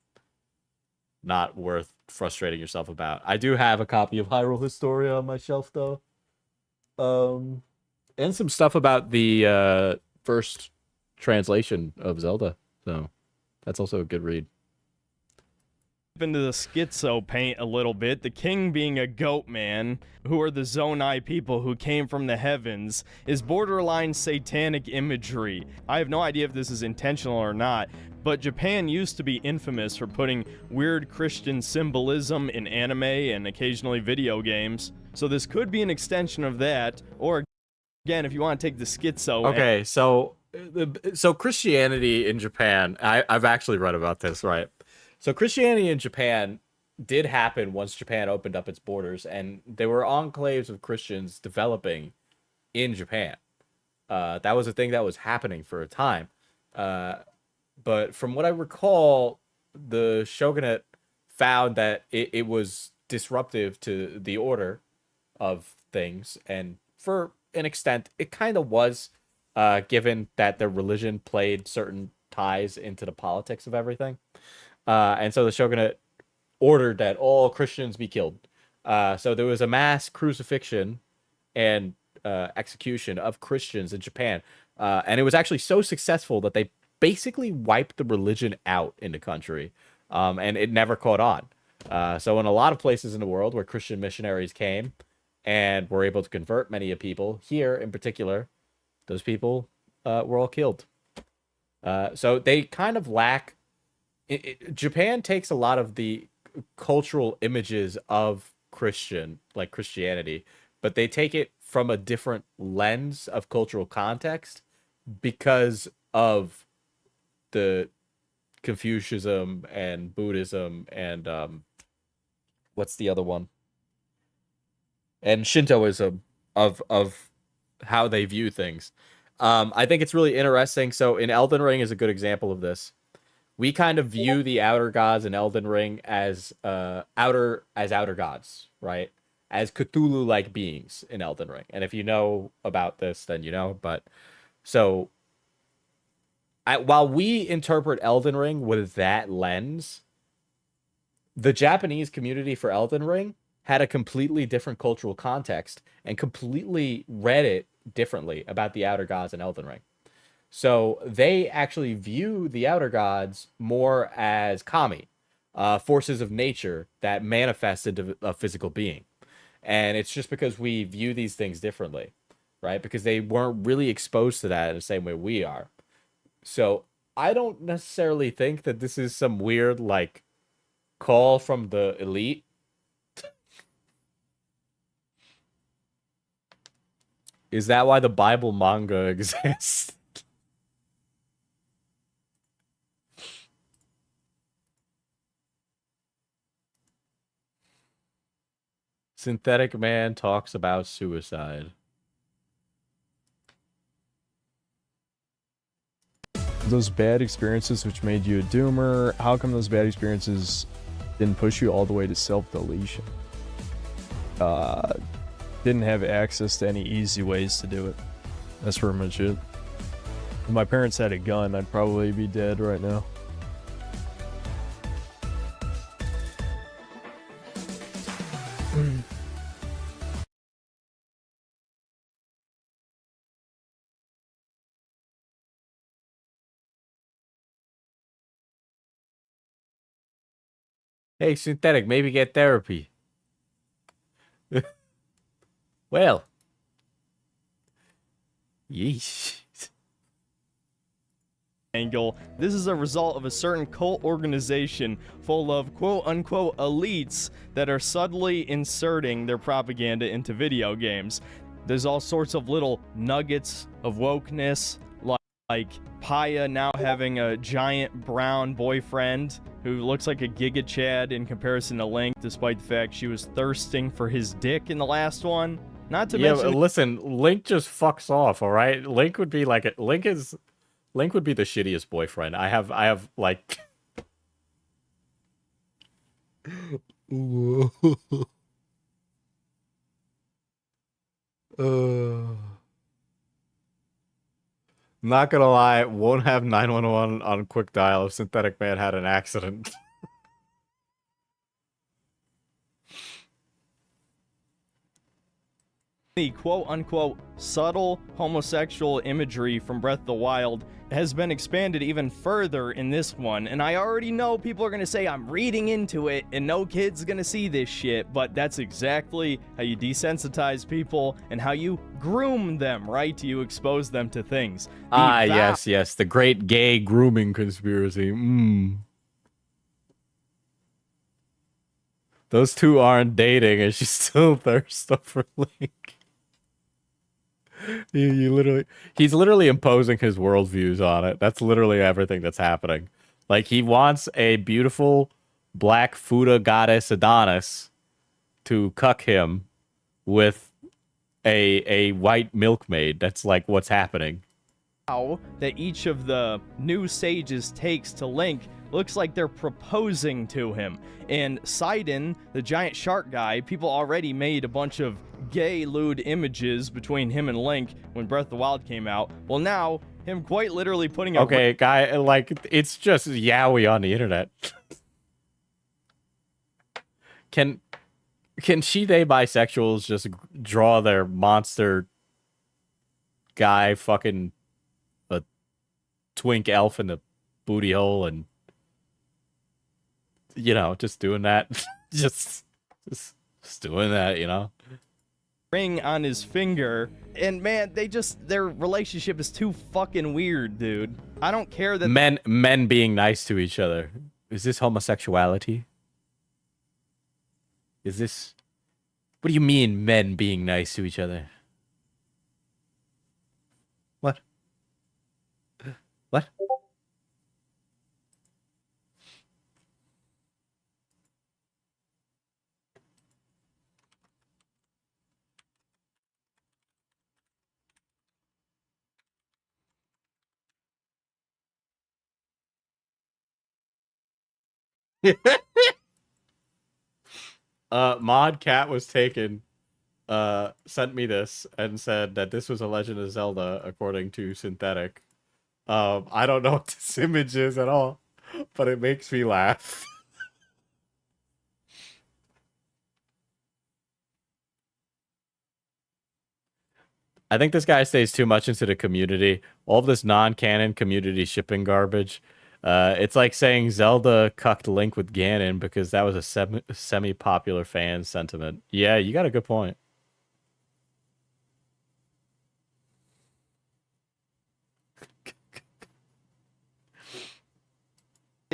not worth frustrating yourself about. I do have a copy of Hyrule Historia on my shelf, though. And some stuff about the first translation of Zelda. So that's also a good read. Into the schizo paint a little bit, the king being a goat man, who are the Zonai people who came from the heavens, is borderline satanic imagery. I have no idea if this is intentional or not, but Japan used to be infamous for putting weird Christian symbolism in anime and occasionally video games. So this could be an extension of that, or again, if you want to take the schizo... Okay, so Christianity in Japan, I've actually read about this, right? So Christianity in Japan did happen once Japan opened up its borders, and there were enclaves of Christians developing in Japan. That was a thing that was happening for a time. But from what I recall, the shogunate found that it was disruptive to the order of things, and for an extent, it kind of was, given that their religion played certain ties into the politics of everything. And so the shogunate ordered that all Christians be killed. So there was a mass crucifixion and execution of Christians in Japan. And it was actually so successful that they basically wiped the religion out in the country. And it never caught on. So in a lot of places in the world where Christian missionaries came and were able to convert many of people, here in particular, those people were all killed. So they kind of lack... Japan takes a lot of the cultural images of Christianity, but they take it from a different lens of cultural context because of the Confucianism and Buddhism and what's the other one? And Shintoism of how they view things. I think it's really interesting. So in Elden Ring is a good example of this. We kind of view the outer gods in Elden Ring as outer gods, right? As Cthulhu-like beings in Elden Ring. And if you know about this, then you know. But so, while we interpret Elden Ring with that lens, the Japanese community for Elden Ring had a completely different cultural context and completely read it differently about the outer gods in Elden Ring. So they actually view the outer gods more as kami, forces of nature that manifest into a physical being. And it's just because we view these things differently, right? Because they weren't really exposed to that in the same way we are. So I don't necessarily think that this is some weird, like, call from the elite. Is that why the Bible manga exists? Synthetic Man talks about suicide. Those bad experiences which made you a doomer, how come those bad experiences didn't push you all the way to self-deletion? Didn't have access to any easy ways to do it. That's pretty much it. If my parents had a gun, I'd probably be dead right now. Hey, Synthetic, maybe get therapy. Well. Yeesh. Angle. This is a result of a certain cult organization full of quote-unquote elites that are subtly inserting their propaganda into video games. There's all sorts of little nuggets of wokeness, like Paya now having a giant brown boyfriend who looks like a Giga Chad in comparison to Link, despite the fact she was thirsting for his dick in the last one. Not to mention... Yeah, listen, Link just fucks off, alright? Link would be like... Link would be the shittiest boyfriend. I have like... Not gonna lie, won't have 911 on quick dial if Synthetic Man had an accident. The quote-unquote subtle homosexual imagery from Breath of the Wild has been expanded even further in this one, and I already know people are gonna say I'm reading into it and no kid's gonna see this shit, but that's exactly how you desensitize people and how you groom them, right? You expose them to things. Yes, the great gay grooming conspiracy. Those two aren't dating and she's still thirsty for Link. He's literally imposing his worldviews on it. That's literally everything that's happening. Like, he wants a beautiful black Fuda goddess Adonis to cuck him with a white milkmaid. That's like what's happening. How that each of the new sages takes to Link looks like they're proposing to him. And Sidon, the giant shark guy, people already made a bunch of gay lewd images between him and Link when Breath of the Wild came out. Well, now, him quite literally putting a... Okay, guy, like, it's just yaoi on the internet. Can she-they bisexuals just draw their monster guy fucking a twink elf in the booty hole and, you know, just doing that? just doing that, you know? Ring on his finger, and man, their relationship is too fucking weird, dude. I don't care that men being nice to each other. Is this homosexuality? Is this... What do you mean, men being nice to each other? What? What? Mod Cat was taken, sent me this and said that this was a Legend of Zelda according to Synthetic. I don't know what this image is at all, but it makes me laugh. I think this guy stays too much into the community. All of this non-canon community shipping garbage. It's like saying Zelda cucked Link with Ganon because that was a semi-popular fan sentiment. Yeah, you got a good point.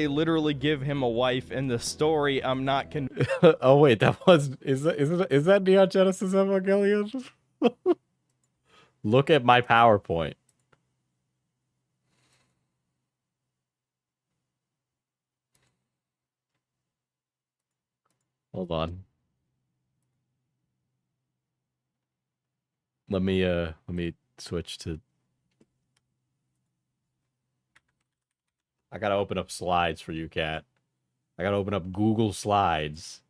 they literally give him a wife in the story. I'm not Oh wait, is that Neon Genesis Evangelion? Look at my PowerPoint. Hold on. Let me switch to... I gotta open up slides for you, Kat. I gotta open up Google Slides.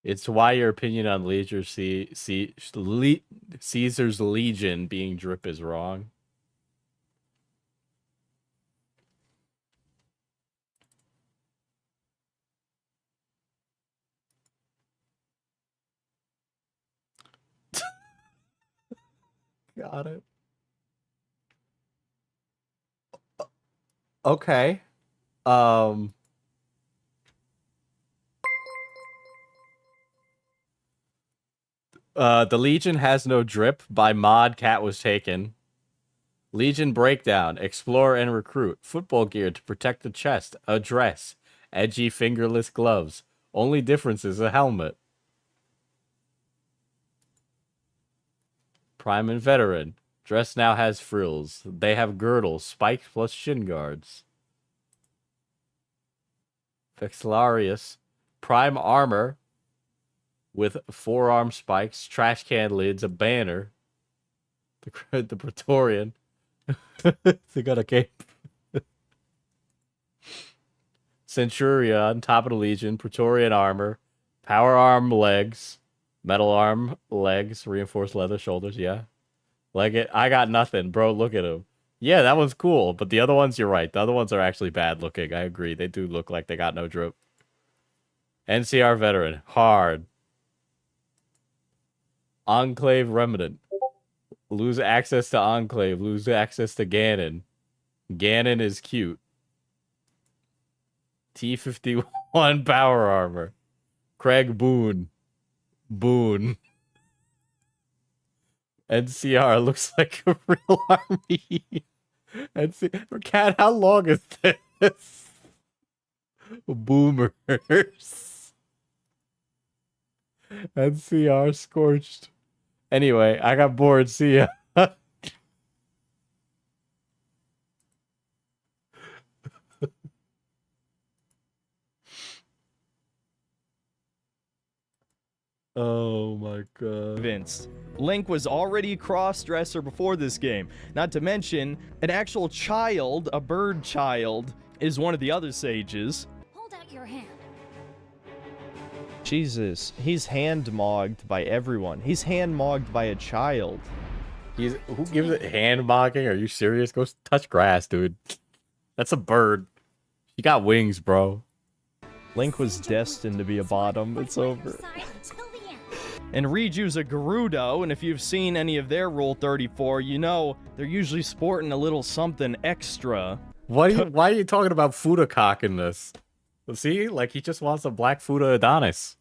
It's why your opinion on Caesar's Legion being drip is wrong. Got it. Okay. The Legion has no drip by mod cat was taken. Legion breakdown, explore and recruit. Football gear to protect the chest. A dress. Edgy fingerless gloves. Only difference is a helmet. Prime and veteran. Dress now has frills. They have girdles, spikes plus shin guards. Vexillarius. Prime armor with forearm spikes, trash can lids, a banner. The Praetorian. They got a cape. Centurion, top of the Legion, Praetorian armor, power arm legs, metal arm legs, reinforced leather shoulders, yeah. Leg I got nothing, bro, look at him. Yeah, that one's cool, but the other ones, you're right. The other ones are actually bad looking, I agree. They do look like they got no drip. NCR veteran, hard. Enclave remnant. Lose access to Enclave, lose access to Ganon. Ganon is cute. T-51 power armor. Craig Boone. Boone. NCR looks like a real army. NCR, Cat, how long is this? Boomers. NCR scorched. Anyway, I got bored. See ya. Oh my god. Convinced. Link was already a cross-dresser before this game. Not to mention, an actual child, a bird child, is one of the other sages. Hold out your hand. Jesus, he's hand-mogged by everyone. He's hand-mogged by a child. Who gives it hand mogging? Are you serious? Go touch grass, dude. That's a bird. You got wings, bro. Link was destined to be a bottom. It's over. And Riju's a Gerudo, and if you've seen any of their Rule 34, you know they're usually sporting a little something extra. Why are you talking about Fudacock in this? See? Like, he just wants a black Fuda Adonis.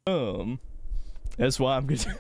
That's why I'm gonna...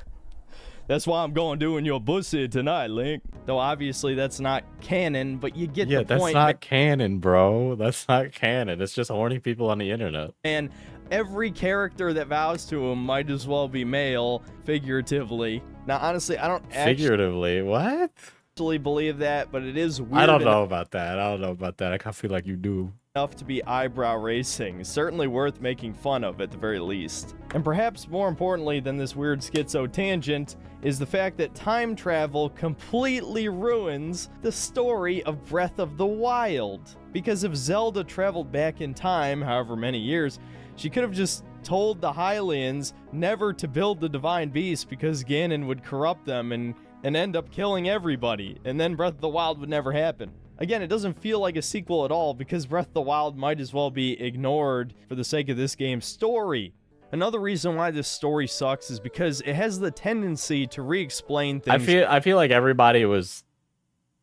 That's why I'm going doing your pussy tonight, Link. Though obviously that's not canon, but you get the point. Yeah, that's not canon, bro. That's not canon. It's just horny people on the internet. And every character that vows to him might as well be male, figuratively. Now, honestly, I don't Figuratively? What? actually believe that, but it is weird I don't know about that. I don't know about that. I kind of feel like you do. enough to be eyebrow raising. Certainly worth making fun of at the very least. And perhaps more importantly than this weird schizo tangent is the fact that time travel completely ruins the story of Breath of the Wild. Because if Zelda traveled back in time, however many years, she could have just told the Hylians never to build the Divine Beast because Ganon would corrupt them and end up killing everybody, and then Breath of the Wild would never happen. Again, it doesn't feel like a sequel at all because Breath of the Wild might as well be ignored for the sake of this game's story. Another reason why this story sucks is because it has the tendency to re-explain things. I feel like everybody was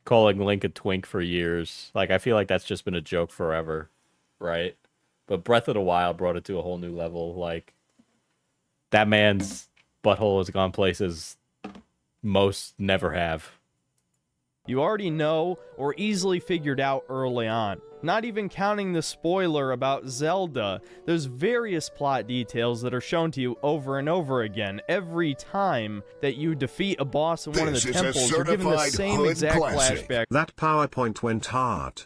calling Link a twink for years. Like, I feel like that's just been a joke forever, right? But Breath of the Wild brought it to a whole new level. Like, that man's butthole has gone places most never have. You already know or easily figured out early on. Not even counting the spoiler about Zelda, there's various plot details that are shown to you over and over again. Every time that you defeat a boss in one of the temples, you're given the same exact flashback. That PowerPoint went hard.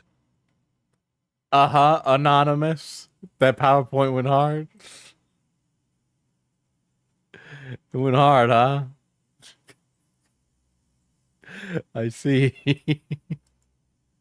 Uh-huh, Anonymous. That PowerPoint went hard. It went hard, huh? I see.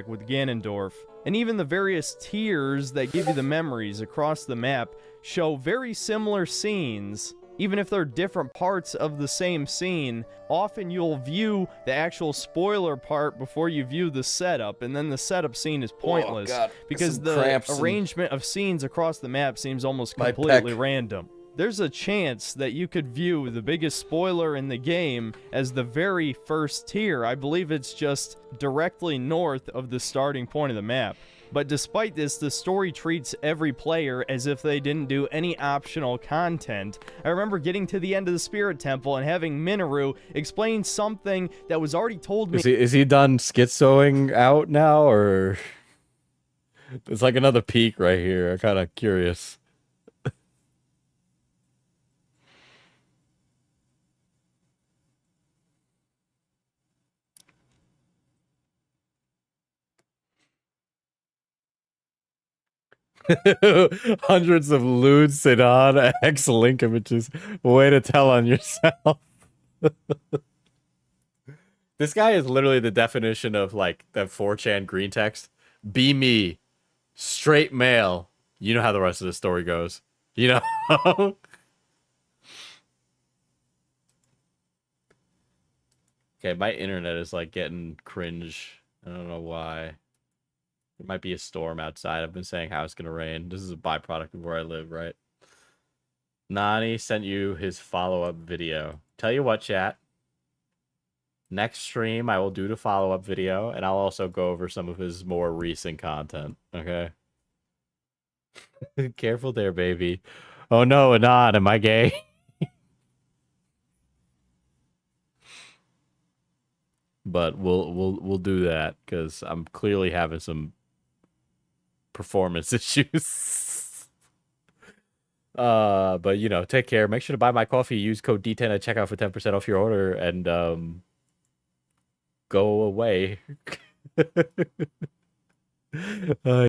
With Ganondorf. And even the various tiers that give you the memories across the map show very similar scenes. Even if they're different parts of the same scene, often you'll view the actual spoiler part before you view the setup, and then the setup scene is pointless because the arrangement of scenes across the map seems almost completely random. There's a chance that you could view the biggest spoiler in the game as the very first tier. I believe it's just directly north of the starting point of the map. But despite this, the story treats every player as if they didn't do any optional content. I remember getting to the end of the Spirit Temple and having Minoru explain something that was already told me. Is he done schizoing out now, or it's like another peak right here? I'm kind of curious. Hundreds of lewd Sidan X link images. Way to tell on yourself. This guy is literally the definition of like that 4chan green text. Be me. Straight male. You know how the rest of the story goes. You know? Okay, my internet is like getting cringe. I don't know why. There might be a storm outside. I've been saying how it's going to rain. This is a byproduct of where I live, right? Nani sent you his follow-up video. Tell you what, chat. Next stream, I will do the follow-up video, and I'll also go over some of his more recent content, okay? Careful there, baby. Oh no, Anon, am I gay? But we'll do that, because I'm clearly having some performance issues. But you know, take care. Make sure to buy my coffee. Use code D10 at checkout for 10% off your order, and go away.